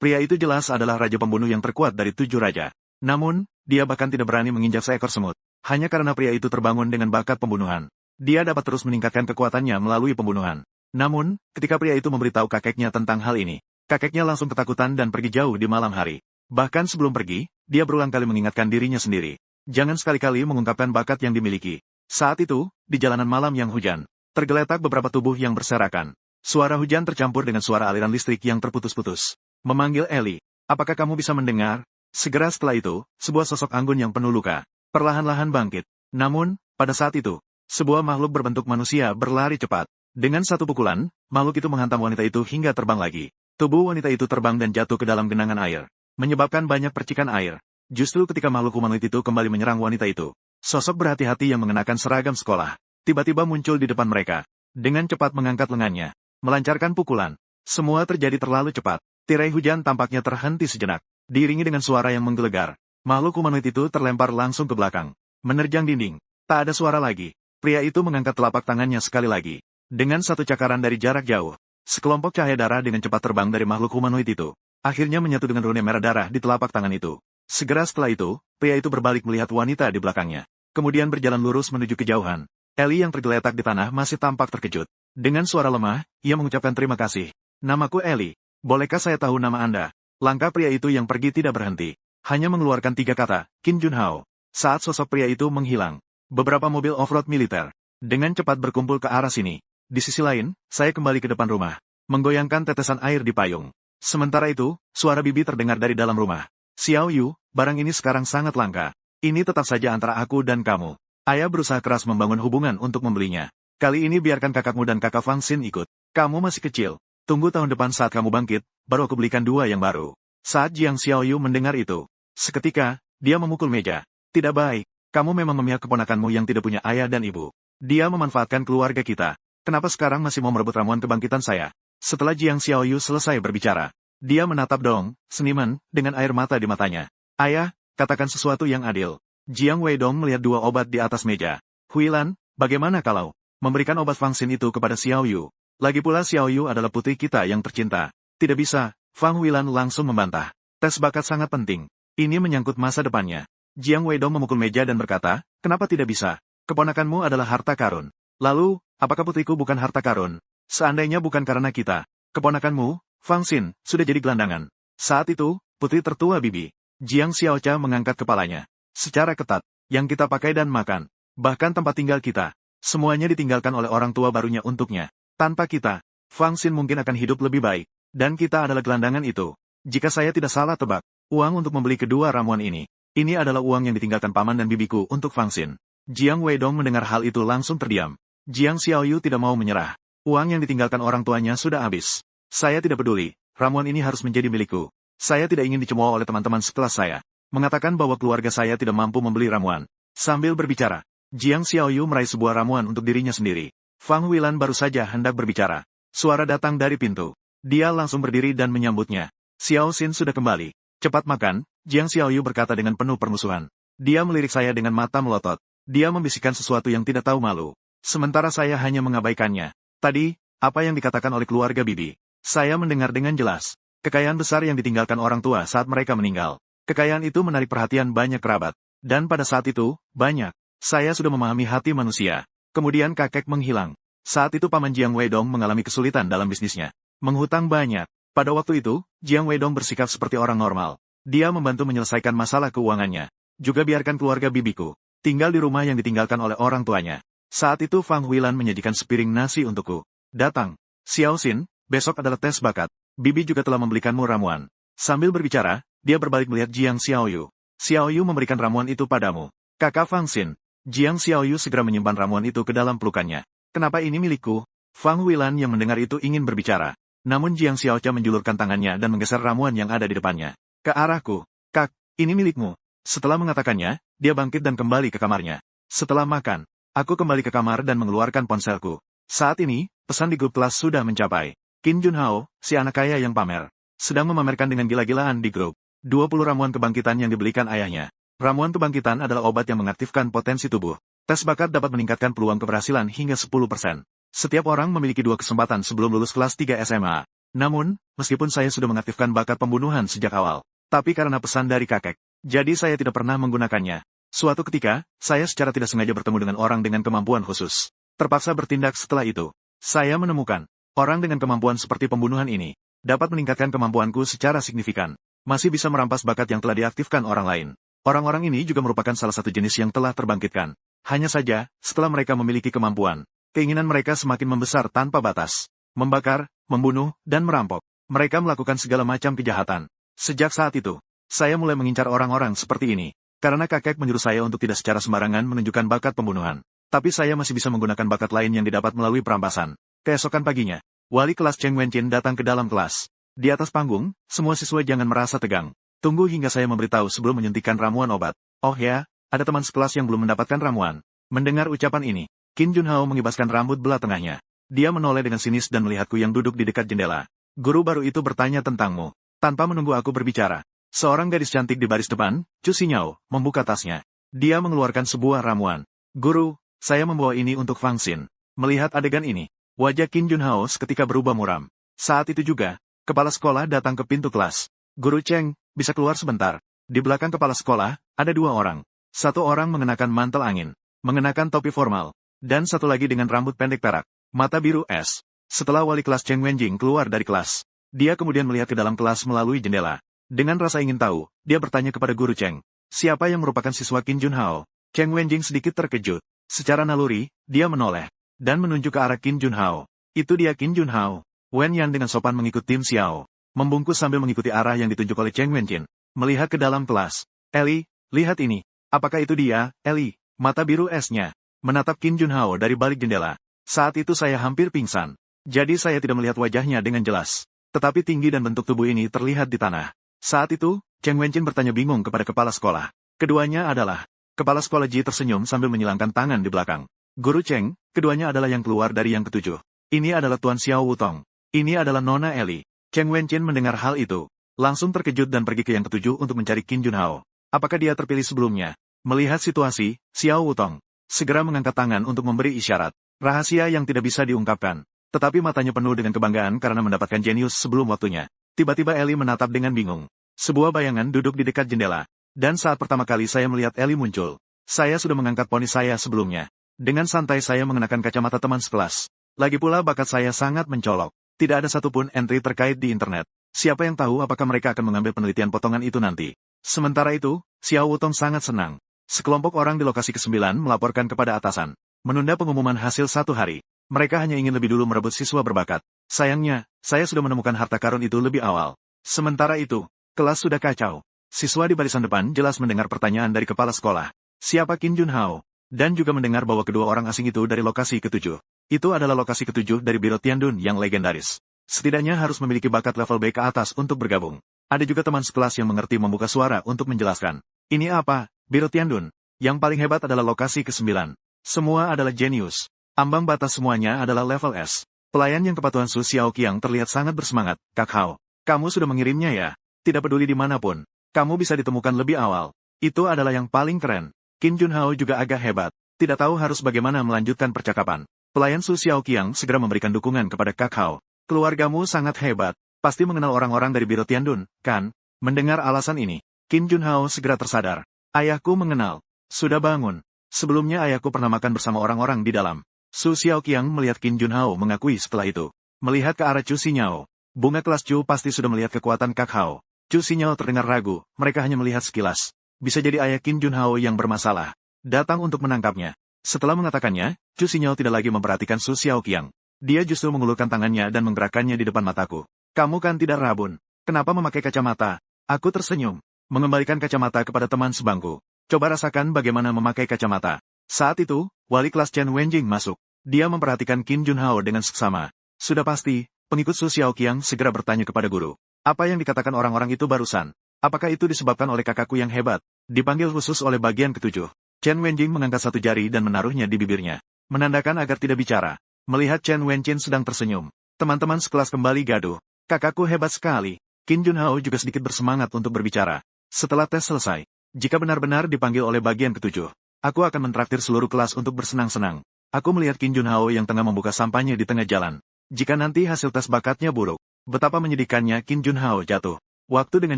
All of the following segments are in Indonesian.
Pria itu jelas adalah raja pembunuh yang terkuat dari 7 raja. Namun, dia bahkan tidak berani menginjak seekor semut. Hanya karena pria itu terbangun dengan bakat pembunuhan. Dia dapat terus meningkatkan kekuatannya melalui pembunuhan. Namun, ketika pria itu memberitahu kakeknya tentang hal ini, kakeknya langsung ketakutan dan pergi jauh di malam hari. Bahkan sebelum pergi, dia berulang kali mengingatkan dirinya sendiri. Jangan sekali-kali mengungkapkan bakat yang dimiliki. Saat itu, di jalanan malam yang hujan, tergeletak beberapa tubuh yang berserakan. Suara hujan tercampur dengan suara aliran listrik yang terputus-putus. Memanggil Ellie. Apakah kamu bisa mendengar? Segera setelah itu, sebuah sosok anggun yang penuh luka perlahan-lahan bangkit. Namun, pada saat itu, sebuah makhluk berbentuk manusia berlari cepat. Dengan satu pukulan, makhluk itu menghantam wanita itu hingga terbang lagi. Tubuh wanita itu terbang dan jatuh ke dalam genangan air, menyebabkan banyak percikan air. Justru ketika makhluk humanoid itu kembali menyerang wanita itu, sosok berhati-hati yang mengenakan seragam sekolah tiba-tiba muncul di depan mereka. Dengan cepat mengangkat lengannya, melancarkan pukulan. Semua terjadi terlalu cepat. Tirai hujan tampaknya terhenti sejenak. Diiringi dengan suara yang menggelegar, makhluk humanoid itu terlempar langsung ke belakang, menerjang dinding. Tak ada suara lagi. Pria itu mengangkat telapak tangannya sekali lagi. Dengan satu cakaran dari jarak jauh, sekelompok cahaya darah dengan cepat terbang dari makhluk humanoid itu. Akhirnya menyatu dengan rune merah darah di telapak tangan itu. Segera setelah itu, pria itu berbalik melihat wanita di belakangnya. Kemudian berjalan lurus menuju kejauhan. Ellie yang tergeletak di tanah masih tampak terkejut. Dengan suara lemah, ia mengucapkan terima kasih. Namaku Ellie. Bolehkah saya tahu nama Anda? Langkah pria itu yang pergi tidak berhenti. Hanya mengeluarkan 3 kata, Kim Junhao. Saat sosok pria itu menghilang, beberapa mobil off-road militer dengan cepat berkumpul ke arah sini. Di sisi lain, saya kembali ke depan rumah, menggoyangkan tetesan air di payung. Sementara itu, suara bibi terdengar dari dalam rumah. Xiao Yu, barang ini sekarang sangat langka. Ini tetap saja antara aku dan kamu. Ayah berusaha keras membangun hubungan untuk membelinya. Kali ini biarkan kakakmu dan kakak Fang Xin ikut. Kamu masih kecil. Tunggu tahun depan saat kamu bangkit, baru aku belikan 2 yang baru. Saat Jiang Xiaoyu mendengar itu, seketika, dia memukul meja. Tidak baik, kamu memang memihak keponakanmu yang tidak punya ayah dan ibu. Dia memanfaatkan keluarga kita. Kenapa sekarang masih mau merebut ramuan kebangkitan saya? Setelah Jiang Xiaoyu selesai berbicara, dia menatap Dong, seniman, dengan air mata di matanya. Ayah, katakan sesuatu yang adil. Jiang Weidong melihat 2 obat di atas meja. Huilan, bagaimana kalau memberikan obat Fang Xin itu kepada Xiaoyu? Lagi pula Xiaoyu adalah putri kita yang tercinta. Tidak bisa, Fang Huilan langsung membantah. Tes bakat sangat penting. Ini menyangkut masa depannya. Jiang Weidong memukul meja dan berkata, kenapa tidak bisa? Keponakanmu adalah harta karun. Lalu, apakah putriku bukan harta karun? Seandainya bukan karena kita, keponakanmu, Fang Xin, sudah jadi gelandangan. Saat itu, putri tertua bibi, Jiang Xiaocha mengangkat kepalanya. Secara ketat, yang kita pakai dan makan, bahkan tempat tinggal kita, semuanya ditinggalkan oleh orang tua barunya untuknya. Tanpa kita, Fang Xin mungkin akan hidup lebih baik. Dan kita adalah gelandangan itu. Jika saya tidak salah tebak, uang untuk membeli kedua ramuan ini adalah uang yang ditinggalkan paman dan bibiku untuk Fang Xin. Jiang Weidong mendengar hal itu langsung terdiam. Jiang Xiaoyu tidak mau menyerah. Uang yang ditinggalkan orang tuanya sudah habis. Saya tidak peduli, ramuan ini harus menjadi milikku. Saya tidak ingin dicemooh oleh teman-teman sekelas saya. Mengatakan bahwa keluarga saya tidak mampu membeli ramuan. Sambil berbicara, Jiang Xiaoyu meraih sebuah ramuan untuk dirinya sendiri. Fang Huilan baru saja hendak berbicara. Suara datang dari pintu. Dia langsung berdiri dan menyambutnya. Xiao Xin sudah kembali. Cepat makan, Jiang Xiaoyu berkata dengan penuh permusuhan. Dia melirik saya dengan mata melotot. Dia membisikkan sesuatu yang tidak tahu malu. Sementara saya hanya mengabaikannya. Tadi, apa yang dikatakan oleh keluarga bibi? Saya mendengar dengan jelas. Kekayaan besar yang ditinggalkan orang tua saat mereka meninggal. Kekayaan itu menarik perhatian banyak kerabat. Dan pada saat itu, banyak. Saya sudah memahami hati manusia. Kemudian kakek menghilang. Saat itu paman Jiang Weidong mengalami kesulitan dalam bisnisnya. Menghutang banyak. Pada waktu itu, Jiang Weidong bersikap seperti orang normal. Dia membantu menyelesaikan masalah keuangannya. Juga biarkan keluarga bibiku tinggal di rumah yang ditinggalkan oleh orang tuanya. Saat itu Fang Huilan menyajikan sepiring nasi untukku. Datang. Xiao Xin, besok adalah tes bakat. Bibi juga telah membelikanmu ramuan. Sambil berbicara, dia berbalik melihat Jiang Xiaoyu. Xiaoyu memberikan ramuan itu padamu. Kakak Fang Xin. Jiang Xiaoyu segera menyimpan ramuan itu ke dalam pelukannya. Kenapa ini milikku? Fang Huilan yang mendengar itu ingin berbicara. Namun Jiang Xiaocha menjulurkan tangannya dan menggeser ramuan yang ada di depannya. Ke arahku. Kak, ini milikmu. Setelah mengatakannya, dia bangkit dan kembali ke kamarnya. Setelah makan, aku kembali ke kamar dan mengeluarkan ponselku. Saat ini, pesan di grup kelas sudah mencapai. Kim Junhao, si anak kaya yang pamer, sedang memamerkan dengan gila-gilaan di grup 20 ramuan kebangkitan yang dibelikan ayahnya. Ramuan kebangkitan adalah obat yang mengaktifkan potensi tubuh. Tes bakat dapat meningkatkan peluang keberhasilan hingga 10%. Setiap orang memiliki 2 kesempatan sebelum lulus kelas 3 SMA. Namun, meskipun saya sudah mengaktifkan bakat pembunuhan sejak awal, tapi karena pesan dari kakek, jadi saya tidak pernah menggunakannya. Suatu ketika, saya secara tidak sengaja bertemu dengan orang dengan kemampuan khusus. Terpaksa bertindak setelah itu. Saya menemukan, orang dengan kemampuan seperti pembunuhan ini, dapat meningkatkan kemampuanku secara signifikan. Masih bisa merampas bakat yang telah diaktifkan orang lain. Orang-orang ini juga merupakan salah satu jenis yang telah terbangkitkan. Hanya saja, setelah mereka memiliki kemampuan, keinginan mereka semakin membesar tanpa batas. Membakar, membunuh, dan merampok. Mereka melakukan segala macam kejahatan. Sejak saat itu, saya mulai mengincar orang-orang seperti ini. Karena kakek menyuruh saya untuk tidak secara sembarangan menunjukkan bakat pembunuhan. Tapi saya masih bisa menggunakan bakat lain yang didapat melalui perampasan. Keesokan paginya, wali kelas Cheng Wenqin datang ke dalam kelas. Di atas panggung, semua siswa jangan merasa tegang. Tunggu hingga saya memberitahu sebelum menyuntikkan ramuan obat. Oh ya, ada teman sekelas yang belum mendapatkan ramuan. Mendengar ucapan ini, Qin Junhao mengibaskan rambut belah tengahnya. Dia menoleh dengan sinis dan melihatku yang duduk di dekat jendela. Guru baru itu bertanya tentangmu. Tanpa menunggu aku berbicara, seorang gadis cantik di baris depan, Chu Xinyao, membuka tasnya. Dia mengeluarkan sebuah ramuan. Guru, saya membawa ini untuk Fang Xin. Melihat adegan ini, wajah Qin Junhao seketika berubah muram. Saat itu juga, kepala sekolah datang ke pintu kelas. Guru Cheng, bisa keluar sebentar. Di belakang kepala sekolah, ada dua orang. Satu orang mengenakan mantel angin, mengenakan topi formal, dan satu lagi dengan rambut pendek perak, mata biru es. Setelah wali kelas Cheng Wenjing keluar dari kelas, dia kemudian melihat ke dalam kelas melalui jendela. Dengan rasa ingin tahu, dia bertanya kepada guru Cheng, siapa yang merupakan siswa Qin Junhao? Cheng Wenjing sedikit terkejut. Secara naluri, dia menoleh, dan menunjuk ke arah Qin Junhao. Itu dia Qin Junhao. Wen Yan dengan sopan mengikut tim Xiao. Membungkus sambil mengikuti arah yang ditunjuk oleh Cheng Wenjing. Melihat ke dalam kelas. Eli, lihat ini. Apakah itu dia, Eli? Mata biru esnya menatap Qin Junhao dari balik jendela. Saat itu saya hampir pingsan. Jadi saya tidak melihat wajahnya dengan jelas. Tetapi tinggi dan bentuk tubuh ini terlihat di tanah. Saat itu, Cheng Wenjing bertanya bingung kepada kepala sekolah. Keduanya adalah, kepala sekolah Ji tersenyum sambil menyilangkan tangan di belakang. Guru Cheng, keduanya adalah yang keluar dari yang ketujuh. Ini adalah Tuan Xiao Wutong. Ini adalah Nona Eli. Cheng Wenjing mendengar hal itu, langsung terkejut dan pergi ke yang ketujuh untuk mencari Qin Junhao. Apakah dia terpilih sebelumnya? Melihat situasi, Xiao Wutong segera mengangkat tangan untuk memberi isyarat. Rahasia yang tidak bisa diungkapkan. Tetapi matanya penuh dengan kebanggaan karena mendapatkan jenius sebelum waktunya. Tiba-tiba Eli menatap dengan bingung. Sebuah bayangan duduk di dekat jendela. Dan saat pertama kali saya melihat Eli muncul, saya sudah mengangkat poni saya sebelumnya. Dengan santai saya mengenakan kacamata teman sekelas. Lagi pula bakat saya sangat mencolok. Tidak ada satupun entry terkait di internet. Siapa yang tahu apakah mereka akan mengambil penelitian potongan itu nanti. Sementara itu, Xiao Wutong sangat senang. Sekelompok orang di lokasi ke-9 melaporkan kepada atasan. Menunda pengumuman hasil 1 hari. Mereka hanya ingin lebih dulu merebut siswa berbakat. Sayangnya, saya sudah menemukan harta karun itu lebih awal. Sementara itu, kelas sudah kacau. Siswa di barisan depan jelas mendengar pertanyaan dari kepala sekolah. Siapa Qin Junhao? Dan juga mendengar bahwa kedua orang asing itu dari lokasi ke-7. Itu adalah lokasi ke-7 dari Biro Tiandun yang legendaris. Setidaknya harus memiliki bakat level B ke atas untuk bergabung. Ada juga teman sekelas yang mengerti membuka suara untuk menjelaskan. Ini apa, Biro Tiandun? Yang paling hebat adalah lokasi ke-9. Semua adalah jenius. Ambang batas semuanya adalah level S. Pelayan yang kepatuhan Su Xiaoqiang terlihat sangat bersemangat. Kak Hao, kamu sudah mengirimnya ya? Tidak peduli dimanapun. Kamu bisa ditemukan lebih awal. Itu adalah yang paling keren. Qin Junhao juga agak hebat. Tidak tahu harus bagaimana melanjutkan percakapan. Pelayan Su Xiaoqiang segera memberikan dukungan kepada Kak Hao. Keluargamu sangat hebat. Pasti mengenal orang-orang dari Biro Tiandun, kan? Mendengar alasan ini, Qin Junhao segera tersadar. Ayahku mengenal. Sudah bangun. Sebelumnya ayahku pernah makan bersama orang-orang di dalam. Su Xiaoqiang melihat Qin Junhao mengakui setelah itu. Melihat ke arah Chu Xinyao. Bunga kelas Chu pasti sudah melihat kekuatan Kak Hao. Chu Xinyao terdengar ragu, mereka hanya melihat sekilas. Bisa jadi ayah Qin Junhao yang bermasalah. Datang untuk menangkapnya. Setelah mengatakannya, Chu Xinyao tidak lagi memperhatikan Su Xiaoqiang. Dia justru mengulurkan tangannya dan menggerakkannya di depan mataku. Kamu kan tidak rabun. Kenapa memakai kacamata? Aku tersenyum. Mengembalikan kacamata kepada teman sebangku. Coba rasakan bagaimana memakai kacamata. Saat itu, wali kelas Chen Wenjing masuk. Dia memperhatikan Qin Junhao dengan seksama. Sudah pasti, pengikut Su Xiaoqiang segera bertanya kepada guru. Apa yang dikatakan orang-orang itu barusan? Apakah itu disebabkan oleh kakakku yang hebat? Dipanggil khusus oleh bagian ke-7. Chen Wenjing mengangkat satu jari dan menaruhnya di bibirnya. Menandakan agar tidak bicara. Melihat Chen Wenjing sedang tersenyum. Teman-teman sekelas kembali gaduh. Kakakku hebat sekali. Qin Junhao juga sedikit bersemangat untuk berbicara. Setelah tes selesai, jika benar-benar dipanggil oleh bagian ke-7, aku akan mentraktir seluruh kelas untuk bersenang-senang. Aku melihat Qin Junhao yang tengah membuka sampahnya di tengah jalan. Jika nanti hasil tes bakatnya buruk, Betapa menyedihkannya Qin Junhao jatuh. Waktu dengan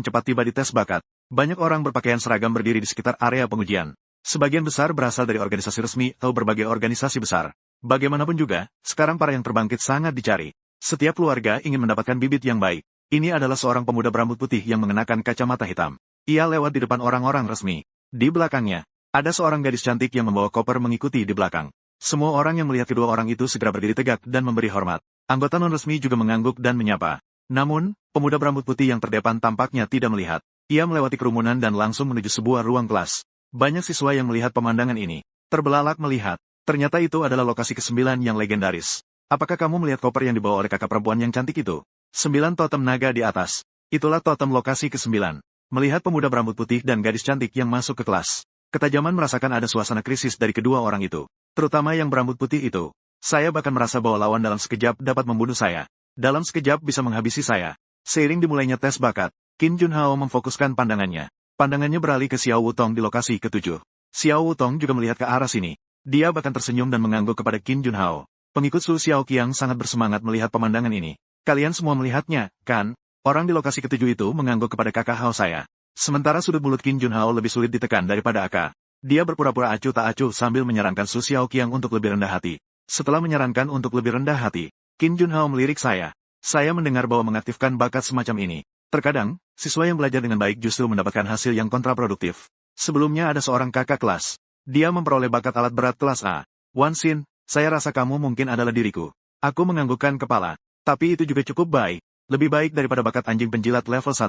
cepat tiba di tes bakat. Banyak orang berpakaian seragam berdiri di sekitar area pengujian. Sebagian besar berasal dari organisasi resmi atau berbagai organisasi besar. Bagaimanapun juga, sekarang para yang terbangkit sangat dicari. Setiap keluarga ingin mendapatkan bibit yang baik. Ini adalah seorang pemuda berambut putih yang mengenakan kacamata hitam. Ia lewat di depan orang-orang resmi. Di belakangnya, ada seorang gadis cantik yang membawa koper mengikuti di belakang. Semua orang yang melihat kedua orang itu segera berdiri tegak dan memberi hormat. Anggota non-resmi juga mengangguk dan menyapa. Namun, pemuda berambut putih yang terdepan tampaknya tidak melihat. Ia melewati kerumunan dan langsung menuju sebuah ruang kelas. Banyak siswa yang melihat pemandangan ini. Terbelalak melihat. Ternyata itu adalah lokasi ke-9 yang legendaris. Apakah kamu melihat koper yang dibawa oleh kakak perempuan yang cantik itu? 9 totem naga di atas. Itulah totem lokasi ke-9. Melihat pemuda berambut putih dan gadis cantik yang masuk ke kelas. Ketajaman merasakan ada suasana krisis dari kedua orang itu. Terutama yang berambut putih itu. Saya bahkan merasa bahwa lawan dalam sekejap dapat membunuh saya. Dalam sekejap bisa menghabisi saya. Seiring dimulainya tes bakat, Qin Junhao memfokuskan pandangannya. Pandangannya beralih ke Xiao Wutong di lokasi ke-7. Xiao Wutong juga melihat ke arah sini. Dia bahkan tersenyum dan mengangguk kepada Qin Junhao. Pengikut Su Xiaoqiang sangat bersemangat melihat pemandangan ini. Kalian semua melihatnya, kan? Orang di lokasi ke-7 itu mengangguk kepada kakak Hao saya. Sementara sudut mulut Qin Junhao lebih sulit ditekan daripada Aka. Dia berpura-pura acuh tak acuh sambil menyarankan Su Xiaoqiang untuk lebih rendah hati. Setelah menyarankan untuk lebih rendah hati, Qin Junhao melirik saya. Saya mendengar bahwa mengaktifkan bakat semacam ini. Terkadang, siswa yang belajar dengan baik justru mendapatkan hasil yang kontraproduktif. Sebelumnya ada seorang kakak kelas. Dia memperoleh bakat alat berat kelas A. Wan Xin, saya rasa kamu mungkin adalah diriku. Aku menganggukkan kepala. Tapi itu juga cukup baik. Lebih baik daripada bakat anjing penjilat level 1.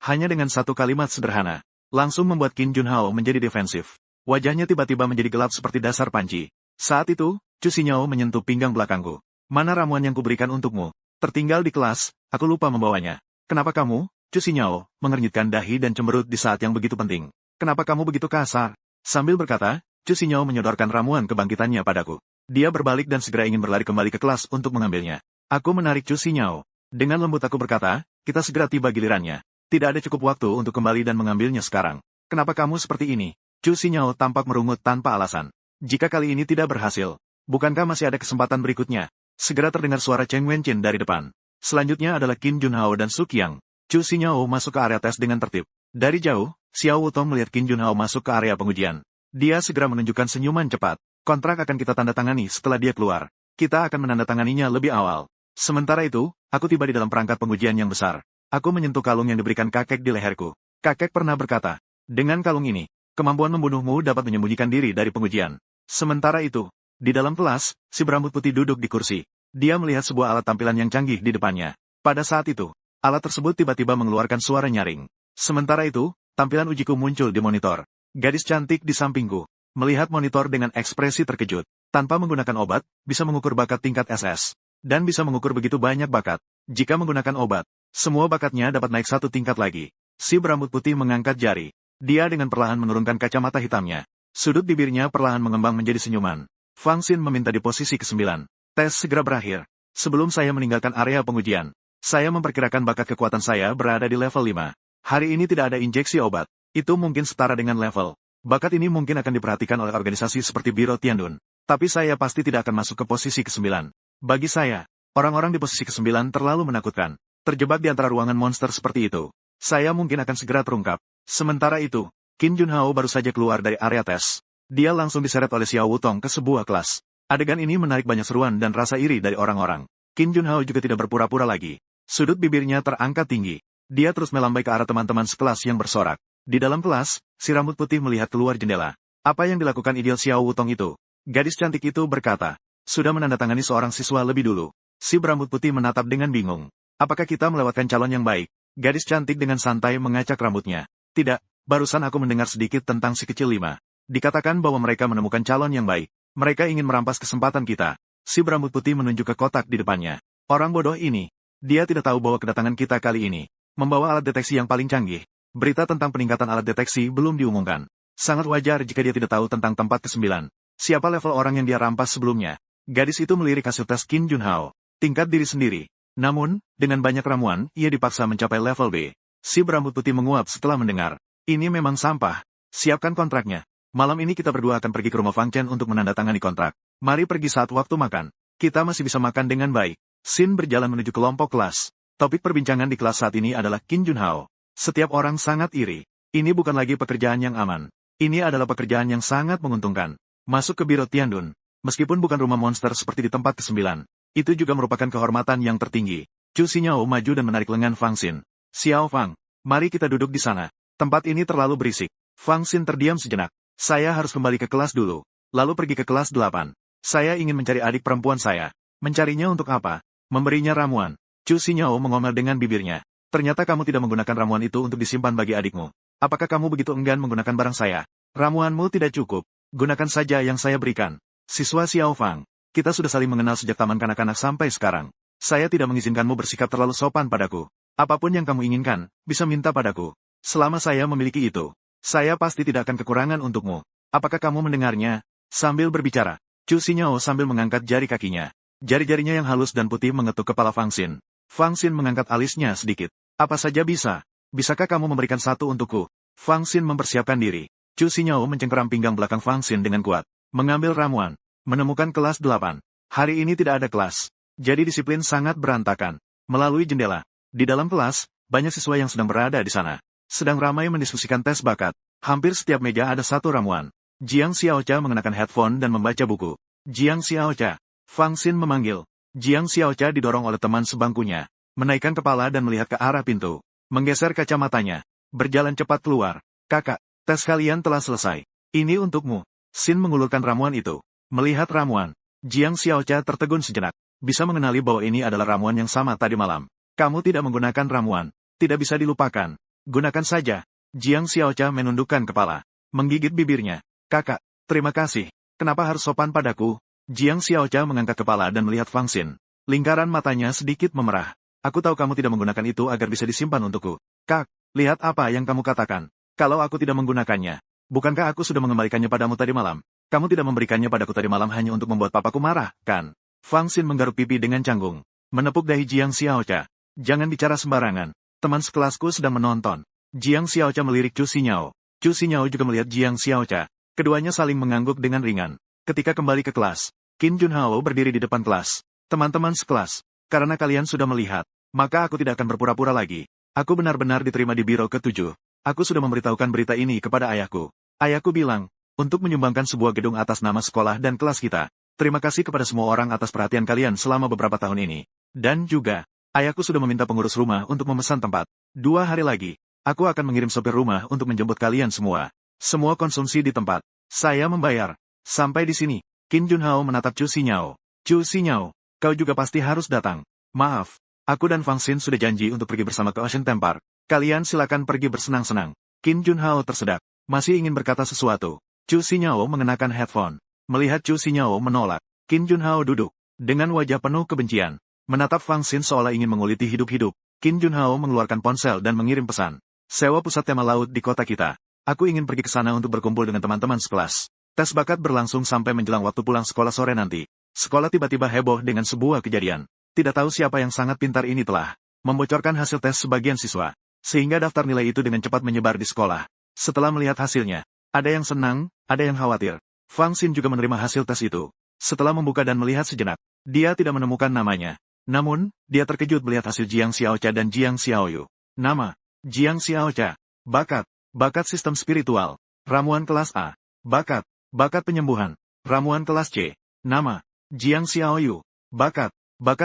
Hanya dengan satu kalimat sederhana. Langsung membuat Qin Junhao menjadi defensif. Wajahnya tiba-tiba menjadi gelap seperti dasar panci. Saat itu, Chu Xinyao menyentuh pinggang belakangku. Mana ramuan yang kuberikan untukmu? Tertinggal di kelas, aku lupa membawanya. Kenapa kamu, Chu Xinyao, mengernyitkan dahi dan cemberut di saat yang begitu penting? Kenapa kamu begitu kasar? Sambil berkata, Chu Xinyao menyodorkan ramuan kebangkitannya padaku. Dia berbalik dan segera ingin berlari kembali ke kelas untuk mengambilnya. Aku menarik Chu Xinyao. Dengan lembut aku berkata, kita segera tiba gilirannya. Tidak ada cukup waktu untuk kembali dan mengambilnya sekarang. Kenapa kamu seperti ini? Chu Xinyao tampak merungut tanpa alasan. Jika kali ini tidak berhasil, bukankah masih ada kesempatan berikutnya? Segera terdengar suara Cheng Wenqin dari depan. Selanjutnya adalah Qin Junhao dan Su Qiang. Chu Xinyao masuk ke area tes dengan tertib. Dari jauh, Xiao Wutong melihat Qin Junhao masuk ke area pengujian. Dia segera menunjukkan senyuman cepat. Kontrak akan kita tanda tangani setelah dia keluar. Kita akan menandatanganinya lebih awal. Sementara itu, aku tiba di dalam perangkat pengujian yang besar. Aku menyentuh kalung yang diberikan kakek di leherku. Kakek pernah berkata, dengan kalung ini, kemampuan membunuhmu dapat menyembunyikan diri dari pengujian. Sementara itu, di dalam kelas, si berambut putih duduk di kursi. Dia melihat sebuah alat tampilan yang canggih di depannya. Pada saat itu, alat tersebut tiba-tiba mengeluarkan suara nyaring. Sementara itu, tampilan ujiku muncul di monitor. Gadis cantik di sampingku, melihat monitor dengan ekspresi terkejut. Tanpa menggunakan obat, bisa mengukur bakat tingkat SS. Dan bisa mengukur begitu banyak bakat. Jika menggunakan obat, semua bakatnya dapat naik satu tingkat lagi. Si berambut putih mengangkat jari. Dia dengan perlahan menurunkan kacamata hitamnya. Sudut bibirnya perlahan mengembang menjadi senyuman. Fang Xin meminta di posisi ke-9. Tes segera berakhir. Sebelum saya meninggalkan area pengujian, saya memperkirakan bakat kekuatan saya berada di level 5. Hari ini tidak ada injeksi obat. Itu mungkin setara dengan level. Bakat ini mungkin akan diperhatikan oleh organisasi seperti Biro Tiandun. Tapi saya pasti tidak akan masuk ke posisi ke-9. Bagi saya, orang-orang di posisi ke-9 terlalu menakutkan. Terjebak di antara ruangan monster seperti itu. Saya mungkin akan segera terungkap. Sementara itu, Qin Junhao baru saja keluar dari area tes. Dia langsung diseret oleh Xiao Wutong ke sebuah kelas. Adegan ini menarik banyak seruan dan rasa iri dari orang-orang. Qin Junhao juga tidak berpura-pura lagi. Sudut bibirnya terangkat tinggi. Dia terus melambai ke arah teman-teman sekelas yang bersorak. Di dalam kelas, si rambut putih melihat keluar jendela. Apa yang dilakukan ideal Xiao Wutong itu? Gadis cantik itu berkata, sudah menandatangani seorang siswa lebih dulu. Si berambut putih menatap dengan bingung. Apakah kita melewatkan calon yang baik? Gadis cantik dengan santai mengacak rambutnya. Tidak, barusan aku mendengar sedikit tentang si kecil 5. Dikatakan bahwa mereka menemukan calon yang baik. Mereka ingin merampas kesempatan kita. Si berambut putih menunjuk ke kotak di depannya. Orang bodoh ini. Dia tidak tahu bahwa kedatangan kita kali ini membawa alat deteksi yang paling canggih. Berita tentang peningkatan alat deteksi belum diumumkan. Sangat wajar jika dia tidak tahu tentang tempat ke-9. Siapa level orang yang dia rampas sebelumnya? Gadis itu melirik hasil tes Qin Junhao. Tingkat diri sendiri. Namun, dengan banyak ramuan, ia dipaksa mencapai level B. Si berambut putih menguap setelah mendengar. Ini memang sampah. Siapkan kontraknya. Malam ini kita berdua akan pergi ke rumah Fang Chen untuk menandatangani kontrak. Mari pergi saat waktu makan. Kita masih bisa makan dengan baik. Xin berjalan menuju kelompok kelas. Topik perbincangan di kelas saat ini adalah Qin Junhao. Setiap orang sangat iri. Ini bukan lagi pekerjaan yang aman. Ini adalah pekerjaan yang sangat menguntungkan. Masuk ke Biro Tiandun. Meskipun bukan rumah monster seperti di tempat ke-9, itu juga merupakan kehormatan yang tertinggi. Chu Xinyao maju dan menarik lengan Fang Xin. Xiao Fang, mari kita duduk di sana. Tempat ini terlalu berisik. Fang Xin terdiam sejenak. Saya harus kembali ke kelas dulu. Lalu pergi ke kelas 8. Saya ingin mencari adik perempuan saya. Mencarinya untuk apa? Memberinya ramuan. Chu Xinyao mengomel dengan bibirnya. Ternyata kamu tidak menggunakan ramuan itu untuk disimpan bagi adikmu. Apakah kamu begitu enggan menggunakan barang saya? Ramuanmu tidak cukup. Gunakan saja yang saya berikan. Siswa Xiao Fang, kita sudah saling mengenal sejak taman kanak-kanak sampai sekarang. Saya tidak mengizinkanmu bersikap terlalu sopan padaku. Apapun yang kamu inginkan, bisa minta padaku. Selama saya memiliki itu, saya pasti tidak akan kekurangan untukmu. Apakah kamu mendengarnya? Sambil berbicara, Chu Xinyao sambil mengangkat jari kakinya. Jari-jarinya yang halus dan putih mengetuk kepala Fang Xin. Fang Xin mengangkat alisnya sedikit. Apa saja bisa. Bisakah kamu memberikan satu untukku? Fang Xin mempersiapkan diri. Chu Xinyao mencengkeram pinggang belakang Fang Xin dengan kuat. Mengambil ramuan. Menemukan kelas 8. Hari ini tidak ada kelas. Jadi disiplin sangat berantakan. Melalui jendela. Di dalam kelas, banyak siswa yang sedang berada di sana. Sedang ramai mendiskusikan tes bakat. Hampir setiap meja ada satu ramuan. Jiang Xiaocha mengenakan headphone dan membaca buku. Jiang Xiaocha. Fang Xin memanggil. Jiang Xiaocha didorong oleh teman sebangkunya. Menaikkan kepala dan melihat ke arah pintu. Menggeser kacamatanya. Berjalan cepat keluar. Kakak, tes kalian telah selesai. Ini untukmu. Xin mengulurkan ramuan itu. Melihat ramuan, Jiang Xiaocha tertegun sejenak. Bisa mengenali bahwa ini adalah ramuan yang sama tadi malam. Kamu tidak menggunakan ramuan. Tidak bisa dilupakan. Gunakan saja. Jiang Xiaocha menundukkan kepala. Menggigit bibirnya. Kakak, terima kasih. Kenapa harus sopan padaku? Jiang Xiaocha mengangkat kepala dan melihat Fang Xin. Lingkaran matanya sedikit memerah. Aku tahu kamu tidak menggunakan itu agar bisa disimpan untukku. Kak, lihat apa yang kamu katakan. Kalau aku tidak menggunakannya, bukankah aku sudah mengembalikannya padamu tadi malam? Kamu tidak memberikannya padaku tadi malam hanya untuk membuat papaku marah, kan? Fang Xin menggaruk pipi dengan canggung. Menepuk dahi Jiang Xiaocha. Jangan bicara sembarangan. Teman sekelasku sedang menonton. Jiang Xiaocha melirik Chu Xinyao. Chu Xinyao juga melihat Jiang Xiaocha. Keduanya saling mengangguk dengan ringan. Ketika kembali ke kelas, Qin Junhao berdiri di depan kelas. Teman-teman sekelas, karena kalian sudah melihat, maka aku tidak akan berpura-pura lagi. Aku benar-benar diterima di biro ke-7. Aku sudah memberitahukan berita ini kepada ayahku. Ayahku bilang, untuk menyumbangkan sebuah gedung atas nama sekolah dan kelas kita. Terima kasih kepada semua orang atas perhatian kalian selama beberapa tahun ini. Dan juga, ayahku sudah meminta pengurus rumah untuk memesan tempat. 2 hari lagi, aku akan mengirim sopir rumah untuk menjemput kalian semua. Semua konsumsi di tempat. Saya membayar. Sampai di sini, Qin Junhao menatap Chu Xinyao. Chu Xinyao, kau juga pasti harus datang. Maaf, aku dan Fang Xin sudah janji untuk pergi bersama ke Ocean Theme Park. Kalian silakan pergi bersenang-senang. Qin Junhao tersedak. Masih ingin berkata sesuatu. Chu Xinyao mengenakan headphone. Melihat Chu Xinyao menolak, Qin Junhao duduk. Dengan wajah penuh kebencian. Menatap Fang Xin seolah ingin menguliti hidup-hidup. Qin Junhao mengeluarkan ponsel dan mengirim pesan. Sewa pusat tema laut di kota kita. Aku ingin pergi ke sana untuk berkumpul dengan teman-teman sekelas. Tes bakat berlangsung sampai menjelang waktu pulang sekolah sore nanti. Sekolah tiba-tiba heboh dengan sebuah kejadian. Tidak tahu siapa yang sangat pintar ini telah membocorkan hasil tes sebagian siswa. Sehingga daftar nilai itu dengan cepat menyebar di sekolah. Setelah melihat hasilnya, ada yang senang, ada yang khawatir. Fang Xin juga menerima hasil tes itu. Setelah membuka dan melihat sejenak, dia tidak menemukan namanya. Namun, dia terkejut melihat hasil Jiang Xiaocha dan Jiang Xiaoyu. Nama, Jiang Xiaocha. Bakat sistem spiritual. Ramuan kelas A. Bakat penyembuhan. Ramuan kelas C. Nama, Jiang Xiaoyu. Bakat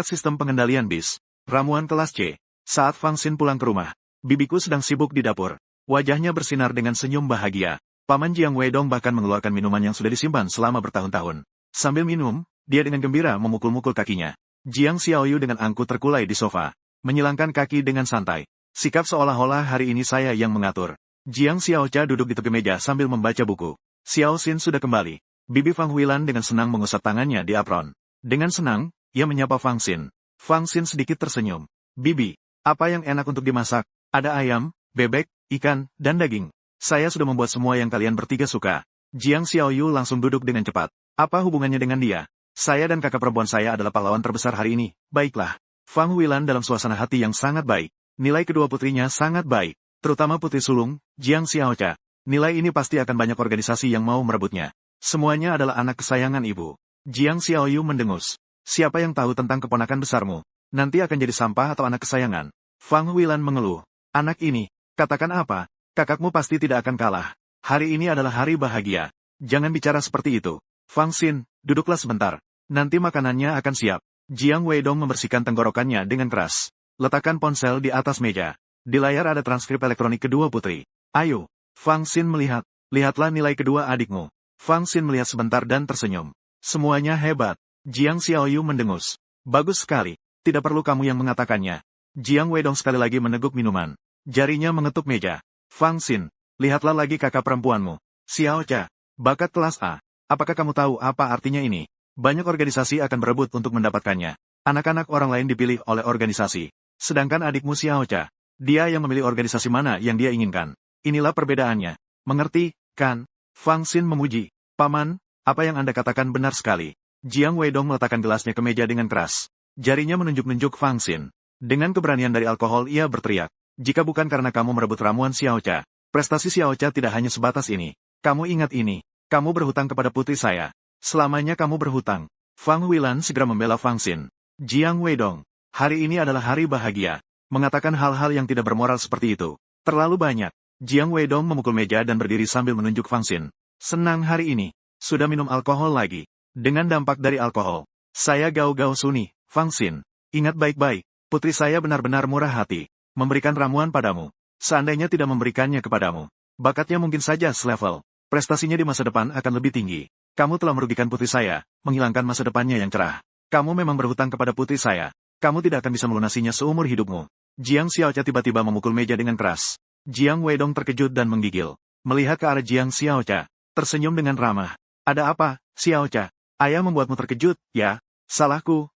sistem pengendalian bis. Ramuan kelas C. Saat Fang Xin pulang ke rumah, bibiku sedang sibuk di dapur. Wajahnya bersinar dengan senyum bahagia. Paman Jiang Weidong bahkan mengeluarkan minuman yang sudah disimpan selama bertahun-tahun. Sambil minum, dia dengan gembira memukul-mukul kakinya. Jiang Xiaoyu dengan angkuh terkulai di sofa. Menyilangkan kaki dengan santai. Sikap seolah-olah hari ini saya yang mengatur. Jiang Xiaocha duduk di tepi meja sambil membaca buku. Xiao Xin sudah kembali. Bibi Fang Huilan dengan senang mengusap tangannya di apron. Dengan senang, ia menyapa Fang Xin. Fang Xin sedikit tersenyum. Bibi, apa yang enak untuk dimasak? Ada ayam, bebek, ikan, dan daging. Saya sudah membuat semua yang kalian bertiga suka. Jiang Xiaoyu langsung duduk dengan cepat. Apa hubungannya dengan dia? Saya dan kakak perempuan saya adalah pahlawan terbesar hari ini. Baiklah. Fang Huilan dalam suasana hati yang sangat baik. Nilai kedua putrinya sangat baik. Terutama putri sulung, Jiang Xiaocha. Nilai ini pasti akan banyak organisasi yang mau merebutnya. Semuanya adalah anak kesayangan ibu. Jiang Xiaoyu mendengus. Siapa yang tahu tentang keponakan besarmu? nanti akan jadi sampah atau anak kesayangan. Fang Huilan mengeluh. Anak ini, katakan apa? Kakakmu pasti tidak akan kalah. Hari ini adalah hari bahagia. Jangan bicara seperti itu. Fang Xin, duduklah sebentar. Nanti makanannya akan siap. Jiang Weidong membersihkan tenggorokannya dengan keras. Letakkan ponsel di atas meja. Di layar ada transkrip elektronik kedua putri. Ayo. Fang Xin melihat. Lihatlah nilai kedua adikmu. Fang Xin melihat sebentar dan tersenyum. Semuanya hebat. Jiang Xiaoyu mendengus. Bagus sekali. Tidak perlu kamu yang mengatakannya. Jiang Weidong sekali lagi meneguk minuman. Jarinya mengetuk meja. Fang Xin, lihatlah lagi kakak perempuanmu. Xiao Cha, bakat kelas A. Apakah kamu tahu apa artinya ini? Banyak organisasi akan berebut untuk mendapatkannya. Anak-anak orang lain dipilih oleh organisasi. Sedangkan adikmu Xiao Cha, dia yang memilih organisasi mana yang dia inginkan. Inilah perbedaannya. Mengerti, kan? Fang Xin memuji. Paman, apa yang Anda katakan benar sekali. Jiang Weidong meletakkan gelasnya ke meja dengan keras. Jarinya menunjuk-nunjuk Fang Xin. Dengan keberanian dari alkohol ia berteriak. Jika bukan karena kamu merebut ramuan Xiao Cha, prestasi Xiao Cha tidak hanya sebatas ini. Kamu ingat ini. Kamu berhutang kepada putri saya. Selamanya kamu berhutang. Fang Huilan segera membela Fang Xin. Jiang Weidong, hari ini adalah hari bahagia. Mengatakan hal-hal yang tidak bermoral seperti itu. Terlalu banyak. Jiang Weidong memukul meja dan berdiri sambil menunjuk Fang Xin. Senang hari ini. Sudah minum alkohol lagi. Dengan dampak dari alkohol. Saya Gao Suni, Fang Xin. Ingat baik-baik. Putri saya benar-benar murah hati. Memberikan ramuan padamu. Seandainya tidak memberikannya kepadamu, bakatnya mungkin saja selevel. Prestasinya di masa depan akan lebih tinggi. Kamu telah merugikan putri saya, menghilangkan masa depannya yang cerah. Kamu memang berhutang kepada putri saya. Kamu tidak akan bisa melunasinya seumur hidupmu. Jiang Xiaocha tiba-tiba memukul meja dengan keras. Jiang Weidong terkejut dan menggigil. Melihat ke arah Jiang Xiaocha, tersenyum dengan ramah. Ada apa, Xiaocha? Ayah membuatmu terkejut, ya? Salahku.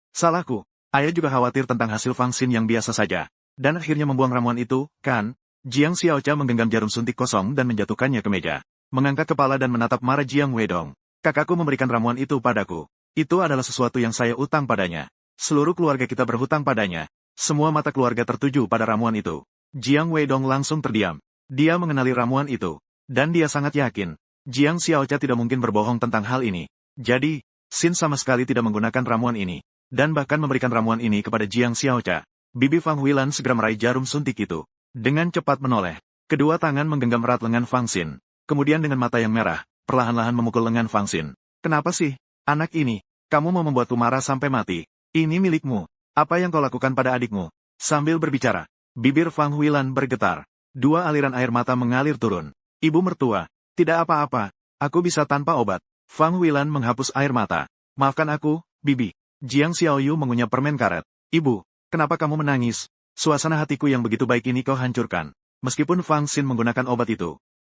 Ayah juga khawatir tentang hasil Fang Xin yang biasa saja. Dan akhirnya membuang ramuan itu, kan? Jiang Xiaocha menggenggam jarum suntik kosong dan menjatuhkannya ke meja. Mengangkat kepala dan menatap marah Jiang Weidong. Kakakku memberikan ramuan itu padaku. Itu adalah sesuatu yang saya utang padanya. Seluruh keluarga kita berhutang padanya. Semua mata keluarga tertuju pada ramuan itu. Jiang Weidong langsung terdiam. Dia mengenali ramuan itu. Dan dia sangat yakin. Jiang Xiaocha tidak mungkin berbohong tentang hal ini. Jadi, Xin sama sekali tidak menggunakan ramuan ini. Dan bahkan memberikan ramuan ini kepada Jiang Xiaocha. Bibi Fang Huilan segera meraih jarum suntik itu. Dengan cepat menoleh. Kedua tangan menggenggam erat lengan Fang Xin. Kemudian dengan mata yang merah, perlahan-lahan memukul lengan Fang Xin. Kenapa sih, anak ini? Kamu mau membuatku marah sampai mati. Ini milikmu. Apa yang kau lakukan pada adikmu? Sambil berbicara, bibir Fang Huilan bergetar. Dua aliran air mata mengalir turun. Ibu mertua, tidak apa-apa. Aku bisa tanpa obat. Fang Huilan menghapus air mata. Maafkan aku, Bibi. Jiang Xiaoyu mengunyah permen karet. Ibu. Kenapa kamu menangis? Suasana hatiku yang begitu baik ini kau hancurkan. Meskipun Fang Xin menggunakan obat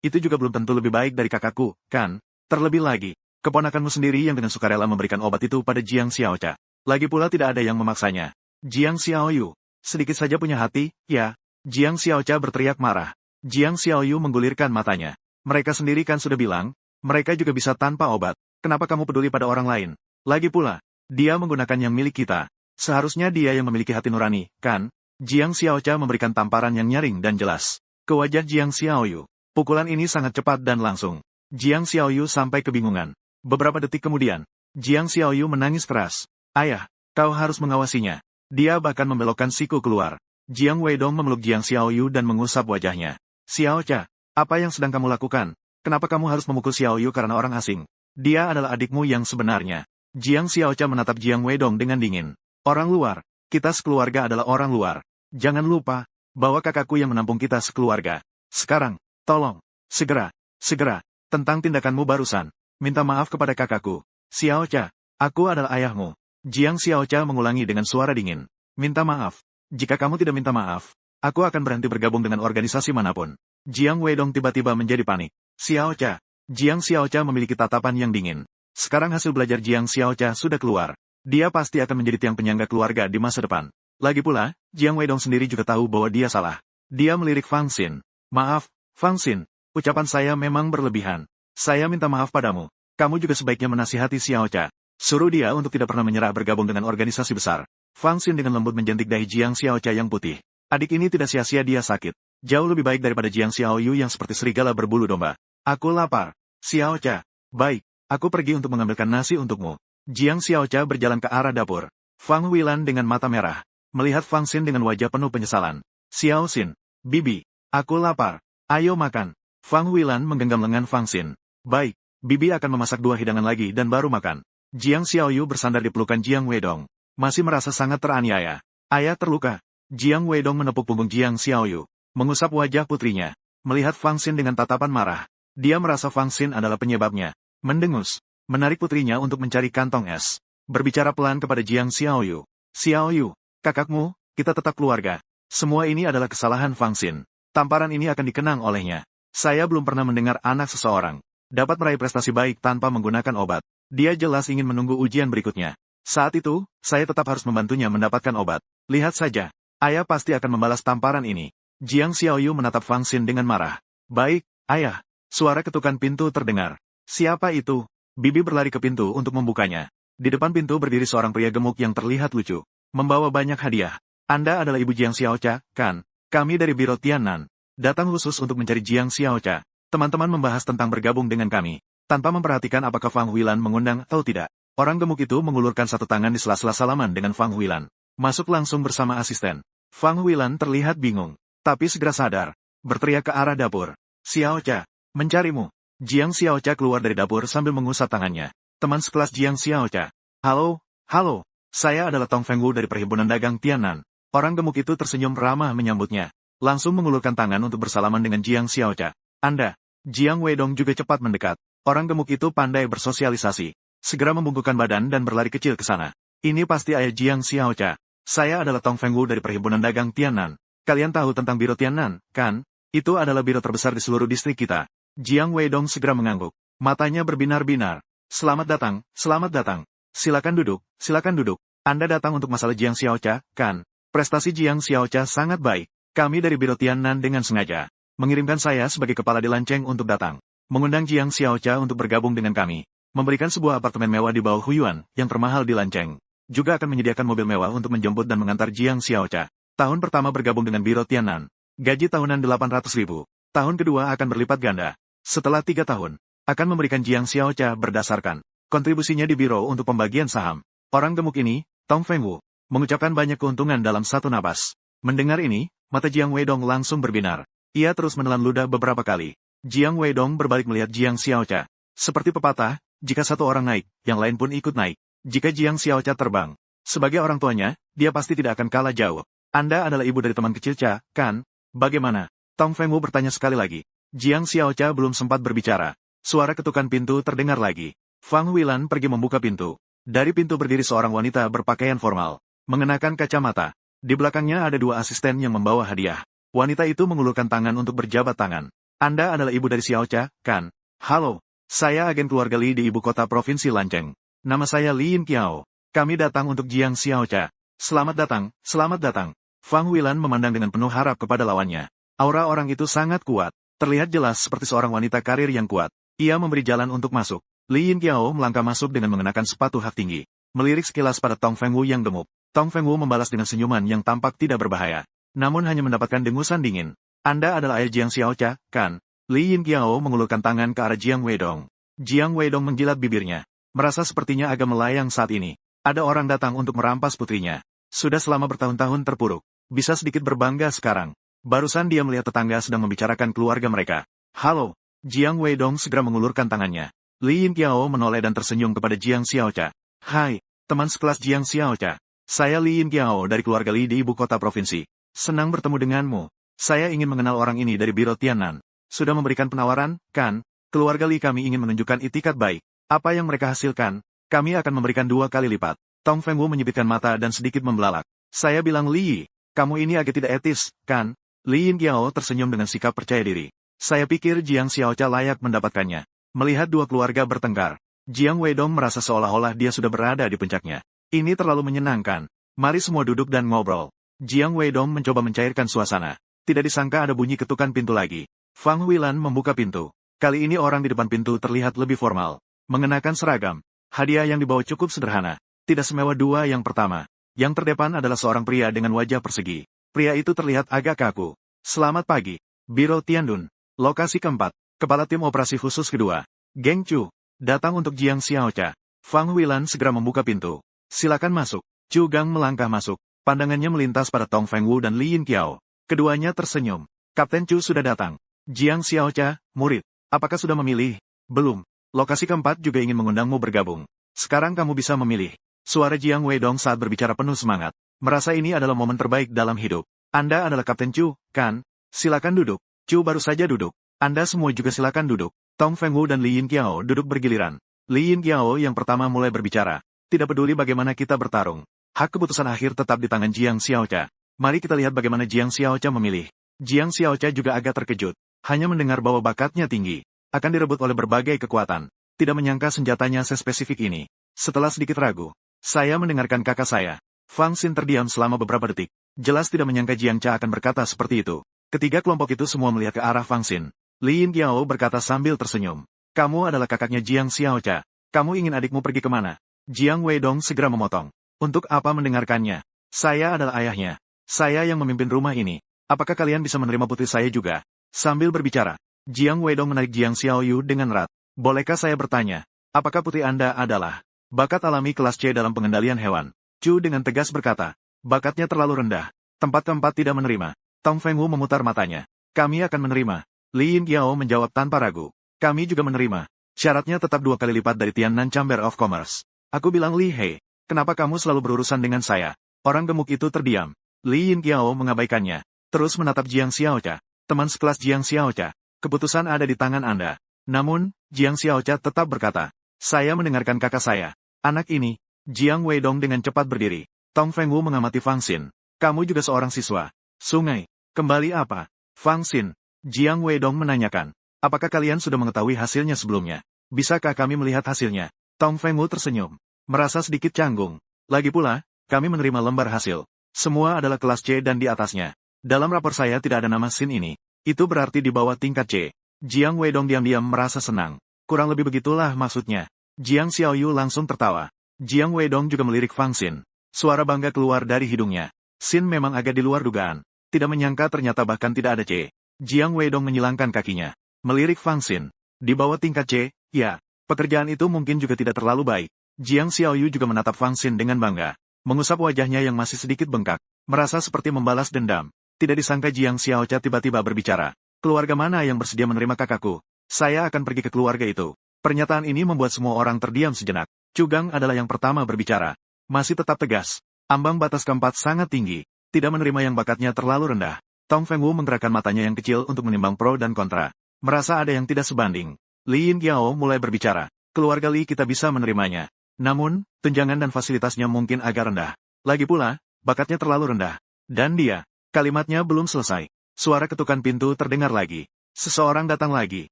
itu juga belum tentu lebih baik dari kakakku, kan? Terlebih lagi, keponakanmu sendiri yang dengan sukarela memberikan obat itu pada Jiang Xiaocha. Lagi pula tidak ada yang memaksanya. Jiang Xiaoyu, sedikit saja punya hati, ya? Jiang Xiaocha berteriak marah. Jiang Xiaoyu menggulirkan matanya. Mereka sendiri kan sudah bilang, mereka juga bisa tanpa obat. Kenapa kamu peduli pada orang lain? Lagi pula, dia menggunakan yang milik kita. Seharusnya dia yang memiliki hati nurani, kan? Jiang Xiaocha memberikan tamparan yang nyaring dan jelas ke wajah Jiang Xiaoyu. Pukulan ini sangat cepat dan langsung. Jiang Xiaoyu sampai kebingungan. Beberapa detik kemudian, Jiang Xiaoyu menangis keras. Ayah, kau harus mengawasinya. Dia bahkan membelokkan siku keluar. Jiang Weidong memeluk Jiang Xiaoyu dan mengusap wajahnya. Xiaocha, apa yang sedang kamu lakukan? Kenapa kamu harus memukul Xiaoyu karena orang asing? Dia adalah adikmu yang sebenarnya. Jiang Xiaocha menatap Jiang Weidong dengan dingin. Orang luar. Kita sekeluarga adalah orang luar. Jangan lupa, bahwa kakakku yang menampung kita sekeluarga. Sekarang, tolong, segera, tentang tindakanmu barusan. Minta maaf kepada kakakku. Xiaocha, aku adalah ayahmu. Jiang Xiaocha mengulangi dengan suara dingin. Minta maaf. Jika kamu tidak minta maaf, aku akan berhenti bergabung dengan organisasi manapun. Jiang Weidong tiba-tiba menjadi panik. Xiaocha. Jiang Xiaocha memiliki tatapan yang dingin. Sekarang hasil belajar Jiang Xiaocha sudah keluar. Dia pasti akan menjadi tiang penyangga keluarga di masa depan. Lagi pula, Jiang Weidong sendiri juga tahu bahwa dia salah. Dia melirik Fang Xin. Maaf, Fang Xin. Ucapan saya memang berlebihan. Saya minta maaf padamu. Kamu juga sebaiknya menasihati Xiaocha. Suruh dia untuk tidak pernah menyerah bergabung dengan organisasi besar. Fang Xin dengan lembut menjentik dahi Jiang Xiaocha yang putih. Adik ini tidak sia-sia dia sakit. Jauh lebih baik daripada Jiang Xiaoyu yang seperti serigala berbulu domba. Aku lapar. Xiaocha. Baik, aku pergi untuk mengambilkan nasi untukmu. Jiang Xiaocha berjalan ke arah dapur. Fang Huilan dengan mata merah melihat Fang Xin dengan wajah penuh penyesalan. Xiao Xin, Bibi, aku lapar. Ayo makan. Fang Huilan menggenggam lengan Fang Xin. Baik, Bibi akan memasak 2 hidangan lagi dan baru makan. Jiang Xiaoyu bersandar di pelukan Jiang Weidong. Masih merasa sangat teraniaya. Ayah terluka. Jiang Weidong menepuk punggung Jiang Xiaoyu, mengusap wajah putrinya. Melihat Fang Xin dengan tatapan marah, dia merasa Fang Xin adalah penyebabnya. Mendengus, menarik putrinya untuk mencari kantong es. Berbicara pelan kepada Jiang Xiaoyu. Xiaoyu, kakakmu, kita tetap keluarga. Semua ini adalah kesalahan Fang Xin. Tamparan ini akan dikenang olehnya. Saya belum pernah mendengar anak seseorang dapat meraih prestasi baik tanpa menggunakan obat. Dia jelas ingin menunggu ujian berikutnya. Saat itu, saya tetap harus membantunya mendapatkan obat. Lihat saja, ayah pasti akan membalas tamparan ini. Jiang Xiaoyu menatap Fang Xin dengan marah. Baik, ayah. Suara ketukan pintu terdengar. Siapa itu? Bibi berlari ke pintu untuk membukanya. Di depan pintu berdiri seorang pria gemuk yang terlihat lucu, membawa banyak hadiah. Anda adalah Ibu Jiang Xiaocha, kan? Kami dari Biro Tiannan. Datang khusus untuk mencari Jiang Xiaocha. Teman-teman membahas tentang bergabung dengan kami. Tanpa memperhatikan apakah Fang Huilan mengundang atau tidak. Orang gemuk itu mengulurkan satu tangan di sela-sela salaman dengan Fang Huilan. Masuk langsung bersama asisten. Fang Huilan terlihat bingung, tapi segera sadar. Berteriak ke arah dapur. Xiaocha, mencarimu. Jiang Xiaocha keluar dari dapur sambil mengusap tangannya. Teman sekelas Jiang Xiaocha. Halo, halo. Saya adalah Tong Fengwu dari Perhimpunan Dagang Tiannan. Orang gemuk itu tersenyum ramah menyambutnya. Langsung mengulurkan tangan untuk bersalaman dengan Jiang Xiaocha. Anda. Jiang Weidong juga cepat mendekat. Orang gemuk itu pandai bersosialisasi. Segera membungkukkan badan dan berlari kecil ke sana. Ini pasti ayah Jiang Xiaocha. Saya adalah Tong Fengwu dari Perhimpunan Dagang Tiannan. Kalian tahu tentang Biro Tiannan, kan? Itu adalah biro terbesar di seluruh distrik kita. Jiang Weidong segera mengangguk. Matanya berbinar-binar. Selamat datang, selamat datang. Silakan duduk, silakan duduk. Anda datang untuk masalah Jiang Xiaocha, kan? Prestasi Jiang Xiaocha sangat baik. Kami dari Biro Tiannan dengan sengaja mengirimkan saya sebagai kepala di Lanceng untuk datang. Mengundang Jiang Xiaocha untuk bergabung dengan kami. Memberikan sebuah apartemen mewah di bawah Huyuan, yang termahal di Lanceng. Juga akan menyediakan mobil mewah untuk menjemput dan mengantar Jiang Xiaocha. Tahun pertama bergabung dengan Biro Tiannan. Gaji tahunan 800.000. Tahun kedua akan berlipat ganda. Setelah 3 tahun, akan memberikan Jiang Xiaocha berdasarkan kontribusinya di biro untuk pembagian saham. Orang gemuk ini, Tong Fengwu, mengucapkan banyak keuntungan dalam satu napas. Mendengar ini, mata Jiang Weidong langsung berbinar. Ia terus menelan ludah beberapa kali. Jiang Weidong berbalik melihat Jiang Xiaocha. Seperti pepatah, jika satu orang naik, yang lain pun ikut naik. Jika Jiang Xiaocha terbang, sebagai orang tuanya, dia pasti tidak akan kalah jauh. Anda adalah ibu dari teman kecil Cha, kan? Bagaimana? Tong Fengwu bertanya sekali lagi. Jiang Xiaocha belum sempat berbicara. Suara ketukan pintu terdengar lagi. Fang Huilan pergi membuka pintu. Dari pintu berdiri seorang wanita berpakaian formal, mengenakan kacamata. Di belakangnya ada 2 asisten yang membawa hadiah. Wanita itu mengulurkan tangan untuk berjabat tangan. Anda adalah ibu dari Xiaocha, kan? Halo, saya agen keluarga Li di ibu kota provinsi Lanceng. Nama saya Li Yin Kiao. Kami datang untuk Jiang Xiaocha. Selamat datang, selamat datang. Fang Huilan memandang dengan penuh harap kepada lawannya. Aura orang itu sangat kuat. Terlihat jelas seperti seorang wanita karir yang kuat. Ia memberi jalan untuk masuk. Li Yin Kiao melangkah masuk dengan mengenakan sepatu hak tinggi. Melirik sekilas pada Tong Fengwu yang gemuk. Tong Fengwu membalas dengan senyuman yang tampak tidak berbahaya. Namun hanya mendapatkan dengusan dingin. Anda adalah ayah Jiang Xiaocha, kan? Li Yin Kiao mengulurkan tangan ke arah Jiang Weidong. Jiang Weidong menjilat bibirnya. Merasa sepertinya agak melayang saat ini. Ada orang datang untuk merampas putrinya. Sudah selama bertahun-tahun terpuruk. Bisa sedikit berbangga sekarang. Barusan dia melihat tetangga sedang membicarakan keluarga mereka. Halo. Jiang Weidong segera mengulurkan tangannya. Li Yin Kiao menoleh dan tersenyum kepada Jiang Xiaocha. Hai, teman sekelas Jiang Xiaocha. Saya Li Yin Kiao dari keluarga Li di ibu kota provinsi. Senang bertemu denganmu. Saya ingin mengenal orang ini dari Biro Tiannan. Sudah memberikan penawaran, kan? Keluarga Li kami ingin menunjukkan itikat baik. Apa yang mereka hasilkan, kami akan memberikan 2 kali lipat. Tong Fengwu menyipitkan mata dan sedikit membelalak. Saya bilang Li, kamu ini agak tidak etis, kan? Li Yin Kiao tersenyum dengan sikap percaya diri. Saya pikir Jiang Xiaocha layak mendapatkannya. Melihat 2 keluarga bertengkar, Jiang Weidong merasa seolah-olah dia sudah berada di puncaknya. Ini terlalu menyenangkan. Mari semua duduk dan ngobrol. Jiang Weidong mencoba mencairkan suasana. Tidak disangka ada bunyi ketukan pintu lagi. Fang Huilan membuka pintu. Kali ini orang di depan pintu terlihat lebih formal. Mengenakan seragam. Hadiah yang dibawa cukup sederhana. Tidak semewah 2 yang pertama. Yang terdepan adalah seorang pria dengan wajah persegi. Pria itu terlihat agak kaku. Selamat pagi. Biro Tiandun. Lokasi keempat. Kepala tim operasi khusus kedua. Geng Chu. Datang untuk Jiang Xiaocha. Fang Huilan segera membuka pintu. Silakan masuk. Chu Gang melangkah masuk. Pandangannya melintas pada Tong Fengwu dan Li Yinqiao. Keduanya tersenyum. Kapten Chu sudah datang. Jiang Xiaocha, murid. Apakah sudah memilih? Belum. Lokasi keempat juga ingin mengundangmu bergabung. Sekarang kamu bisa memilih. Suara Jiang Weidong saat berbicara penuh semangat. Merasa ini adalah momen terbaik dalam hidup. Anda adalah Kapten Chu, kan? Silakan duduk. Chu baru saja duduk. Anda semua juga silakan duduk. Tong Fengwu dan Li Yinqiao duduk bergiliran. Li Yinqiao yang pertama mulai berbicara. Tidak peduli bagaimana kita bertarung. Hak keputusan akhir tetap di tangan Jiang Xiaocha. Mari kita lihat bagaimana Jiang Xiaocha memilih. Jiang Xiaocha juga agak terkejut. Hanya mendengar bahwa bakatnya tinggi. Akan direbut oleh berbagai kekuatan. Tidak menyangka senjatanya sespesifik ini. Setelah sedikit ragu. Saya mendengarkan kakak saya. Fang Xin terdiam selama beberapa detik. Jelas tidak menyangka Jiang Cha akan berkata seperti itu. Ketiga kelompok itu semua melihat ke arah Fang Xin. Li Yinqiao berkata sambil tersenyum. Kamu adalah kakaknya Jiang Xiaocha. Kamu ingin adikmu pergi kemana? Jiang Weidong segera memotong. Untuk apa mendengarkannya? Saya adalah ayahnya. Saya yang memimpin rumah ini. Apakah kalian bisa menerima putri saya juga? Sambil berbicara, Jiang Weidong menarik Jiang Xiaoyu dengan erat. Bolehkah saya bertanya? Apakah putri Anda adalah bakat alami kelas C dalam pengendalian hewan? Chu dengan tegas berkata. Bakatnya terlalu rendah. Tempat keempat tidak menerima. Tong Fengwu memutar matanya. Kami akan menerima. Li Yinqiao menjawab tanpa ragu. Kami juga menerima. Syaratnya tetap 2 kali lipat dari Tiannan Chamber of Commerce. Aku bilang Li Hei. Kenapa kamu selalu berurusan dengan saya? Orang gemuk itu terdiam. Li Yinqiao mengabaikannya. Terus menatap Jiang Xiaocha. Teman sekelas Jiang Xiaocha. Keputusan ada di tangan Anda. Namun, Jiang Xiaocha tetap berkata. Saya mendengarkan kakak saya. Anak ini. Jiang Weidong dengan cepat berdiri. Tong Fengwu mengamati Fang Xin. Kamu juga seorang siswa. Sungai. Kembali apa? Fang Xin. Jiang Weidong menanyakan. Apakah kalian sudah mengetahui hasilnya sebelumnya? Bisakah kami melihat hasilnya? Tong Fengwu tersenyum. Merasa sedikit canggung. Lagi pula, kami menerima lembar hasil. Semua adalah kelas C dan di atasnya. Dalam rapor saya tidak ada nama Xin ini. Itu berarti di bawah tingkat C. Jiang Weidong diam-diam merasa senang. Kurang lebih begitulah maksudnya. Jiang Xiaoyu langsung tertawa. Jiang Weidong juga melirik Fang Xin. Suara bangga keluar dari hidungnya. Xin memang agak di luar dugaan. Tidak menyangka ternyata bahkan tidak ada C. Jiang Weidong menyilangkan kakinya. Melirik Fang Xin. Di bawah tingkat C, ya. Pekerjaan itu mungkin juga tidak terlalu baik. Jiang Xiaoyu juga menatap Fang Xin dengan bangga. Mengusap wajahnya yang masih sedikit bengkak. Merasa seperti membalas dendam. Tidak disangka Jiang Xiaocha tiba-tiba berbicara. Keluarga mana yang bersedia menerima kakakku? Saya akan pergi ke keluarga itu. Pernyataan ini membuat semua orang terdiam sejenak. Cugang adalah yang pertama berbicara. Masih tetap tegas. Ambang batas keempat sangat tinggi. Tidak menerima yang bakatnya terlalu rendah. Tong Fengwu menggerakkan matanya yang kecil untuk menimbang pro dan kontra. Merasa ada yang tidak sebanding. Li Yinqiao mulai berbicara. Keluarga Li kita bisa menerimanya. Namun, tunjangan dan fasilitasnya mungkin agak rendah. Lagi pula, bakatnya terlalu rendah. Dan dia, kalimatnya belum selesai. Suara ketukan pintu terdengar lagi. Seseorang datang lagi.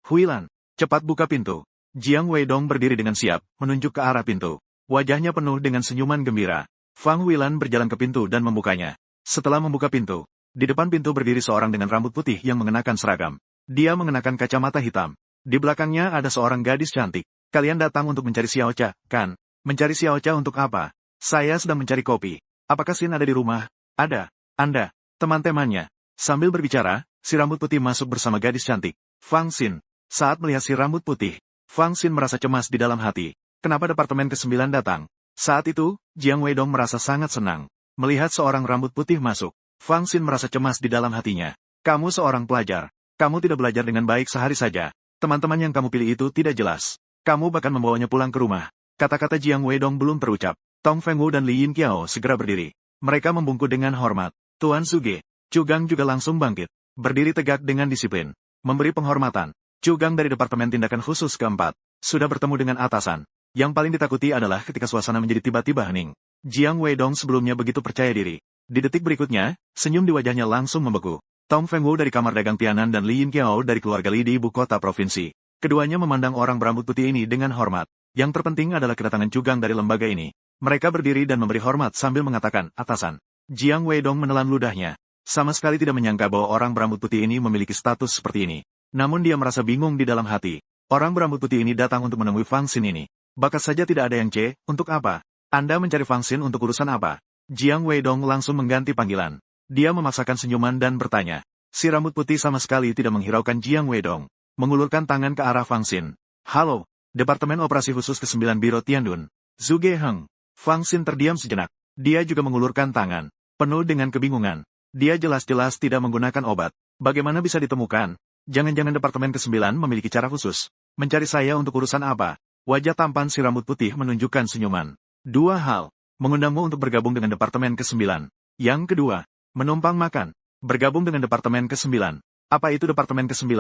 Huilan, cepat buka pintu. Jiang Weidong berdiri dengan siap, menunjuk ke arah pintu. Wajahnya penuh dengan senyuman gembira. Fang Huilan berjalan ke pintu dan membukanya. Setelah membuka pintu, di depan pintu berdiri seorang dengan rambut putih yang mengenakan seragam. Dia mengenakan kacamata hitam. Di belakangnya ada seorang gadis cantik. Kalian datang untuk mencari Xiaocha, kan? Mencari Xiaocha untuk apa? Saya sedang mencari kopi. Apakah Xin ada di rumah? Ada. Anda, teman-temannya. Sambil berbicara, si rambut putih masuk bersama gadis cantik. Fang Xin. Saat melihat si rambut putih, Fang Xin merasa cemas di dalam hati. Kenapa Departemen ke-9 datang? Saat itu, Jiang Weidong merasa sangat senang. Melihat seorang rambut putih masuk, Fang Xin merasa cemas di dalam hatinya. Kamu seorang pelajar. Kamu tidak belajar dengan baik sehari saja. Teman-teman yang kamu pilih itu tidak jelas. Kamu bahkan membawanya pulang ke rumah. Kata-kata Jiang Weidong belum terucap. Tong Fengwu dan Li Yinqiao segera berdiri. Mereka membungkuk dengan hormat. Tuan Suge. Cugang juga langsung bangkit. Berdiri tegak dengan disiplin. Memberi penghormatan. Cugang dari Departemen Tindakan Khusus keempat. Sudah bertemu dengan atasan. Yang paling ditakuti adalah ketika suasana menjadi tiba-tiba hening. Jiang Weidong sebelumnya begitu percaya diri. Di detik berikutnya, senyum di wajahnya langsung membeku. Tong Fengwu dari Kamar Dagang Tianan dan Li Yinqiao dari keluarga Li di ibu kota provinsi. Keduanya memandang orang berambut putih ini dengan hormat. Yang terpenting adalah kedatangan Cugang dari lembaga ini. Mereka berdiri dan memberi hormat sambil mengatakan, atasan. Jiang Weidong menelan ludahnya. Sama sekali tidak menyangka bahwa orang berambut putih ini memiliki status seperti ini. Namun dia merasa bingung di dalam hati. Orang berambut putih ini datang untuk menemui Fang Xin ini. Bakat saja tidak ada yang C, untuk apa? Anda mencari Fang Xin untuk urusan apa? Jiang Weidong langsung mengganti panggilan. Dia memaksakan senyuman dan bertanya. Si rambut putih sama sekali tidak menghiraukan Jiang Weidong. Mengulurkan tangan ke arah Fang Xin. Halo, Departemen Operasi Khusus ke-9 Biro Tiandun. Zhuge Heng. Fang Xin terdiam sejenak. Dia juga mengulurkan tangan. penuh dengan kebingungan. Dia jelas-jelas tidak menggunakan obat. Bagaimana bisa ditemukan? Jangan-jangan Departemen ke-9 memiliki cara khusus. Mencari saya untuk urusan apa? Wajah tampan si rambut putih menunjukkan senyuman. Dua hal. Mengundangmu untuk bergabung dengan Departemen ke-9. Yang kedua, menumpang makan. Bergabung dengan Departemen ke-9. Apa itu Departemen ke-9?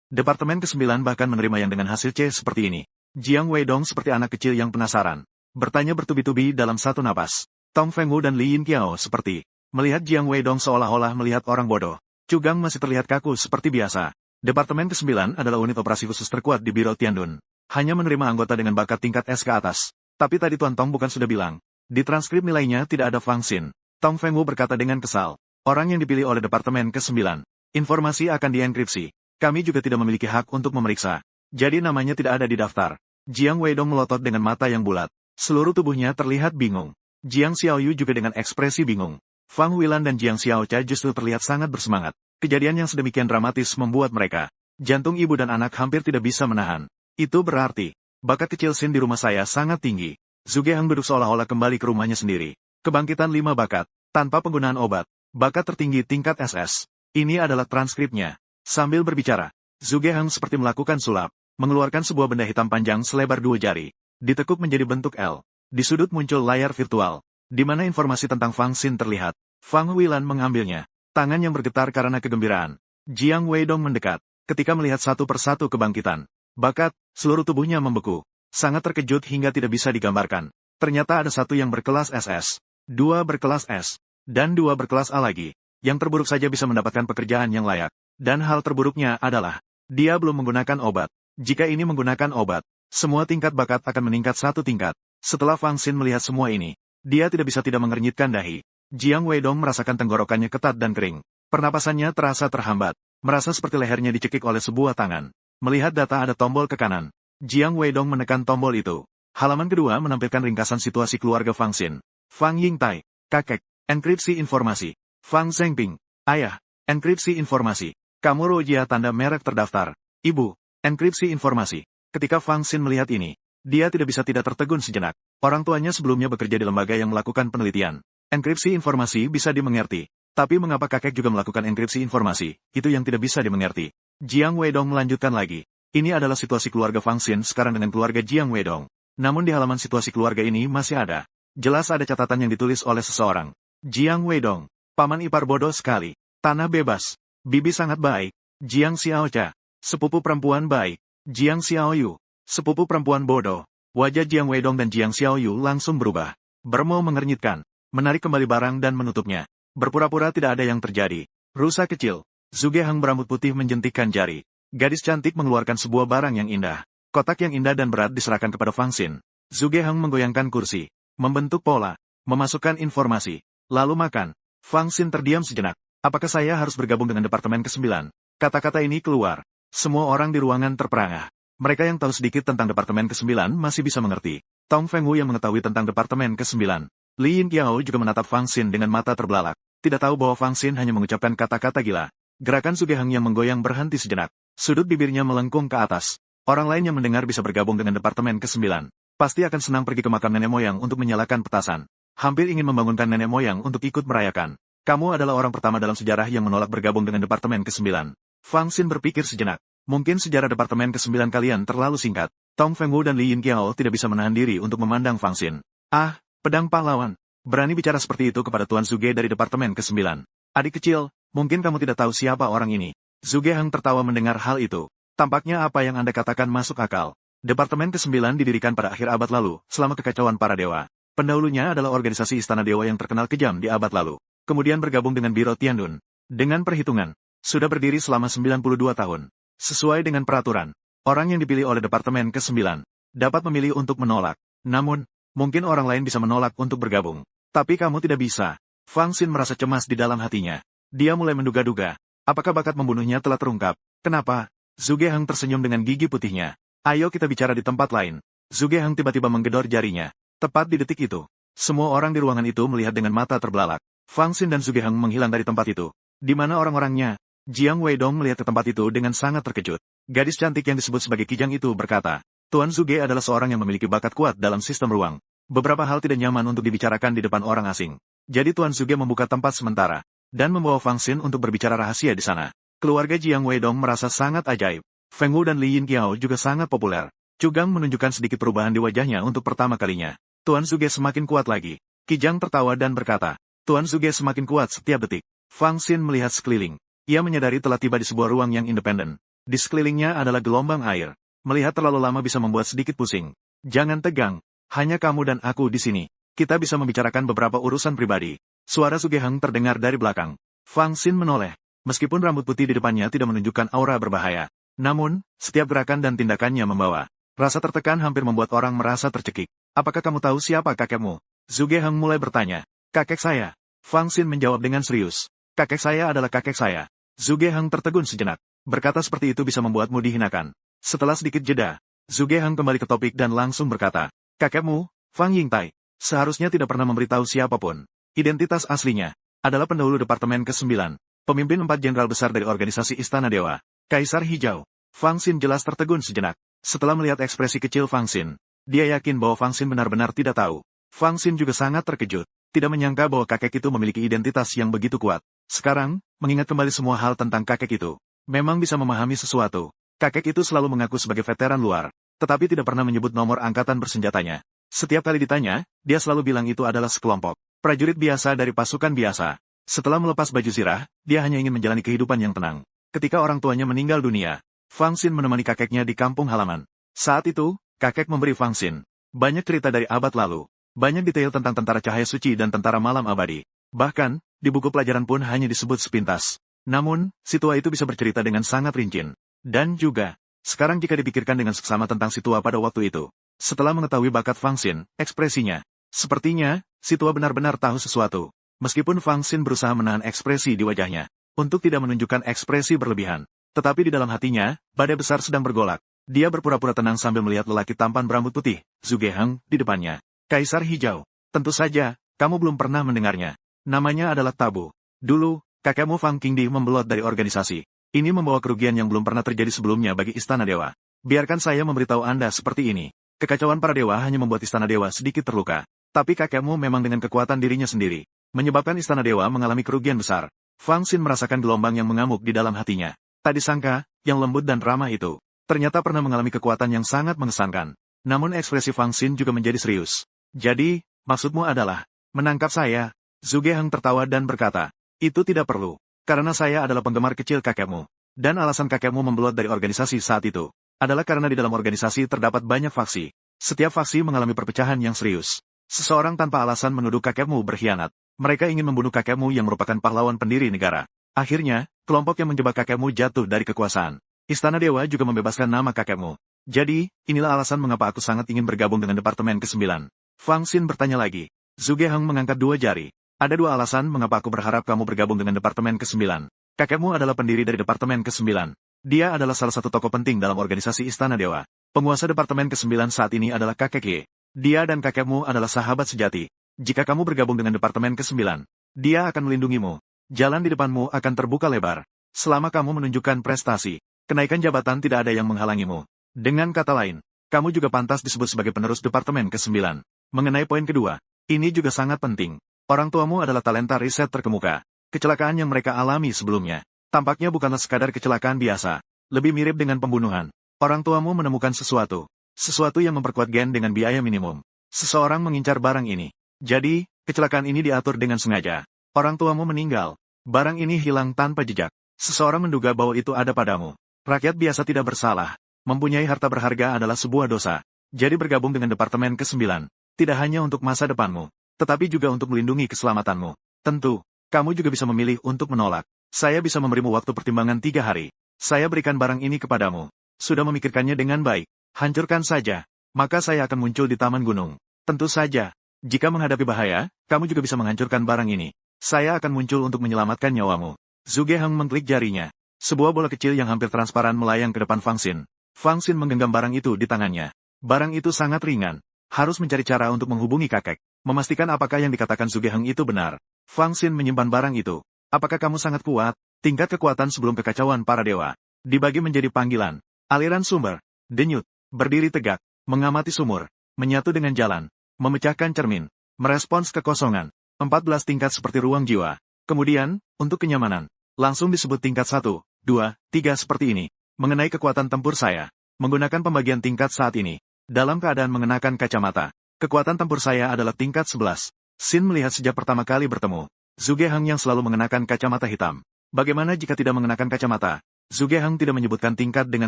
Departemen ke-9 bahkan menerima yang dengan hasil C seperti ini. Jiang Weidong seperti anak kecil yang penasaran. Bertanya bertubi-tubi dalam satu napas. Tong Fengwu dan Li Yinqiao seperti melihat Jiang Weidong seolah-olah melihat orang bodoh. Chu Gang masih terlihat kaku seperti biasa. Departemen ke-9 adalah unit operasi khusus terkuat di Biro Tiandun. Hanya menerima anggota dengan bakat tingkat S ke atas. Tapi tadi Tuan Tong bukan sudah bilang. Di transkrip nilainya tidak ada Fang Xin. Tong Fengwu berkata dengan kesal. Orang yang dipilih oleh Departemen ke-9. Informasi akan dienkripsi. Kami juga tidak memiliki hak untuk memeriksa. Jadi namanya tidak ada di daftar. Jiang Weidong melotot dengan mata yang bulat. Seluruh tubuhnya terlihat bingung. Jiang Xiaoyu juga dengan ekspresi bingung. Fang Huilan dan Jiang Xiaocha justru terlihat sangat bersemangat. Kejadian yang sedemikian dramatis membuat mereka. Jantung ibu dan anak hampir tidak bisa menahan. Itu berarti, bakat kecil Xin di rumah saya sangat tinggi. Zhuge Heng duduk seolah-olah kembali ke rumahnya sendiri. Kebangkitan 5 bakat, tanpa penggunaan obat. Bakat tertinggi tingkat SS. Ini adalah transkripnya. Sambil berbicara, Zhuge Heng seperti melakukan sulap, mengeluarkan sebuah benda hitam panjang selebar 2 jari. Ditekuk menjadi bentuk L. Di sudut muncul layar virtual, di mana informasi tentang Fang Xin terlihat. Fang Huilan mengambilnya. Tangan yang bergetar karena kegembiraan. Jiang Weidong mendekat. Ketika melihat satu persatu kebangkitan bakat, seluruh tubuhnya membeku. Sangat terkejut hingga tidak bisa digambarkan. Ternyata ada satu yang berkelas SS, 2 berkelas S, dan 2 berkelas A lagi. Yang terburuk saja bisa mendapatkan pekerjaan yang layak. Dan hal terburuknya adalah, dia belum menggunakan obat. Jika ini menggunakan obat, semua tingkat bakat akan meningkat 1 tingkat. Setelah Fang Xin melihat semua ini, dia tidak bisa tidak mengernyitkan dahi. Jiang Weidong merasakan tenggorokannya ketat dan kering. Pernapasannya terasa terhambat. Merasa seperti lehernya dicekik oleh sebuah tangan. Melihat data ada tombol ke kanan. Jiang Weidong menekan tombol itu. Halaman kedua menampilkan ringkasan situasi keluarga Fang Xin. Fang Yingtai, kakek, enkripsi informasi. Fang Zhengping, ayah, enkripsi informasi. Kamu Rojia tanda merek terdaftar. Ibu, enkripsi informasi. Ketika Fang Xin melihat ini, dia tidak bisa tidak tertegun sejenak. Orang tuanya sebelumnya bekerja di lembaga yang melakukan penelitian. Enkripsi informasi bisa dimengerti. Tapi mengapa kakek juga melakukan enkripsi informasi, itu yang tidak bisa dimengerti. Jiang Weidong melanjutkan lagi. Ini adalah situasi keluarga Fang Xin sekarang dengan keluarga Jiang Weidong. Namun di halaman situasi keluarga ini masih ada. Jelas ada catatan yang ditulis oleh seseorang. Jiang Weidong, paman ipar bodoh sekali. Tanah bebas. Bibi sangat baik. Jiang Xiaocha, sepupu perempuan baik. Jiang Xiaoyu, sepupu perempuan bodoh. Wajah Jiang Weidong dan Jiang Xiaoyu langsung berubah. Bermau mengernyitkan. Menarik kembali barang dan menutupnya. Berpura-pura tidak ada yang terjadi. Rusa kecil. Zhuge Heng berambut putih menjentikkan jari. Gadis cantik mengeluarkan sebuah barang yang indah. Kotak yang indah dan berat diserahkan kepada Fang Xin. Zhuge Heng menggoyangkan kursi. Membentuk pola. Memasukkan informasi. Lalu makan. Fang Xin terdiam sejenak. Apakah saya harus bergabung dengan Departemen ke-9? Kata-kata ini keluar. Semua orang di ruangan terperangah. Mereka yang tahu sedikit tentang Departemen ke-9 masih bisa mengerti. Tong Fengwu yang mengetahui tentang Departemen ke-9. Li Yinqiao juga menatap Fang Xin dengan mata terbelalak. Tidak tahu bahwa Fang Xin hanya mengucapkan kata-kata gila. Gerakan Zhuge Heng yang menggoyang berhenti sejenak. Sudut bibirnya melengkung ke atas. Orang lain yang mendengar bisa bergabung dengan Departemen ke-9. Pasti akan senang pergi ke makam nenek moyang untuk menyalakan petasan. Hampir ingin membangunkan nenek moyang untuk ikut merayakan. Kamu adalah orang pertama dalam sejarah yang menolak bergabung dengan Departemen ke-9. Fang Xin berpikir sejenak. Mungkin sejarah Departemen ke-9 kalian terlalu singkat. Tong Fengwu dan Li Yinqiao tidak bisa menahan diri untuk memandang Fang Xin. Ah, pedang pahlawan. Berani bicara seperti itu kepada Tuan Zhuge dari Departemen ke-9. Adik kecil, mungkin kamu tidak tahu siapa orang ini. Zhuge Heng tertawa mendengar hal itu. Tampaknya apa yang Anda katakan masuk akal. Departemen ke-9 didirikan pada akhir abad lalu, selama kekacauan para dewa. Pendahulunya adalah organisasi Istana Dewa yang terkenal kejam di abad lalu. Kemudian bergabung dengan Biro Tiandun. Dengan perhitungan, sudah berdiri selama 92 tahun. Sesuai dengan peraturan, orang yang dipilih oleh Departemen ke-9 dapat memilih untuk menolak. Namun, mungkin orang lain bisa menolak untuk bergabung. Tapi kamu tidak bisa. Fang Xin merasa cemas di dalam hatinya. Dia mulai menduga-duga. Apakah bakat membunuhnya telah terungkap? Kenapa? Zhuge Heng tersenyum dengan gigi putihnya. Ayo kita bicara di tempat lain. Zhuge Heng tiba-tiba menggedor jarinya. Tepat di detik itu, semua orang di ruangan itu melihat dengan mata terbelalak. Fang Xin dan Zhuge Heng menghilang dari tempat itu. Di mana orang-orangnya? Jiang Weidong melihat ke tempat itu dengan sangat terkejut. Gadis cantik yang disebut sebagai Kijang itu berkata, Tuan Zhuge adalah seorang yang memiliki bakat kuat dalam sistem ruang. Beberapa hal tidak nyaman untuk dibicarakan di depan orang asing. Jadi Tuan Zuge membuka tempat sementara, dan membawa Fang Xin untuk berbicara rahasia di sana. Keluarga Jiang Weidong merasa sangat ajaib. Feng Wu dan Li Yin Qiao juga sangat populer. Chugang menunjukkan sedikit perubahan di wajahnya untuk pertama kalinya. Tuan Zuge semakin kuat lagi. Kijang tertawa dan berkata, Tuan Zuge semakin kuat setiap detik. Fang Xin melihat sekeliling. Ia menyadari telah tiba di sebuah ruang yang independen. Di sekelilingnya adalah gelombang air. Melihat terlalu lama bisa membuat sedikit pusing. Jangan tegang. Hanya kamu dan aku di sini. Kita bisa membicarakan beberapa urusan pribadi. Suara Sugehang terdengar dari belakang. Fang Xin menoleh. Meskipun rambut putih di depannya tidak menunjukkan aura berbahaya. Namun, setiap gerakan dan tindakannya membawa rasa tertekan hampir membuat orang merasa tercekik. Apakah kamu tahu siapa kakekmu? Sugehang mulai bertanya. Kakek saya. Fang Xin menjawab dengan serius. Kakek saya adalah kakek saya. Sugehang tertegun sejenak. Berkata seperti itu bisa membuatmu dihinakan. Setelah sedikit jeda, Sugehang kembali ke topik dan langsung berkata. Kakekmu, Fang Yingtai, seharusnya tidak pernah memberitahu siapapun. Identitas aslinya adalah pendahulu Departemen ke-9, pemimpin 4 jenderal besar dari organisasi Istana Dewa, Kaisar Hijau. Fang Xin jelas tertegun sejenak. Setelah melihat ekspresi kecil Fang Xin, dia yakin bahwa Fang Xin benar-benar tidak tahu. Fang Xin juga sangat terkejut, tidak menyangka bahwa kakek itu memiliki identitas yang begitu kuat. Sekarang, mengingat kembali semua hal tentang kakek itu, memang bisa memahami sesuatu. Kakek itu selalu mengaku sebagai veteran luar, tetapi tidak pernah menyebut nomor angkatan bersenjatanya. Setiap kali ditanya, dia selalu bilang itu adalah sekelompok prajurit biasa dari pasukan biasa. Setelah melepas baju zirah, dia hanya ingin menjalani kehidupan yang tenang. Ketika orang tuanya meninggal dunia, Fang Xin menemani kakeknya di kampung halaman. Saat itu, kakek memberi Fang Xin banyak cerita dari abad lalu. Banyak detail tentang tentara cahaya suci dan tentara malam abadi. Bahkan, di buku pelajaran pun hanya disebut sepintas. Namun, si tua itu bisa bercerita dengan sangat rinci. Dan juga, sekarang jika dipikirkan dengan seksama tentang si tua pada waktu itu, setelah mengetahui bakat Fang Xin, ekspresinya, sepertinya, si tua benar-benar tahu sesuatu. Meskipun Fang Xin berusaha menahan ekspresi di wajahnya, untuk tidak menunjukkan ekspresi berlebihan. Tetapi di dalam hatinya, badai besar sedang bergolak. Dia berpura-pura tenang sambil melihat lelaki tampan berambut putih, Sugehang, di depannya. Kaisar Hijau. Tentu saja, kamu belum pernah mendengarnya. Namanya adalah Tabu. Dulu, kakekmu Fang Qingdi membelot dari organisasi. Ini membawa kerugian yang belum pernah terjadi sebelumnya bagi Istana Dewa. Biarkan saya memberitahu Anda seperti ini. Kekacauan para dewa hanya membuat Istana Dewa sedikit terluka. Tapi kakekmu memang dengan kekuatan dirinya sendiri, menyebabkan Istana Dewa mengalami kerugian besar. Fang Xin merasakan gelombang yang mengamuk di dalam hatinya. Tak disangka, yang lembut dan ramah itu, ternyata pernah mengalami kekuatan yang sangat mengesankan. Namun ekspresi Fang Xin juga menjadi serius. Jadi, maksudmu adalah, menangkap saya? Sugehang tertawa dan berkata, itu tidak perlu. Karena saya adalah penggemar kecil kakekmu. Dan alasan kakekmu membelot dari organisasi saat itu, adalah karena di dalam organisasi terdapat banyak faksi. Setiap faksi mengalami perpecahan yang serius. Seseorang tanpa alasan menuduh kakekmu berkhianat. Mereka ingin membunuh kakekmu yang merupakan pahlawan pendiri negara. Akhirnya, kelompok yang menjebak kakekmu jatuh dari kekuasaan. Istana Dewa juga membebaskan nama kakekmu. Jadi, inilah alasan mengapa aku sangat ingin bergabung dengan Departemen ke-9. Fang Xin bertanya lagi. Sugehang mengangkat 2 jari. Ada 2 alasan mengapa aku berharap kamu bergabung dengan Departemen ke-9. Kakekmu adalah pendiri dari Departemen ke-9. Dia adalah salah satu tokoh penting dalam organisasi Istana Dewa. Penguasa Departemen ke-9 saat ini adalah kakek Ye. Dia dan kakekmu adalah sahabat sejati. Jika kamu bergabung dengan Departemen ke-9, dia akan melindungimu. Jalan di depanmu akan terbuka lebar. Selama kamu menunjukkan prestasi, kenaikan jabatan tidak ada yang menghalangimu. Dengan kata lain, kamu juga pantas disebut sebagai penerus Departemen ke-9. Mengenai poin kedua, ini juga sangat penting. Orang tuamu adalah talenta riset terkemuka. Kecelakaan yang mereka alami sebelumnya, tampaknya bukanlah sekadar kecelakaan biasa. Lebih mirip dengan pembunuhan. Orang tuamu menemukan sesuatu. Sesuatu yang memperkuat gen dengan biaya minimum. Seseorang mengincar barang ini. Jadi, kecelakaan ini diatur dengan sengaja. Orang tuamu meninggal. Barang ini hilang tanpa jejak. Seseorang menduga bahwa itu ada padamu. Rakyat biasa tidak bersalah. Mempunyai harta berharga adalah sebuah dosa. Jadi bergabung dengan Departemen ke-9. Tidak hanya untuk masa depanmu, tetapi juga untuk melindungi keselamatanmu. Tentu, kamu juga bisa memilih untuk menolak. Saya bisa memberimu waktu pertimbangan 3 hari. Saya berikan barang ini kepadamu. Sudah memikirkannya dengan baik. Hancurkan saja. Maka saya akan muncul di Taman Gunung. Tentu saja. Jika menghadapi bahaya, kamu juga bisa menghancurkan barang ini. Saya akan muncul untuk menyelamatkan nyawamu. Sugehang mengklik jarinya. Sebuah bola kecil yang hampir transparan melayang ke depan Fang Xin. Fang Xin menggenggam barang itu di tangannya. Barang itu sangat ringan. Harus mencari cara untuk menghubungi kakek. Memastikan apakah yang dikatakan Sugehang itu benar. Fang Xin menyimpan barang itu. Apakah kamu sangat kuat? Tingkat kekuatan sebelum kekacauan para dewa. Dibagi menjadi panggilan. Aliran sumber. Denyut. Berdiri tegak. Mengamati sumur. Menyatu dengan jalan. Memecahkan cermin. Merespons kekosongan. 14 tingkat seperti ruang jiwa. Kemudian, untuk kenyamanan, langsung disebut tingkat 1, 2, 3 seperti ini. Mengenai kekuatan tempur saya, menggunakan pembagian tingkat saat ini, dalam keadaan mengenakan kacamata. Kekuatan tempur saya adalah tingkat 11. Xin melihat sejak pertama kali bertemu. Zhuge Hang yang selalu mengenakan kacamata hitam. Bagaimana jika tidak mengenakan kacamata? Zhuge Hang tidak menyebutkan tingkat dengan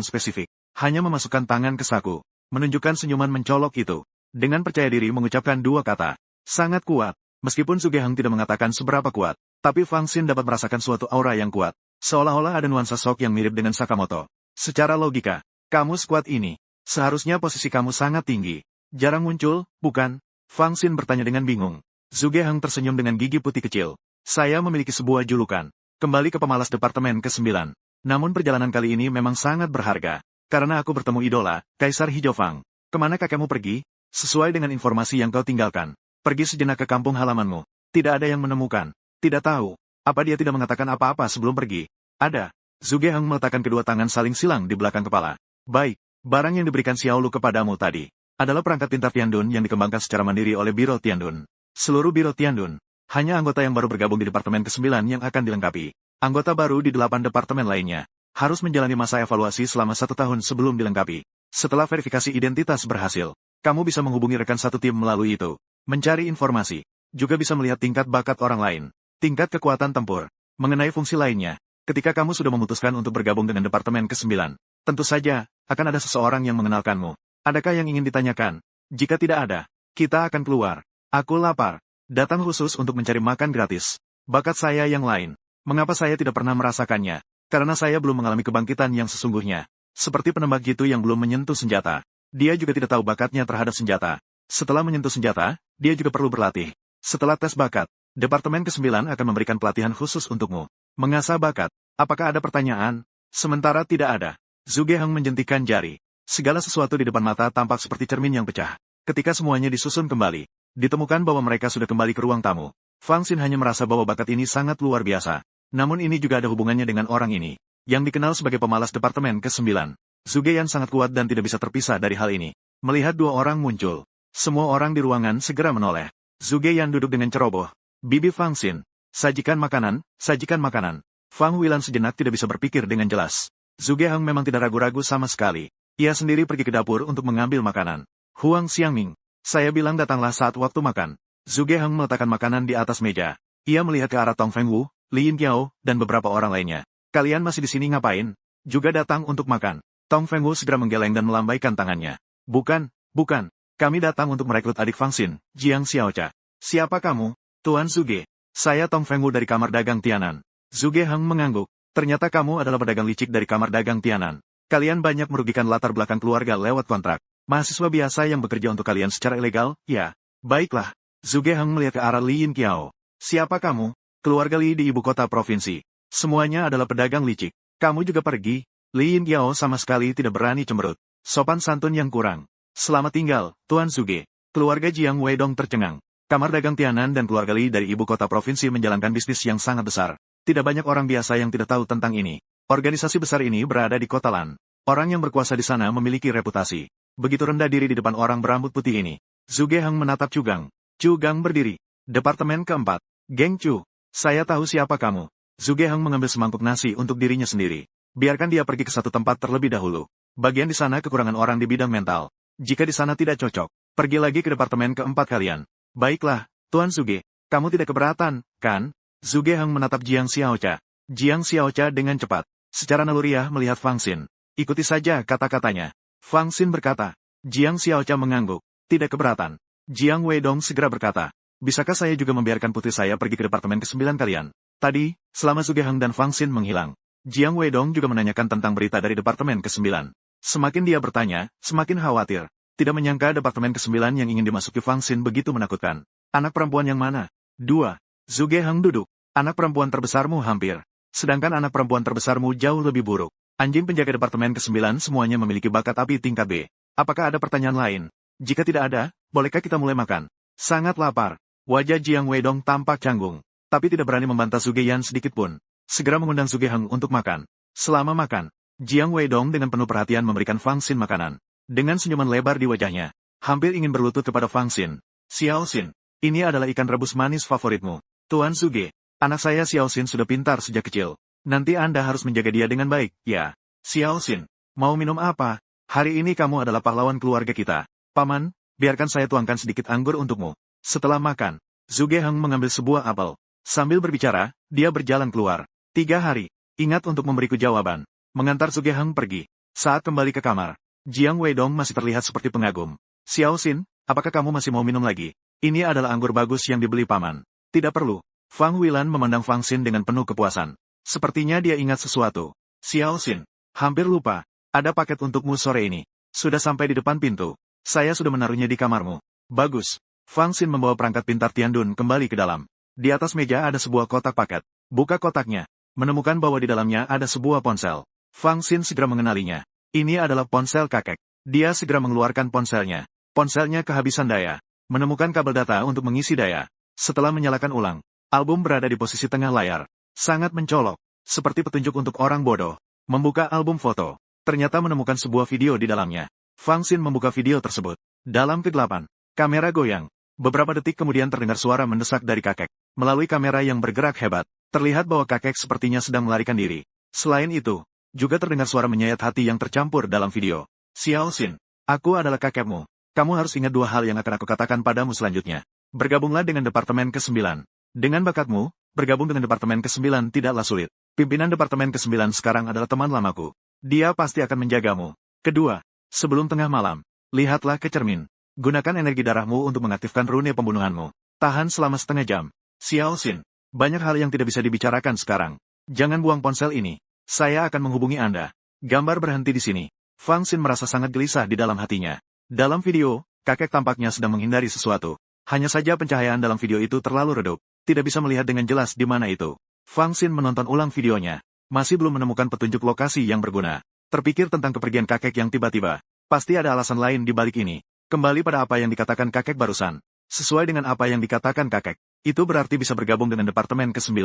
spesifik. Hanya memasukkan tangan ke saku. Menunjukkan senyuman mencolok itu. Dengan percaya diri mengucapkan dua kata. Sangat kuat. Meskipun Zhuge Hang tidak mengatakan seberapa kuat, tapi Fang Xin dapat merasakan suatu aura yang kuat. Seolah-olah ada nuansa shock yang mirip dengan Sakamoto. Secara logika, kamu sekuat ini. Seharusnya posisi kamu sangat tinggi. Jarang muncul, bukan? Fang Xin bertanya dengan bingung. Zhuge Hang tersenyum dengan gigi putih kecil. Saya memiliki sebuah julukan. Kembali ke pemalas Departemen ke-9. Namun perjalanan kali ini memang sangat berharga. Karena aku bertemu idola, Kaisar Hijau Fang. Kemana kakekmu pergi? Sesuai dengan informasi yang kau tinggalkan. Pergi sejenak ke kampung halamanmu. Tidak ada yang menemukan. Tidak tahu. Apa dia tidak mengatakan apa-apa sebelum pergi? Ada. Zhuge Hang meletakkan kedua tangan saling silang di belakang kepala. Baik. Barang yang diberikan Xiao Lu kepadamu tadi adalah perangkat pintar Tiandun yang dikembangkan secara mandiri oleh Biro Tiandun. Seluruh Biro Tiandun, hanya anggota yang baru bergabung di Departemen ke-9 yang akan dilengkapi. Anggota baru di 8 departemen lainnya harus menjalani masa evaluasi selama 1 tahun sebelum dilengkapi. Setelah verifikasi identitas berhasil, kamu bisa menghubungi rekan satu tim melalui itu. Mencari informasi, juga bisa melihat tingkat bakat orang lain, tingkat kekuatan tempur, mengenai fungsi lainnya. Ketika kamu sudah memutuskan untuk bergabung dengan Departemen ke-9, tentu saja, akan ada seseorang yang mengenalkanmu. Adakah yang ingin ditanyakan? Jika tidak ada, kita akan keluar. Aku lapar. Datang khusus untuk mencari makan gratis. Bakat saya yang lain. Mengapa saya tidak pernah merasakannya? Karena saya belum mengalami kebangkitan yang sesungguhnya. Seperti penembak jitu yang belum menyentuh senjata. Dia juga tidak tahu bakatnya terhadap senjata. Setelah menyentuh senjata, dia juga perlu berlatih. Setelah tes bakat, Departemen ke-9 akan memberikan pelatihan khusus untukmu. Mengasah bakat. Apakah ada pertanyaan? Sementara tidak ada. Zhuge Hang menjentikkan jari. Segala sesuatu di depan mata tampak seperti cermin yang pecah. Ketika semuanya disusun kembali, ditemukan bahwa mereka sudah kembali ke ruang tamu. Fang Xin hanya merasa bahwa bakat ini sangat luar biasa. Namun ini juga ada hubungannya dengan orang ini, yang dikenal sebagai pemalas Departemen ke-9. Zhuge Yan sangat kuat dan tidak bisa terpisah dari hal ini. Melihat dua orang muncul, semua orang di ruangan segera menoleh. Zhuge Yan duduk dengan ceroboh. Bibi Fang Xin, sajikan makanan, sajikan makanan. Fang Huilan sejenak tidak bisa berpikir dengan jelas. Zhuge Hang memang tidak ragu-ragu sama sekali. Ia sendiri pergi ke dapur untuk mengambil makanan. Huang Xiangming, saya bilang datanglah saat waktu makan. Zhuge Hang meletakkan makanan di atas meja. Ia melihat ke arah Tong Fengwu, Li Yinqiao, dan beberapa orang lainnya. Kalian masih di sini ngapain? Juga datang untuk makan. Tong Fengwu segera menggeleng dan melambaikan tangannya. Bukan, bukan. Kami datang untuk merekrut adik Fang Xin, Jiang Xiaocha. Siapa kamu? Tuan Zhuge. Saya Tong Fengwu dari kamar dagang Tianan. Zhuge Hang mengangguk. Ternyata kamu adalah pedagang licik dari kamar dagang Tianan. Kalian banyak merugikan latar belakang keluarga lewat kontrak. Mahasiswa biasa yang bekerja untuk kalian secara ilegal, ya. Baiklah. Zhuge Hang melihat ke arah Li Yinqiao. Siapa kamu? Keluarga Li di ibu kota provinsi. Semuanya adalah pedagang licik. Kamu juga pergi. Li Yinqiao sama sekali tidak berani cemberut. Sopan santun yang kurang. Selamat tinggal, Tuan Zhuge. Keluarga Jiang Weidong tercengang. Kamar dagang Tianan dan keluarga Li dari ibu kota provinsi menjalankan bisnis yang sangat besar. Tidak banyak orang biasa yang tidak tahu tentang ini. Organisasi besar ini berada di kota Lan. Orang yang berkuasa di sana memiliki reputasi. Begitu rendah diri di depan orang berambut putih ini. Zhuge Hang menatap Chu Gang. Chu Gang berdiri. Departemen keempat. Geng Chu. Saya tahu siapa kamu. Zhuge Hang mengambil semangkuk nasi untuk dirinya sendiri. Biarkan dia pergi ke satu tempat terlebih dahulu. Bagian di sana kekurangan orang di bidang mental. Jika di sana tidak cocok, pergi lagi ke departemen keempat kalian. Baiklah, Tuan Zhuge. Kamu tidak keberatan, kan? Zhuge Hang menatap Jiang Xiaocha. Jiang Xiaocha dengan cepat. Secara naluriah melihat Fang Xin. Ikuti saja kata-katanya. Fang Xin berkata. Jiang Xiaocha mengangguk. Tidak keberatan. Jiang Weidong segera berkata. Bisakah saya juga membiarkan putri saya pergi ke departemen ke-9 kalian? Tadi, selama Zhuge Hang dan Fang Xin menghilang, Jiang Weidong juga menanyakan tentang berita dari departemen ke-9. Semakin dia bertanya, semakin khawatir. Tidak menyangka departemen ke-9 yang ingin dimasuki Fang Xin begitu menakutkan. Anak perempuan yang mana? 2. Zhuge Hang duduk. Anak perempuan terbesarmu hampir. Sedangkan anak perempuan terbesarmu jauh lebih buruk. Anjing penjaga departemen ke-9 semuanya memiliki bakat api tingkat B. Apakah ada pertanyaan lain? Jika tidak ada, bolehkah kita mulai makan? Sangat lapar. Wajah Jiang Weidong tampak canggung. Tapi tidak berani membantah Zhuge Yan sedikit pun. Segera mengundang Zhuge Hang untuk makan. Selama makan, Jiang Weidong dengan penuh perhatian memberikan Fang Xin makanan. Dengan senyuman lebar di wajahnya, hampir ingin berlutut kepada Fang Xin. Xiao Xin, Ini adalah ikan rebus manis favoritmu. Tuan Zuge, anak saya Xiao Xin sudah pintar sejak kecil. Nanti Anda harus menjaga dia dengan baik, ya. Xiao Xin, mau minum apa? Hari ini kamu adalah pahlawan keluarga kita. Paman, biarkan saya tuangkan sedikit anggur untukmu. Setelah makan, Zuge Heng mengambil sebuah apel. Sambil berbicara, dia berjalan keluar. 3 hari. Ingat untuk memberiku jawaban. Mengantar Zuge Heng pergi. Saat kembali ke kamar, Jiang Weidong masih terlihat seperti pengagum. Xiao Xin, apakah kamu masih mau minum lagi? Ini adalah anggur bagus yang dibeli paman. Tidak perlu. Fang Wilan memandang Fang Xin dengan penuh kepuasan. Sepertinya dia ingat sesuatu. Xiao Xin, hampir lupa. Ada paket untukmu sore ini. Sudah sampai di depan pintu. Saya sudah menaruhnya di kamarmu. Bagus. Fang Xin membawa perangkat pintar Tiandun kembali ke dalam. Di atas meja ada sebuah kotak paket. Buka kotaknya. Menemukan bahwa di dalamnya ada sebuah ponsel. Fang Xin segera mengenalinya. Ini adalah ponsel kakek. Dia segera mengeluarkan ponselnya. Ponselnya kehabisan daya. Menemukan kabel data untuk mengisi daya. Setelah menyalakan ulang, album berada di posisi tengah layar. Sangat mencolok. Seperti petunjuk untuk orang bodoh. Membuka album foto. Ternyata menemukan sebuah video di dalamnya. Fang Xin membuka video tersebut. Dalam kegelapan, kamera goyang. Beberapa detik kemudian terdengar suara mendesak dari kakek. Melalui kamera yang bergerak hebat, terlihat bahwa kakek sepertinya sedang melarikan diri. Selain itu, juga terdengar suara menyayat hati yang tercampur dalam video. Xiao Xin, aku adalah kakekmu. Kamu harus ingat 2 hal yang akan aku katakan padamu selanjutnya. Bergabunglah dengan Departemen ke-9. Dengan bakatmu, bergabung dengan Departemen ke-9 tidaklah sulit. Pimpinan Departemen ke-9 sekarang adalah teman lamaku. Dia pasti akan menjagamu. Kedua, sebelum tengah malam, lihatlah ke cermin. Gunakan energi darahmu untuk mengaktifkan rune pembunuhanmu. Tahan selama setengah jam. Xiao Xin, banyak hal yang tidak bisa dibicarakan sekarang. Jangan buang ponsel ini. Saya akan menghubungi Anda. Gambar berhenti di sini. Fang Xin merasa sangat gelisah di dalam hatinya. Dalam video, kakek tampaknya sedang menghindari sesuatu. Hanya saja pencahayaan dalam video itu terlalu redup. Tidak bisa melihat dengan jelas di mana itu. Fang Xin menonton ulang videonya. Masih belum menemukan petunjuk lokasi yang berguna. Terpikir tentang kepergian kakek yang tiba-tiba. Pasti ada alasan lain di balik ini. Kembali pada apa yang dikatakan kakek barusan. Sesuai dengan apa yang dikatakan kakek. Itu berarti bisa bergabung dengan Departemen ke-9.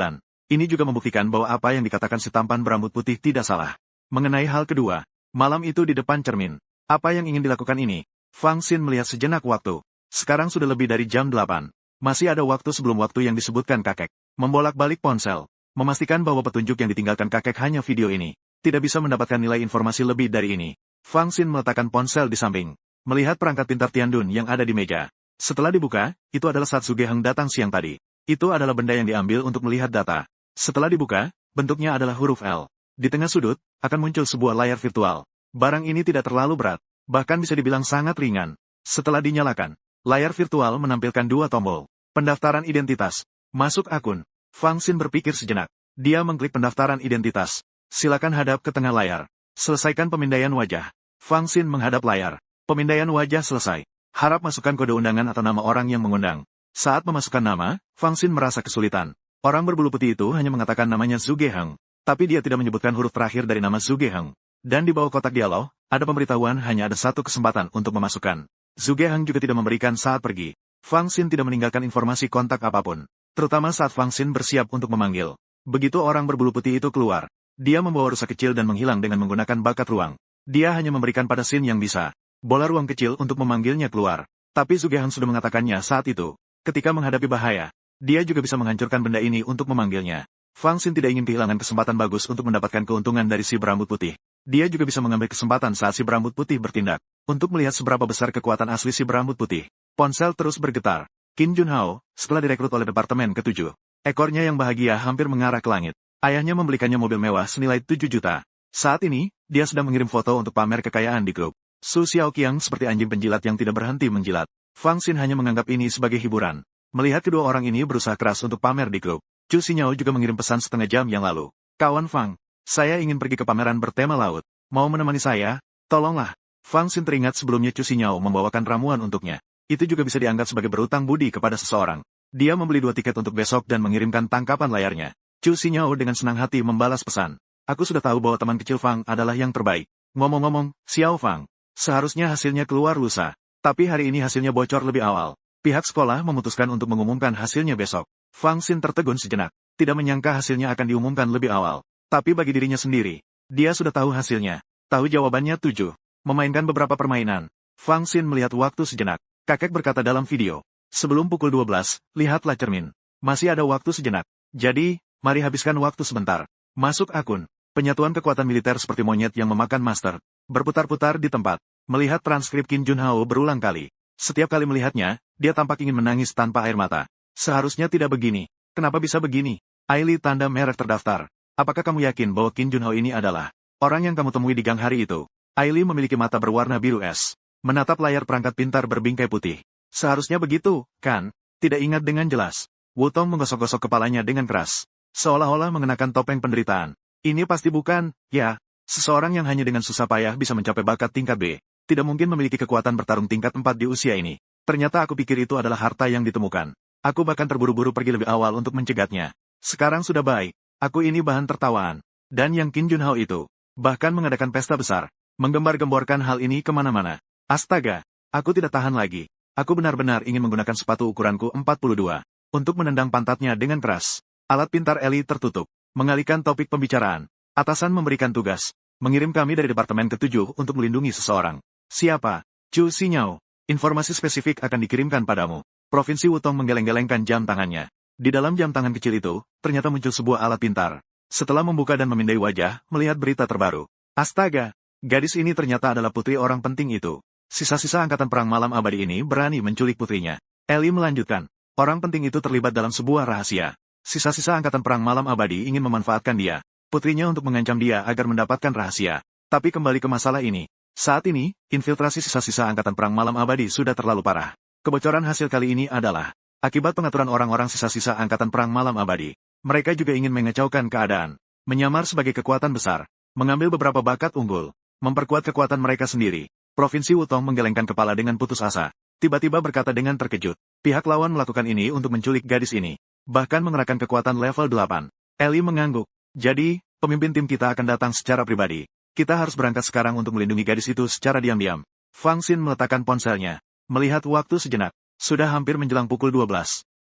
Ini juga membuktikan bahwa apa yang dikatakan si tampan berambut putih tidak salah. Mengenai hal kedua, malam itu di depan cermin. Apa yang ingin dilakukan ini? Fang Xin melihat sejenak waktu. Sekarang sudah lebih dari jam 8. Masih ada waktu sebelum waktu yang disebutkan kakek. Membolak-balik ponsel. Memastikan bahwa petunjuk yang ditinggalkan kakek hanya video ini. Tidak bisa mendapatkan nilai informasi lebih dari ini. Fang Xin meletakkan ponsel di samping. Melihat perangkat pintar Tiandun yang ada di meja. Setelah dibuka, itu adalah saat Zuge Heng datang siang tadi. Itu adalah benda yang diambil untuk melihat data. Setelah dibuka, bentuknya adalah huruf L. Di tengah sudut, akan muncul sebuah layar virtual. Barang ini tidak terlalu berat, bahkan bisa dibilang sangat ringan. Setelah dinyalakan, layar virtual menampilkan 2 tombol. Pendaftaran identitas. Masuk akun. Fang Xin berpikir sejenak. Dia mengklik pendaftaran identitas. Silakan hadap ke tengah layar. Selesaikan pemindaian wajah. Fang Xin menghadap layar. Pemindaian wajah selesai. Harap masukkan kode undangan atau nama orang yang mengundang. Saat memasukkan nama, Fang Xin merasa kesulitan. Orang berbulu putih itu hanya mengatakan namanya Zuge Heng. Tapi dia tidak menyebutkan huruf terakhir dari nama Zuge Heng. Dan di bawah kotak dialog, ada pemberitahuan hanya ada 1 kesempatan untuk memasukkan. Zuge Heng juga tidak memberikan saat pergi. Fang Xin tidak meninggalkan informasi kontak apapun. Terutama saat Fang Xin bersiap untuk memanggil. Begitu orang berbulu putih itu keluar, dia membawa rusa kecil dan menghilang dengan menggunakan bakat ruang. Dia hanya memberikan pada Xin yang bisa bola ruang kecil untuk memanggilnya keluar. Tapi Zuge Heng sudah mengatakannya saat itu. Ketika menghadapi bahaya, dia juga bisa menghancurkan benda ini untuk memanggilnya. Fang Xin tidak ingin kehilangan kesempatan bagus untuk mendapatkan keuntungan dari si berambut putih. Dia juga bisa mengambil kesempatan saat si berambut putih bertindak. Untuk melihat seberapa besar kekuatan asli si berambut putih. Ponsel terus bergetar. Qin Junhao, setelah direkrut oleh Departemen ke-7. Ekornya yang bahagia hampir mengarah ke langit. Ayahnya membelikannya mobil mewah senilai 7 juta. Saat ini, dia sedang mengirim foto untuk pamer kekayaan di grup. Su Xiaoqiang seperti anjing penjilat yang tidak berhenti menjilat. Fang Xin hanya menganggap ini sebagai hiburan. Melihat kedua orang ini berusaha keras untuk pamer di grup. Chu Xinyao juga mengirim pesan setengah jam yang lalu. Kawan Fang, saya ingin pergi ke pameran bertema laut. Mau menemani saya? Tolonglah. Fang Xin teringat sebelumnya Chu Xinyao membawakan ramuan untuknya. Itu juga bisa dianggap sebagai berutang budi kepada seseorang. Dia membeli 2 tiket untuk besok dan mengirimkan tangkapan layarnya. Chu Xinyao dengan senang hati membalas pesan. Aku sudah tahu bahwa teman kecil Fang adalah yang terbaik. Ngomong-ngomong, Xiao Fang, seharusnya hasilnya keluar lusa. Tapi hari ini hasilnya bocor lebih awal. Pihak sekolah memutuskan untuk mengumumkan hasilnya besok. Fang Xin tertegun sejenak. Tidak menyangka hasilnya akan diumumkan lebih awal. Tapi bagi dirinya sendiri, dia sudah tahu hasilnya. Tahu jawabannya 7. Memainkan beberapa permainan. Fang Xin melihat waktu sejenak. Kakek berkata dalam video. Sebelum pukul 12, lihatlah cermin. Masih ada waktu sejenak. Jadi, mari habiskan waktu sebentar. Masuk akun. Penyatuan kekuatan militer seperti monyet yang memakan master. Berputar-putar di tempat. Melihat transkrip Qin Junhao berulang kali. Setiap kali melihatnya, dia tampak ingin menangis tanpa air mata. Seharusnya tidak begini. Kenapa bisa begini? Aili tanda merek terdaftar. Apakah kamu yakin bahwa Qin Junhao ini adalah orang yang kamu temui di gang hari itu? Aili memiliki mata berwarna biru es. Menatap layar perangkat pintar berbingkai putih. Seharusnya begitu, kan? Tidak ingat dengan jelas. Wutong menggosok-gosok kepalanya dengan keras. Seolah-olah mengenakan topeng penderitaan. Ini pasti bukan, ya. Seseorang yang hanya dengan susah payah bisa mencapai bakat tingkat B. Tidak mungkin memiliki kekuatan bertarung tingkat 4 di usia ini. Ternyata aku pikir itu adalah harta yang ditemukan. Aku bahkan terburu-buru pergi lebih awal untuk mencegatnya. Sekarang sudah baik. Aku ini bahan tertawaan. Dan yang Qin Junhao itu, bahkan mengadakan pesta besar. Menggembar-gemborkan hal ini kemana-mana. Astaga, aku tidak tahan lagi. Aku benar-benar ingin menggunakan sepatu ukuranku 42. Untuk menendang pantatnya dengan keras. Alat pintar Eli tertutup. Mengalihkan topik pembicaraan. Atasan memberikan tugas. Mengirim kami dari Departemen ke-7 untuk melindungi seseorang. Siapa? Chu Xinyao. Informasi spesifik akan dikirimkan padamu. Provinsi Wutong menggeleng-gelengkan jam tangannya. Di dalam jam tangan kecil itu, ternyata muncul sebuah alat pintar. Setelah membuka dan memindai wajah, melihat berita terbaru. Astaga! Gadis ini ternyata adalah putri orang penting itu. Sisa-sisa angkatan perang malam abadi ini berani menculik putrinya. Eli melanjutkan. Orang penting itu terlibat dalam sebuah rahasia. Sisa-sisa angkatan perang malam abadi ingin memanfaatkan dia, putrinya untuk mengancam dia agar mendapatkan rahasia. Tapi kembali ke masalah ini. Saat ini, infiltrasi sisa-sisa angkatan perang malam abadi sudah terlalu parah. Kebocoran hasil kali ini adalah akibat pengaturan orang-orang sisa-sisa angkatan perang malam abadi. Mereka juga ingin mengacaukan keadaan, menyamar sebagai kekuatan besar, mengambil beberapa bakat unggul, memperkuat kekuatan mereka sendiri. Provinsi Wutong menggelengkan kepala dengan putus asa. Tiba-tiba berkata dengan terkejut, pihak lawan melakukan ini untuk menculik gadis ini. Bahkan mengerahkan kekuatan level 8. Eli mengangguk. Jadi, pemimpin tim kita akan datang secara pribadi. Kita harus berangkat sekarang untuk melindungi gadis itu secara diam-diam. Fang Xin meletakkan ponselnya. Melihat waktu sejenak. Sudah hampir menjelang pukul 12.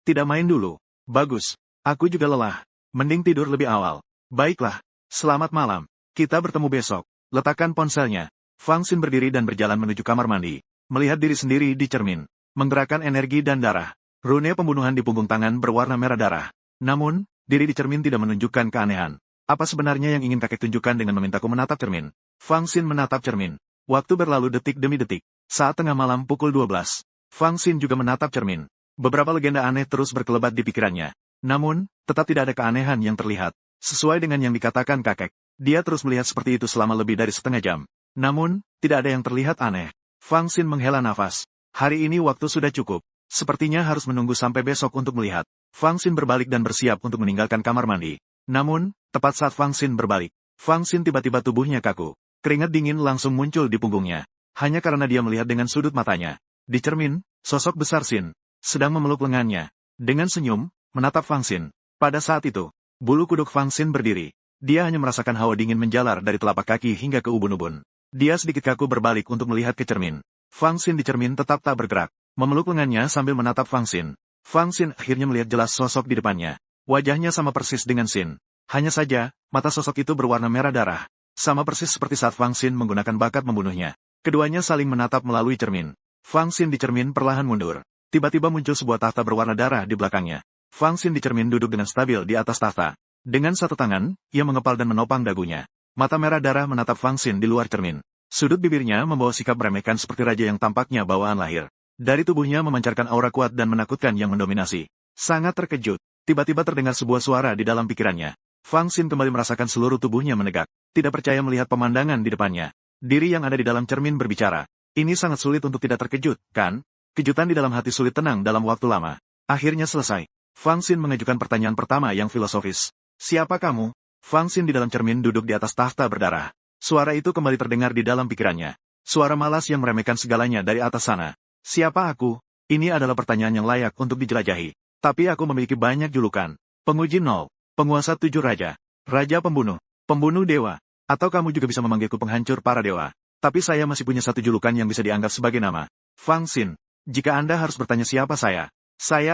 Tidak main dulu. Bagus. Aku juga lelah. Mending tidur lebih awal. Baiklah. Selamat malam. Kita bertemu besok. Letakkan ponselnya. Fang Xin berdiri dan berjalan menuju kamar mandi. Melihat diri sendiri di cermin. Menggerakkan energi dan darah. Rune pembunuhan di punggung tangan berwarna merah darah. Namun, diri di cermin tidak menunjukkan keanehan. Apa sebenarnya yang ingin kakek tunjukkan dengan memintaku menatap cermin? Fang Xin menatap cermin. Waktu berlalu detik demi detik. Saat tengah malam pukul 12. Fang Xin juga menatap cermin. Beberapa legenda aneh terus berkelebat di pikirannya. Namun, tetap tidak ada keanehan yang terlihat. Sesuai dengan yang dikatakan kakek, dia terus melihat seperti itu selama lebih dari setengah jam. Namun, tidak ada yang terlihat aneh. Fang Xin menghela nafas. Hari ini waktu sudah cukup. Sepertinya harus menunggu sampai besok untuk melihat. Fang Xin berbalik dan bersiap untuk meninggalkan kamar mandi. Namun, tepat saat Fang Xin berbalik, Fang Xin tiba-tiba tubuhnya kaku. Keringat dingin langsung muncul di punggungnya. Hanya karena dia melihat dengan sudut matanya. Di cermin, sosok besar Xin sedang memeluk lengannya. Dengan senyum, menatap Fang Xin. Pada saat itu, bulu kuduk Fang Xin berdiri. Dia hanya merasakan hawa dingin menjalar dari telapak kaki hingga ke ubun-ubun. Dia sedikit kaku berbalik untuk melihat ke cermin. Fang Xin di cermin tetap tak bergerak. Memeluk lengannya sambil menatap Fang Xin. Fang Xin akhirnya melihat jelas sosok di depannya. Wajahnya sama persis dengan Xin. Hanya saja, mata sosok itu berwarna merah darah. Sama persis seperti saat Fang Xin menggunakan bakat membunuhnya. Keduanya saling menatap melalui cermin. Fang Xin di cermin perlahan mundur. Tiba-tiba muncul sebuah tahta berwarna darah di belakangnya. Fang Xin di cermin duduk dengan stabil di atas tahta. Dengan satu tangan, ia mengepal dan menopang dagunya. Mata merah darah menatap Fang Xin di luar cermin. Sudut bibirnya membawa sikap meremehkan seperti raja yang tampaknya bawaan lahir. Dari tubuhnya memancarkan aura kuat dan menakutkan yang mendominasi. Sangat terkejut. Tiba-tiba terdengar sebuah suara di dalam pikirannya. Fang Xin kembali merasakan seluruh tubuhnya menegak. Tidak percaya melihat pemandangan di depannya. Diri yang ada di dalam cermin berbicara. Ini sangat sulit untuk tidak terkejut, kan? Kejutan di dalam hati sulit tenang dalam waktu lama. Akhirnya selesai. Fang Xin mengajukan pertanyaan pertama yang filosofis. Siapa kamu? Fang Xin di dalam cermin duduk di atas tahta berdarah. Suara itu kembali terdengar di dalam pikirannya. Suara malas yang meremehkan segalanya dari atas sana. Siapa aku? Ini adalah pertanyaan yang layak untuk dijelajahi. Tapi aku memiliki banyak julukan. Penguji nol, penguasa 7 raja, raja pembunuh, pembunuh dewa. Atau kamu juga bisa memanggilku penghancur para dewa. Tapi saya masih punya satu julukan yang bisa dianggap sebagai nama. Fang Xin. Jika Anda harus bertanya siapa saya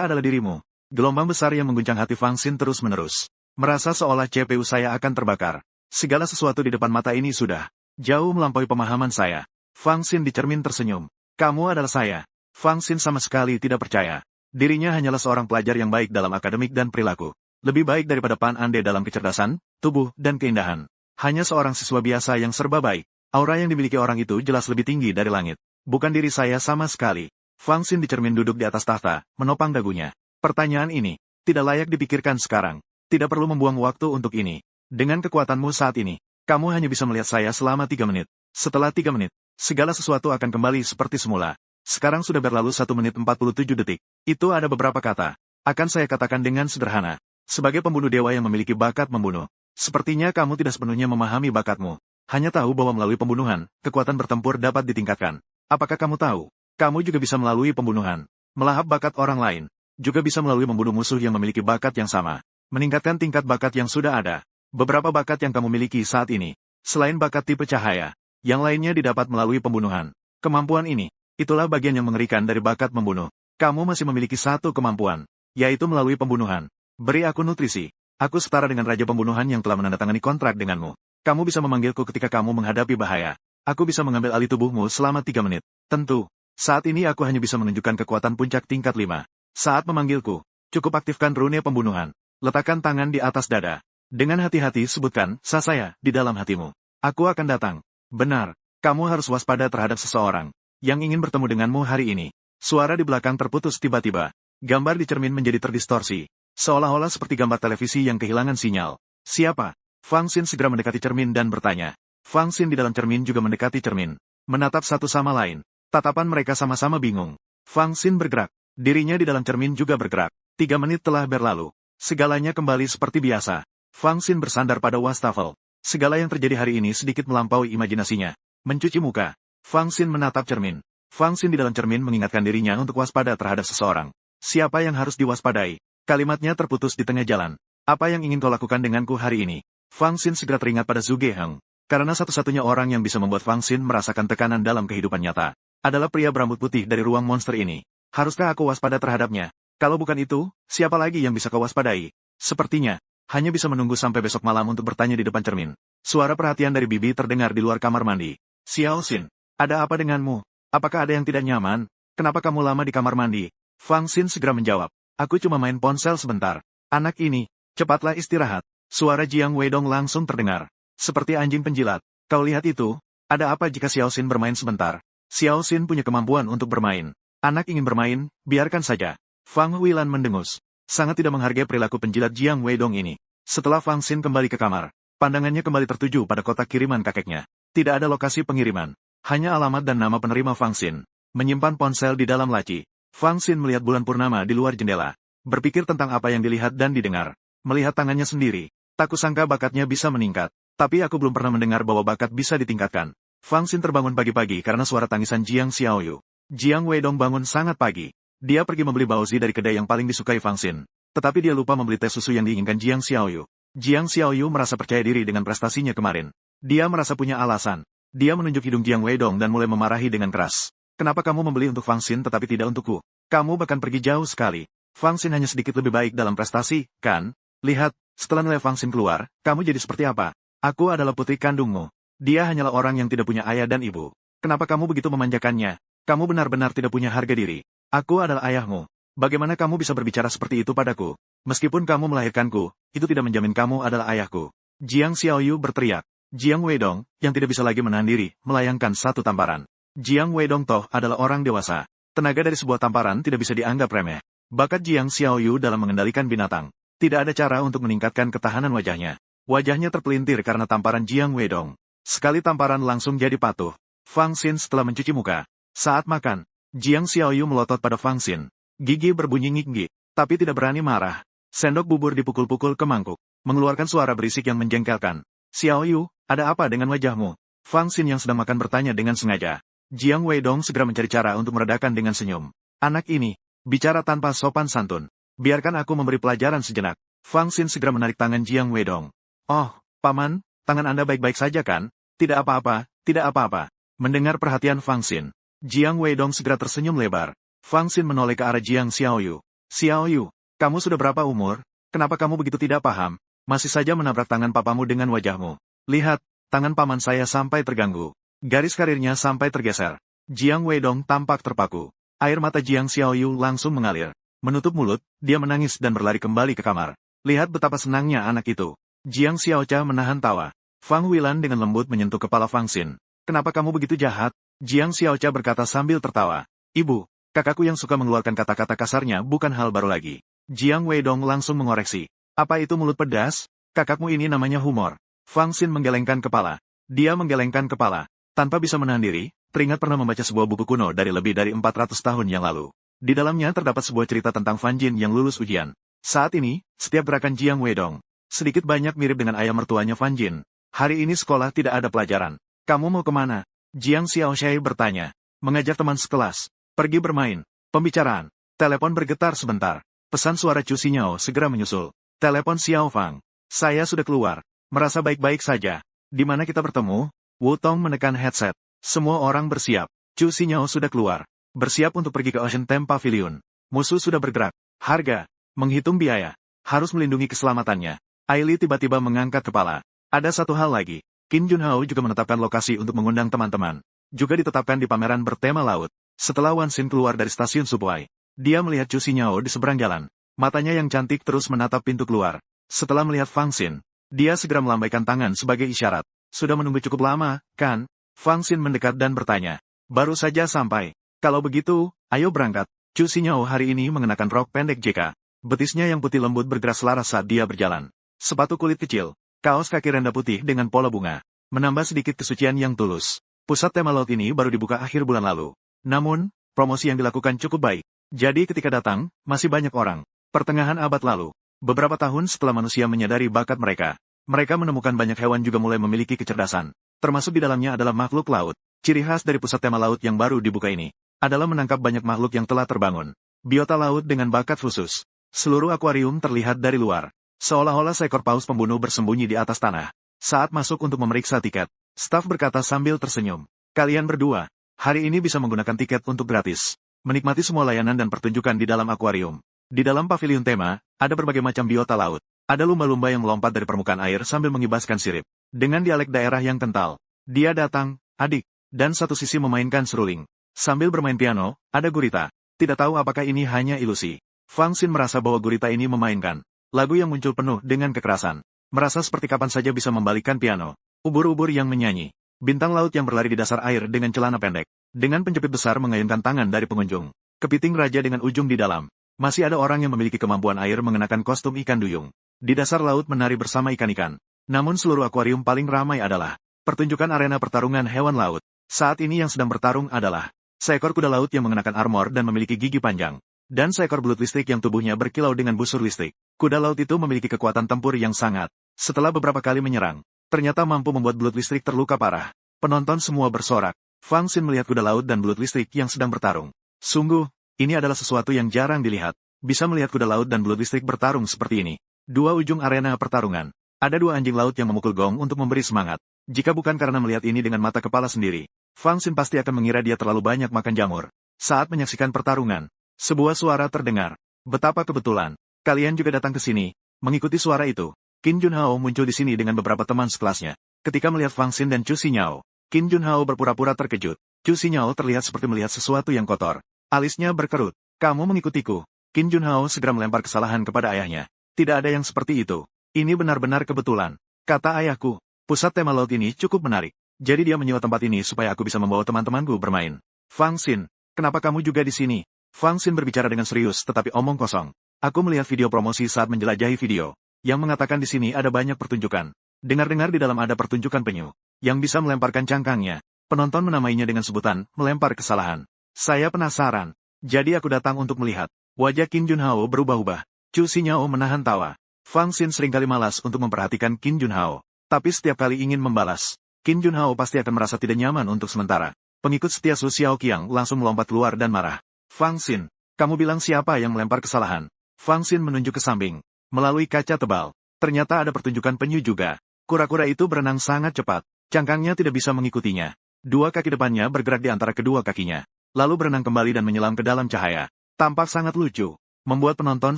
adalah dirimu. Gelombang besar yang mengguncang hati Fang Xin terus-menerus. Merasa seolah CPU saya akan terbakar. Segala sesuatu di depan mata ini sudah jauh melampaui pemahaman saya. Fang Xin di cermin tersenyum. Kamu adalah saya. Fang Xin sama sekali tidak percaya. Dirinya hanyalah seorang pelajar yang baik dalam akademik dan perilaku. Lebih baik daripada Pan Ande dalam kecerdasan, tubuh, dan keindahan. Hanya seorang siswa biasa yang serba baik. Aura yang dimiliki orang itu jelas lebih tinggi dari langit. Bukan diri saya sama sekali. Fang Xin dicermin duduk di atas tahta, menopang dagunya. Pertanyaan ini tidak layak dipikirkan sekarang. Tidak perlu membuang waktu untuk ini. Dengan kekuatanmu saat ini, kamu hanya bisa melihat saya selama 3 menit. Setelah 3 menit, segala sesuatu akan kembali seperti semula. Sekarang sudah berlalu 1 menit 47 detik. Itu ada beberapa kata. Akan saya katakan dengan sederhana. Sebagai pembunuh dewa yang memiliki bakat membunuh, sepertinya kamu tidak sepenuhnya memahami bakatmu. Hanya tahu bahwa melalui pembunuhan, kekuatan bertempur dapat ditingkatkan. Apakah kamu tahu? Kamu juga bisa melalui pembunuhan, melahap bakat orang lain, juga bisa melalui membunuh musuh yang memiliki bakat yang sama, meningkatkan tingkat bakat yang sudah ada. Beberapa bakat yang kamu miliki saat ini, selain bakat tipe cahaya, yang lainnya didapat melalui pembunuhan. Kemampuan ini, itulah bagian yang mengerikan dari bakat membunuh. Kamu masih memiliki satu kemampuan, yaitu melalui pembunuhan. Beri aku nutrisi. Aku setara dengan Raja Pembunuhan yang telah menandatangani kontrak denganmu. Kamu bisa memanggilku ketika kamu menghadapi bahaya. Aku bisa mengambil alih tubuhmu selama 3 menit. Tentu, saat ini aku hanya bisa menunjukkan kekuatan puncak tingkat 5. Saat memanggilku, cukup aktifkan rune pembunuhan. Letakkan tangan di atas dada. Dengan hati-hati sebutkan, saya, di dalam hatimu. Aku akan datang. Benar, kamu harus waspada terhadap seseorang yang ingin bertemu denganmu hari ini. Suara di belakang terputus tiba-tiba. Gambar di cermin menjadi terdistorsi. Seolah-olah seperti gambar televisi yang kehilangan sinyal. Siapa? Fang Xin segera mendekati cermin dan bertanya. Fang Xin di dalam cermin juga mendekati cermin. Menatap satu sama lain. Tatapan mereka sama-sama bingung. Fang Xin bergerak. Dirinya di dalam cermin juga bergerak. 3 menit telah berlalu. Segalanya kembali seperti biasa. Fang Xin bersandar pada wastafel. Segala yang terjadi hari ini sedikit melampaui imajinasinya. Mencuci muka. Fang Xin menatap cermin. Fang Xin di dalam cermin mengingatkan dirinya untuk waspada terhadap seseorang. Siapa yang harus diwaspadai? Kalimatnya terputus di tengah jalan. Apa yang ingin kau lakukan denganku hari ini? Fang Xin segera teringat pada Zhu Geheng. Karena satu-satunya orang yang bisa membuat Fang Xin merasakan tekanan dalam kehidupan nyata adalah pria berambut putih dari ruang monster ini. Haruskah aku waspada terhadapnya? Kalau bukan itu, siapa lagi yang bisa kau waspadai? Sepertinya, hanya bisa menunggu sampai besok malam untuk bertanya di depan cermin. Suara perhatian dari Bibi terdengar di luar kamar mandi. Xiao Xin, ada apa denganmu? Apakah ada yang tidak nyaman? Kenapa kamu lama di kamar mandi? Fang Xin segera menjawab. Aku cuma main ponsel sebentar. Anak ini, cepatlah istirahat. Suara Jiang Weidong langsung terdengar. Seperti anjing penjilat. Kau lihat itu? Ada apa jika Xiao Xin bermain sebentar? Xiao Xin punya kemampuan untuk bermain. Anak ingin bermain, biarkan saja. Fang Huilan mendengus. Sangat tidak menghargai perilaku penjilat Jiang Weidong ini. Setelah Fang Xin kembali ke kamar, pandangannya kembali tertuju pada kotak kiriman kakeknya. Tidak ada lokasi pengiriman. Hanya alamat dan nama penerima Fang Xin. Menyimpan ponsel di dalam laci. Fang Xin melihat bulan purnama di luar jendela. Berpikir tentang apa yang dilihat dan didengar. Melihat tangannya sendiri. Tak kusangka bakatnya bisa meningkat. Tapi aku belum pernah mendengar bahwa bakat bisa ditingkatkan. Fang Xin terbangun pagi-pagi karena suara tangisan Jiang Xiaoyu. Jiang Weidong bangun sangat pagi. Dia pergi membeli baozi dari kedai yang paling disukai Fang Xin. Tetapi dia lupa membeli teh susu yang diinginkan Jiang Xiaoyu. Jiang Xiaoyu merasa percaya diri dengan prestasinya kemarin. Dia merasa punya alasan. Dia menunjuk hidung Jiang Weidong dan mulai memarahi dengan keras. Kenapa kamu membeli untuk Fang Xin tetapi tidak untukku? Kamu bahkan pergi jauh sekali. Fang Xin hanya sedikit lebih baik dalam prestasi, kan? Lihat, setelah nilai Fang Xin keluar, kamu jadi seperti apa? Aku adalah putri kandungmu. Dia hanyalah orang yang tidak punya ayah dan ibu. Kenapa kamu begitu memanjakannya? Kamu benar-benar tidak punya harga diri. Aku adalah ayahmu. Bagaimana kamu bisa berbicara seperti itu padaku? Meskipun kamu melahirkanku, itu tidak menjamin kamu adalah ayahku. Jiang Xiaoyu berteriak. Jiang Weidong, yang tidak bisa lagi menahan diri, melayangkan satu tamparan. Jiang Weidong toh adalah orang dewasa. Tenaga dari sebuah tamparan tidak bisa dianggap remeh. Bakat Jiang Xiaoyu dalam mengendalikan binatang. Tidak ada cara untuk meningkatkan ketahanan wajahnya. Wajahnya terpelintir karena tamparan Jiang Weidong. Sekali tamparan langsung jadi patuh. Fang Xin setelah mencuci muka. Saat makan, Jiang Xiaoyu melotot pada Fang Xin. Gigi berbunyi ngik-ngik, tapi tidak berani marah. Sendok bubur dipukul-pukul ke mangkuk, mengeluarkan suara berisik yang menjengkelkan. Xiaoyu, ada apa dengan wajahmu? Fang Xin yang sedang makan bertanya dengan sengaja. Jiang Weidong segera mencari cara untuk meredakan dengan senyum. Anak ini, bicara tanpa sopan santun. Biarkan aku memberi pelajaran sejenak. Fang Xin segera menarik tangan Jiang Weidong. Oh, Paman, tangan Anda baik-baik saja kan? Tidak apa-apa, tidak apa-apa. Mendengar perhatian Fang Xin, Jiang Weidong segera tersenyum lebar. Fang Xin menoleh ke arah Jiang Xiaoyu. Xiaoyu, kamu sudah berapa umur? Kenapa kamu begitu tidak paham? Masih saja menabrak tangan papamu dengan wajahmu. Lihat, tangan paman saya sampai terganggu. Garis karirnya sampai tergeser. Jiang Weidong tampak terpaku. Air mata Jiang Xiaoyu langsung mengalir. Menutup mulut, dia menangis dan berlari kembali ke kamar. Lihat betapa senangnya anak itu. Jiang Xiaocha menahan tawa. Fang Huilan dengan lembut menyentuh kepala Fang Xin. Kenapa kamu begitu jahat? Jiang Xiaocha berkata sambil tertawa. Ibu, kakakku yang suka mengeluarkan kata-kata kasarnya bukan hal baru lagi. Jiang Weidong langsung mengoreksi. Apa itu mulut pedas? Kakakmu ini namanya humor. Fang Xin menggelengkan kepala. Dia menggelengkan kepala. Tanpa bisa menahan diri, teringat pernah membaca sebuah buku kuno dari lebih dari 400 tahun yang lalu. Di dalamnya terdapat sebuah cerita tentang Fan Jin yang lulus ujian. Saat ini, setiap gerakan Jiang Weidong sedikit banyak mirip dengan ayah mertuanya Fan Jin. Hari ini sekolah tidak ada pelajaran. Kamu mau kemana? Jiang Xiaoshai bertanya. Mengajak teman sekelas. Pergi bermain. Pembicaraan. Telepon bergetar sebentar. Pesan suara Chu Xinyao segera menyusul. Telepon Xiao Fang. Saya sudah keluar. Merasa baik-baik saja. Di mana kita bertemu? Wu Tong menekan headset. Semua orang bersiap. Chu Xinyao sudah keluar. Bersiap untuk pergi ke Ocean Temp Pavilion. Musuh sudah bergerak. Harga. Menghitung biaya. Harus melindungi keselamatannya. Ailey tiba-tiba mengangkat kepala. Ada satu hal lagi. Qin Junhao juga menetapkan lokasi untuk mengundang teman-teman. Juga ditetapkan di pameran bertema laut. Setelah Wan Xin keluar dari stasiun Subway, dia melihat Chu Xinyao di seberang jalan. Matanya yang cantik terus menatap pintu keluar. Setelah melihat Fang Xin, dia segera melambaikan tangan sebagai isyarat. Sudah menunggu cukup lama, kan? Fang Xin mendekat dan bertanya. Baru saja sampai. Kalau begitu, ayo berangkat. Chu Xinyao hari ini mengenakan rok pendek JK. Betisnya yang putih lembut bergerak selaras saat dia berjalan. Sepatu kulit kecil, kaos kaki renda putih dengan pola bunga, menambah sedikit kesucian yang tulus. Pusat tema laut ini baru dibuka akhir bulan lalu. Namun, promosi yang dilakukan cukup baik. Jadi ketika datang, masih banyak orang. Pertengahan abad lalu, beberapa tahun setelah manusia menyadari bakat mereka, mereka menemukan banyak hewan juga mulai memiliki kecerdasan. Termasuk di dalamnya adalah makhluk laut. Ciri khas dari pusat tema laut yang baru dibuka ini adalah menangkap banyak makhluk yang telah terbangun. Biota laut dengan bakat khusus. Seluruh akuarium terlihat dari luar. Seolah-olah seekor paus pembunuh bersembunyi di atas tanah. Saat masuk untuk memeriksa tiket, staf berkata sambil tersenyum. Kalian berdua, hari ini bisa menggunakan tiket untuk gratis. Menikmati semua layanan dan pertunjukan di dalam akuarium. Di dalam pavilion tema, ada berbagai macam biota laut. Ada lumba-lumba yang melompat dari permukaan air sambil mengibaskan sirip. Dengan dialek daerah yang kental. Dia datang, adik, dan satu sisi memainkan seruling. Sambil bermain piano, ada gurita. Tidak tahu apakah ini hanya ilusi. Fang Xin merasa bahwa gurita ini memainkan lagu yang muncul penuh dengan kekerasan. Merasa seperti kapan saja bisa membalikkan piano. Ubur-ubur yang menyanyi. Bintang laut yang berlari di dasar air dengan celana pendek. Dengan penjepit besar mengayunkan tangan dari pengunjung. Kepiting raja dengan ujung di dalam. Masih ada orang yang memiliki kemampuan air mengenakan kostum ikan duyung. Di dasar laut menari bersama ikan-ikan. Namun seluruh akuarium paling ramai adalah pertunjukan arena pertarungan hewan laut. Saat ini yang sedang bertarung adalah seekor kuda laut yang mengenakan armor dan memiliki gigi panjang. Dan seekor belut listrik yang tubuhnya berkilau dengan busur listrik. Kuda laut itu memiliki kekuatan tempur yang sangat. Setelah beberapa kali menyerang, ternyata mampu membuat belut listrik terluka parah. Penonton semua bersorak. Fang Xin melihat kuda laut dan belut listrik yang sedang bertarung. Sungguh, ini adalah sesuatu yang jarang dilihat. Bisa melihat kuda laut dan belut listrik bertarung seperti ini. Dua ujung arena pertarungan. Ada dua anjing laut yang memukul gong untuk memberi semangat. Jika bukan karena melihat ini dengan mata kepala sendiri, Fang Xin pasti akan mengira dia terlalu banyak makan jamur. Saat menyaksikan pertarungan, sebuah suara terdengar. Betapa kebetulan. Kalian juga datang ke sini. Mengikuti suara itu, Qin Junhao muncul di sini dengan beberapa teman sekelasnya. Ketika melihat Fang Xin dan Chu Xinyao, Qin Junhao berpura-pura terkejut. Chu Xinyao terlihat seperti melihat sesuatu yang kotor. Alisnya berkerut. Kamu mengikutiku. Qin Junhao segera melempar kesalahan kepada ayahnya. Tidak ada yang seperti itu. Ini benar-benar kebetulan. Kata ayahku, pusat tema laut ini cukup menarik. Jadi dia menyewa tempat ini supaya aku bisa membawa teman-temanku bermain. Fang Xin, kenapa kamu juga di sini? Fang Xin berbicara dengan serius tetapi omong kosong. Aku melihat video promosi saat menjelajahi video, yang mengatakan di sini ada banyak pertunjukan. Dengar-dengar di dalam ada pertunjukan penyu, yang bisa melemparkan cangkangnya. Penonton menamainya dengan sebutan, melempar kesalahan. Saya penasaran. Jadi aku datang untuk melihat. Wajah Qin Junhao berubah-ubah. Chu Xinyao menahan tawa. Fang Xin seringkali malas untuk memperhatikan Qin Junhao. Tapi setiap kali ingin membalas, Qin Junhao pasti akan merasa tidak nyaman untuk sementara. Pengikut setia Su Xiaoqiang langsung melompat keluar dan marah. Fang Xin, kamu bilang siapa yang melempar kesalahan? Fang Xin menunjuk ke samping. Melalui kaca tebal, ternyata ada pertunjukan penyu juga. Kura-kura itu berenang sangat cepat. Cangkangnya tidak bisa mengikutinya. Dua kaki depannya bergerak di antara kedua kakinya. Lalu berenang kembali dan menyelam ke dalam cahaya. Tampak sangat lucu. Membuat penonton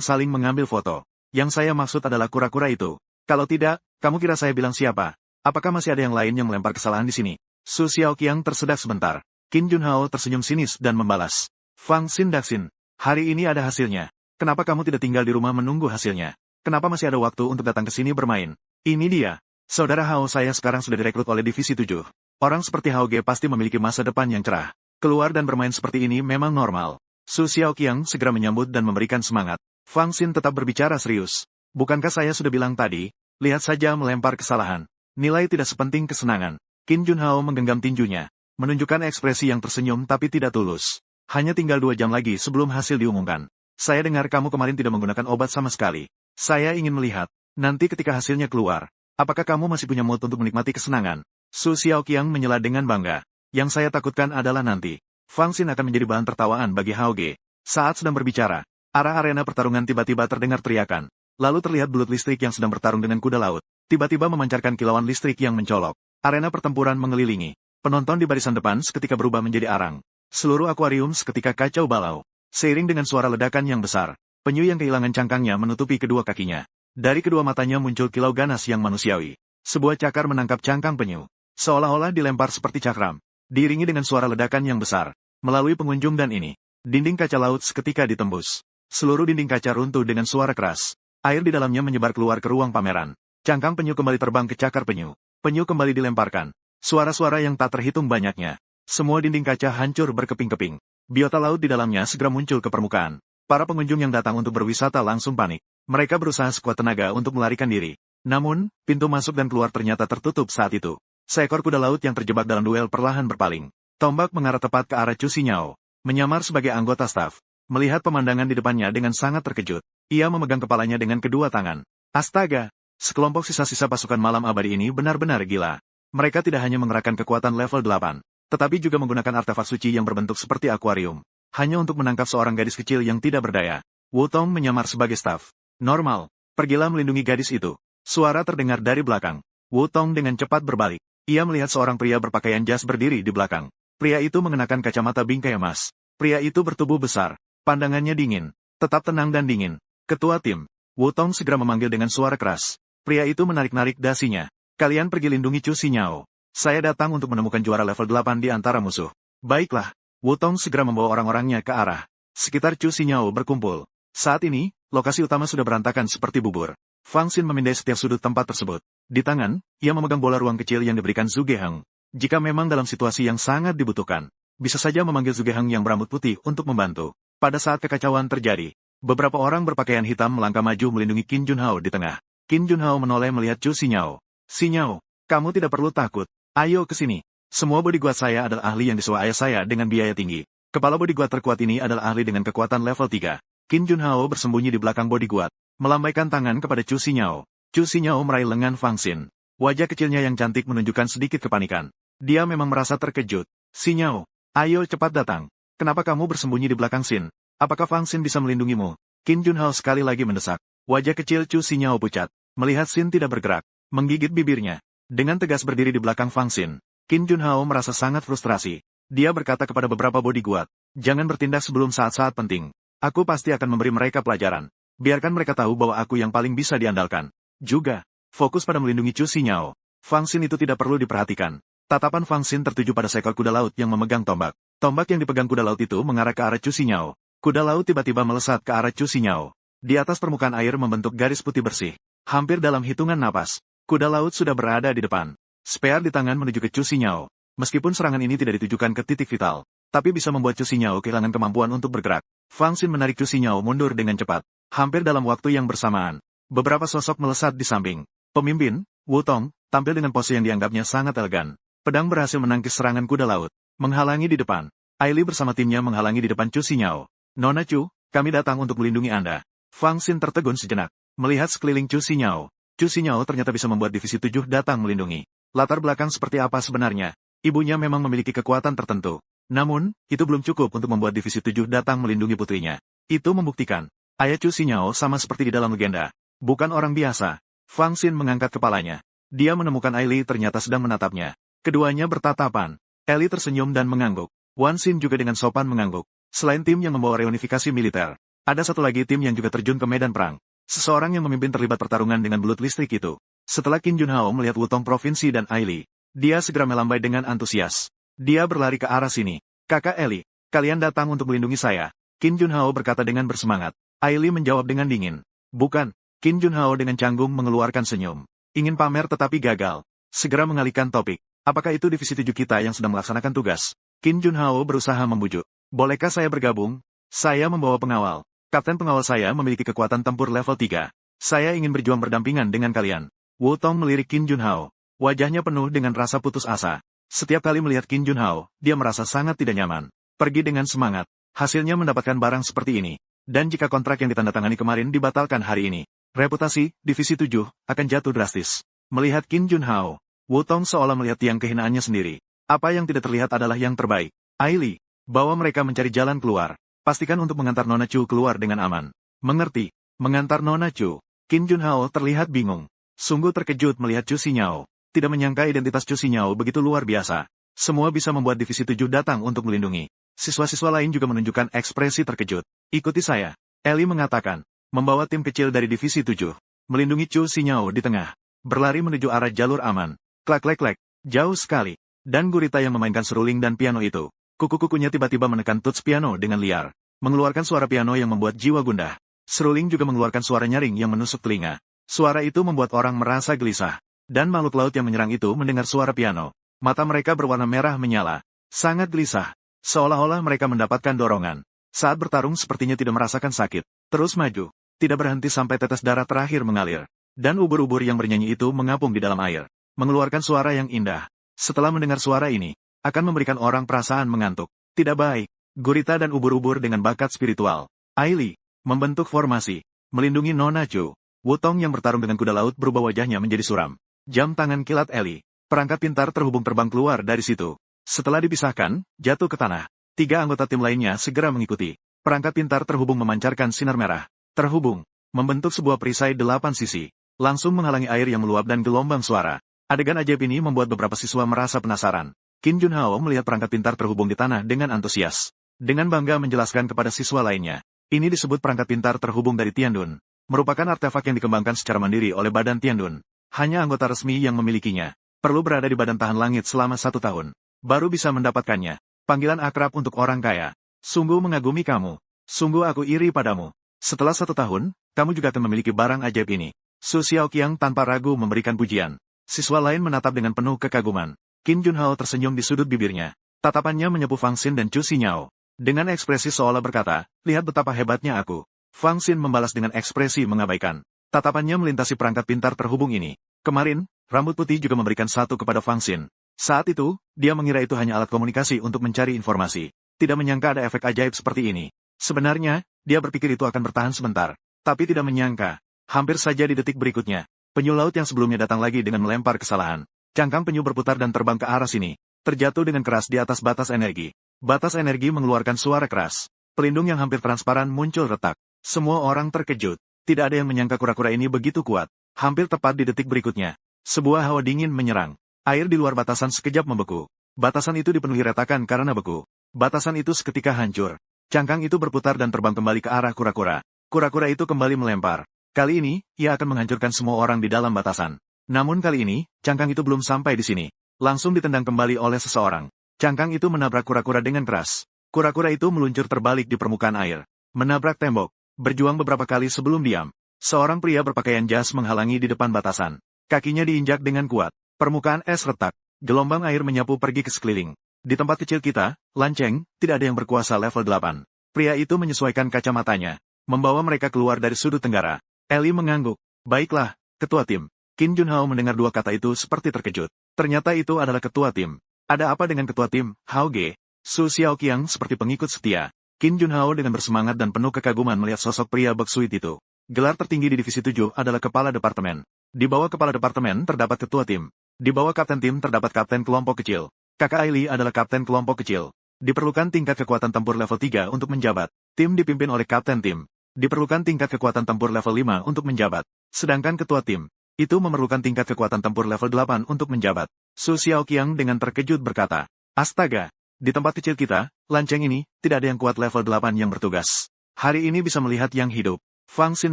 saling mengambil foto. Yang saya maksud adalah kura-kura itu. Kalau tidak, kamu kira saya bilang siapa? Apakah masih ada yang lain yang melempar kesalahan di sini? Su Xiaoqiang tersedak sebentar. Qin Junhao tersenyum sinis dan membalas. Fang Xin Daxin, hari ini ada hasilnya. Kenapa kamu tidak tinggal di rumah menunggu hasilnya? Kenapa masih ada waktu untuk datang ke sini bermain? Ini dia. Saudara Hao saya sekarang sudah direkrut oleh Divisi 7. Orang seperti Hao Ge pasti memiliki masa depan yang cerah. Keluar dan bermain seperti ini memang normal. Su Xiaoqiang segera menyambut dan memberikan semangat. Fang Xin tetap berbicara serius. Bukankah saya sudah bilang tadi, lihat saja melempar kesalahan. Nilai tidak sepenting kesenangan. Qin Junhao menggenggam tinjunya, menunjukkan ekspresi yang tersenyum tapi tidak tulus. Hanya tinggal 2 jam lagi sebelum hasil diumumkan. Saya dengar kamu kemarin tidak menggunakan obat sama sekali. Saya ingin melihat, nanti ketika hasilnya keluar, apakah kamu masih punya mood untuk menikmati kesenangan? Su Xiaoqiang menyela dengan bangga. Yang saya takutkan adalah nanti, Fang Xin akan menjadi bahan tertawaan bagi Hao Ge. Saat sedang berbicara, arah arena pertarungan tiba-tiba terdengar teriakan. Lalu terlihat bulut listrik yang sedang bertarung dengan kuda laut. Tiba-tiba memancarkan kilauan listrik yang mencolok. Arena pertempuran mengelilingi. Penonton di barisan depan seketika berubah menjadi arang. Seluruh akuarium seketika kacau balau. Seiring dengan suara ledakan yang besar, penyu yang kehilangan cangkangnya menutupi kedua kakinya. Dari kedua matanya muncul kilau ganas yang manusiawi. Sebuah cakar menangkap cangkang penyu. Seolah-olah dilempar seperti cakram. Diiringi dengan suara ledakan yang besar. Melalui pengunjung dan ini, dinding kaca laut seketika ditembus. Seluruh dinding kaca runtuh dengan suara keras. Air di dalamnya menyebar keluar ke ruang pameran. Cangkang penyu kembali terbang ke cakar penyu. Penyu kembali dilemparkan. Suara-suara yang tak terhitung banyaknya. Semua dinding kaca hancur berkeping-keping. Biota laut di dalamnya segera muncul ke permukaan. Para pengunjung yang datang untuk berwisata langsung panik. Mereka berusaha sekuat tenaga untuk melarikan diri. Namun, pintu masuk dan keluar ternyata tertutup saat itu. Seekor kuda laut yang terjebak dalam duel perlahan berpaling. Tombak mengarah tepat ke arah Chu Xinyao. Menyamar sebagai anggota staf. Melihat pemandangan di depannya dengan sangat terkejut. Ia memegang kepalanya dengan kedua tangan. Astaga! Sekelompok sisa-sisa pasukan malam abadi ini benar-benar gila. Mereka tidak hanya mengerahkan kekuatan level 8, tetapi juga menggunakan artefak suci yang berbentuk seperti akuarium. Hanya untuk menangkap seorang gadis kecil yang tidak berdaya. Wu Tong menyamar sebagai staf. Normal. Pergilah melindungi gadis itu. Suara terdengar dari belakang. Wu Tong dengan cepat berbalik. Ia melihat seorang pria berpakaian jas berdiri di belakang. Pria itu mengenakan kacamata bingkai emas. Pria itu bertubuh besar. Pandangannya dingin. Tetap tenang dan dingin. Ketua tim. Wu Tong segera memanggil dengan suara keras. Pria itu menarik-narik dasinya. Kalian pergi lindungi Chu Xinyao. Saya datang untuk menemukan juara level 8 di antara musuh. Baiklah. Wu Tong segera membawa orang-orangnya ke arah sekitar Chu Xinyao berkumpul. Saat ini, lokasi utama sudah berantakan seperti bubur. Fang Xin memindai setiap sudut tempat tersebut. Di tangan, ia memegang bola ruang kecil yang diberikan Zhu Geheng. Jika memang dalam situasi yang sangat dibutuhkan, bisa saja memanggil Zhu Geheng yang berambut putih untuk membantu. Pada saat kekacauan terjadi, beberapa orang berpakaian hitam melangkah maju melindungi Qin Junhao di tengah. Qin Junhao menoleh melihat Chu Xinyao. Xinyao, kamu tidak perlu takut. Ayo ke sini. Semua bodyguard saya adalah ahli yang disewa ayah saya dengan biaya tinggi. Kepala bodyguard terkuat ini adalah ahli dengan kekuatan level 3. Qin Junhao bersembunyi di belakang bodyguard, melambaikan tangan kepada Chu Xinyao. Chu Xinyao meraih lengan Fang Xin. Wajah kecilnya yang cantik menunjukkan sedikit kepanikan. Dia memang merasa terkejut. Xinyao, ayo cepat datang. Kenapa kamu bersembunyi di belakang Xin? Apakah Fang Xin bisa melindungimu? Qin Junhao sekali lagi mendesak. Wajah kecil Chu Xinyao pucat. Melihat Xin tidak bergerak, menggigit bibirnya. Dengan tegas berdiri di belakang Fang Xin. Qin Junhao merasa sangat frustrasi. Dia berkata kepada beberapa bodyguard, jangan bertindak sebelum saat-saat penting. Aku pasti akan memberi mereka pelajaran. Biarkan mereka tahu bahwa aku yang paling bisa diandalkan. Juga, fokus pada melindungi Chu Xinyao. Fang Xin itu tidak perlu diperhatikan. Tatapan Fang Xin tertuju pada seekor kuda laut yang memegang tombak. Tombak yang dipegang kuda laut itu mengarah ke arah Chu Xinyao. Kuda laut tiba-tiba melesat ke arah Chu Xinyao. Di atas permukaan air membentuk garis putih bersih. Hampir dalam hitungan napas, kuda laut sudah berada di depan. Spear di tangan menuju ke Chu Xinyao. Meskipun serangan ini tidak ditujukan ke titik vital, tapi bisa membuat Chu Xinyao kehilangan kemampuan untuk bergerak. Fang Xin menarik Chu Xinyao mundur dengan cepat. Hampir dalam waktu yang bersamaan, beberapa sosok melesat di samping. Pemimpin, Wu Tong, tampil dengan pose yang dianggapnya sangat elegan. Pedang berhasil menangkis serangan kuda laut, menghalangi di depan. Aili bersama timnya menghalangi di depan Chu Xinyao. Nona Chu, kami datang untuk melindungi Anda. Fang Xin tertegun sejenak. Melihat sekeliling Chu Xinyao. Chu Xinyao ternyata bisa membuat Divisi 7 datang melindungi. Latar belakang seperti apa sebenarnya? Ibunya memang memiliki kekuatan tertentu. Namun, itu belum cukup untuk membuat Divisi 7 datang melindungi putrinya. Itu membuktikan, ayah Chu Xinyao sama seperti di dalam legenda. Bukan orang biasa. Fang Xin mengangkat kepalanya. Dia menemukan Aili ternyata sedang menatapnya. Keduanya bertatapan. Aili tersenyum dan mengangguk. Wan Xin juga dengan sopan mengangguk. Selain tim yang membawa reunifikasi militer, ada satu lagi tim yang juga terjun ke medan perang. Seseorang yang memimpin terlibat pertarungan dengan belut listrik itu. Setelah Qin Junhao melihat Wutong Provinsi dan Aili, dia segera melambai dengan antusias. Dia berlari ke arah sini. Kakak Eli, kalian datang untuk melindungi saya. Qin Junhao berkata dengan bersemangat. Aili menjawab dengan dingin. Bukan. Qin Junhao dengan canggung mengeluarkan senyum. Ingin pamer tetapi gagal. Segera mengalihkan topik. Apakah itu divisi 7 kita yang sedang melaksanakan tugas? Qin Junhao berusaha membujuk. Bolehkah saya bergabung? Saya membawa pengawal. Kapten pengawal saya memiliki kekuatan tempur level 3. Saya ingin berjuang berdampingan dengan kalian. Wu Tong melirik Qin Junhao. Wajahnya penuh dengan rasa putus asa. Setiap kali melihat Qin Junhao, dia merasa sangat tidak nyaman. Pergi dengan semangat. Hasilnya mendapatkan barang seperti ini. Dan jika kontrak yang ditandatangani kemarin dibatalkan hari ini, reputasi divisi 7 akan jatuh drastis. Melihat Qin Junhao, Wu Tong seolah melihat tiang kehinaannya sendiri. Apa yang tidak terlihat adalah yang terbaik. Aili, bawa mereka mencari jalan keluar. Pastikan untuk mengantar Nona Chu keluar dengan aman. Mengerti? Mengantar Nona Chu. Qin Junhao terlihat bingung. Sungguh terkejut melihat Chu Xinyao. Tidak menyangka identitas Chu Xinyao begitu luar biasa. Semua bisa membuat divisi 7 datang untuk melindungi. Siswa-siswa lain juga menunjukkan ekspresi terkejut. Ikuti saya. Eli mengatakan. Membawa tim kecil dari divisi 7. Melindungi Chu Xinyao di tengah. Berlari menuju arah jalur aman. Klak-klek-klek. Jauh sekali. Dan gurita yang memainkan seruling dan piano itu. Kuku-kukunya tiba-tiba menekan tuts piano dengan liar. Mengeluarkan suara piano yang membuat jiwa gundah. Seruling juga mengeluarkan suara nyaring yang menusuk telinga. Suara itu membuat orang merasa gelisah. Dan makhluk laut yang menyerang itu mendengar suara piano. Mata mereka berwarna merah menyala. Sangat gelisah. Seolah-olah mereka mendapatkan dorongan. Saat bertarung sepertinya tidak merasakan sakit. Terus maju. Tidak berhenti sampai tetes darah terakhir mengalir. Dan ubur-ubur yang bernyanyi itu mengapung di dalam air. Mengeluarkan suara yang indah. Setelah mendengar suara ini, akan memberikan orang perasaan mengantuk. Tidak baik. Gurita dan ubur-ubur dengan bakat spiritual. Aili, membentuk formasi. Melindungi Nona Chu. Wu Tong yang bertarung dengan kuda laut berubah wajahnya menjadi suram. Jam tangan kilat Eli. Perangkat pintar terhubung terbang keluar dari situ. Setelah dipisahkan, jatuh ke tanah. 3 anggota tim lainnya segera mengikuti. Perangkat pintar terhubung memancarkan sinar merah. Terhubung. Membentuk sebuah perisai 8 sisi. Langsung menghalangi air yang meluap dan gelombang suara. Adegan ajaib ini membuat beberapa siswa merasa penasaran. Qin Junhao melihat perangkat pintar terhubung di tanah dengan antusias. Dengan bangga menjelaskan kepada siswa lainnya. Ini disebut perangkat pintar terhubung dari Tiandun. Merupakan artefak yang dikembangkan secara mandiri oleh Badan Tiandun. Hanya anggota resmi yang memilikinya. Perlu berada di Badan Tahan Langit selama 1 tahun. Baru bisa mendapatkannya. Panggilan akrab untuk orang kaya. Sungguh mengagumi kamu. Sungguh aku iri padamu. Setelah 1 tahun, kamu juga akan memiliki barang ajaib ini. Su Xiaoqiang tanpa ragu memberikan pujian. Siswa lain menatap dengan penuh kekaguman. Qin Junhao tersenyum di sudut bibirnya. Tatapannya menyapu Fang Xin dan Chu Xinyao. Dengan ekspresi seolah berkata, lihat betapa hebatnya aku. Fang Xin membalas dengan ekspresi mengabaikan. Tatapannya melintasi perangkat pintar terhubung ini. Kemarin, rambut putih juga memberikan satu kepada Fang Xin. Saat itu, dia mengira itu hanya alat komunikasi untuk mencari informasi. Tidak menyangka ada efek ajaib seperti ini. Sebenarnya, dia berpikir itu akan bertahan sebentar. Tapi tidak menyangka. Hampir saja di detik berikutnya. Penyu laut yang sebelumnya datang lagi dengan melempar kesalahan. Cangkang penyu berputar dan terbang ke arah sini. Terjatuh dengan keras di atas batas energi. Batas energi mengeluarkan suara keras. Pelindung yang hampir transparan muncul retak. Semua orang terkejut. Tidak ada yang menyangka kura-kura ini begitu kuat. Hampir tepat di detik berikutnya. Sebuah hawa dingin menyerang. Air di luar batasan sekejap membeku. Batasan itu dipenuhi retakan karena beku. Batasan itu seketika hancur. Cangkang itu berputar dan terbang kembali ke arah kura-kura. Kura-kura itu kembali melempar. Kali ini, ia akan menghancurkan semua orang di dalam batasan. Namun kali ini, cangkang itu belum sampai di sini. Langsung ditendang kembali oleh seseorang. Cangkang itu menabrak kura-kura dengan keras. Kura-kura itu meluncur terbalik di permukaan air. Menabrak tembok. Berjuang beberapa kali sebelum diam. Seorang pria berpakaian jas menghalangi di depan batasan. Kakinya diinjak dengan kuat. Permukaan es retak. Gelombang air menyapu pergi ke sekeliling. Di tempat kecil kita, Lanceng, tidak ada yang berkuasa level 8. Pria itu menyesuaikan kacamatanya. Membawa mereka keluar dari sudut tenggara. Eli mengangguk. Baiklah, ketua tim. Qin Junhao mendengar 2 kata itu seperti terkejut. Ternyata itu adalah ketua tim. Ada apa dengan ketua tim, Hao Ge? Su Xiaoqiang seperti pengikut setia. Qin Junhao dengan bersemangat dan penuh kekaguman melihat sosok pria beksuit itu. Gelar tertinggi di divisi 7 adalah kepala departemen. Di bawah kepala departemen terdapat ketua tim. Di bawah kapten tim terdapat kapten kelompok kecil. Kakak Aili adalah kapten kelompok kecil. Diperlukan tingkat kekuatan tempur level 3 untuk menjabat. Tim dipimpin oleh kapten tim. Diperlukan tingkat kekuatan tempur level 5 untuk menjabat. Sedangkan ketua tim, itu memerlukan tingkat kekuatan tempur level 8 untuk menjabat. Su Xiaoqiang dengan terkejut berkata, astaga, di tempat kecil kita, Lanceng ini, tidak ada yang kuat level 8 yang bertugas. Hari ini bisa melihat yang hidup. Fang Xin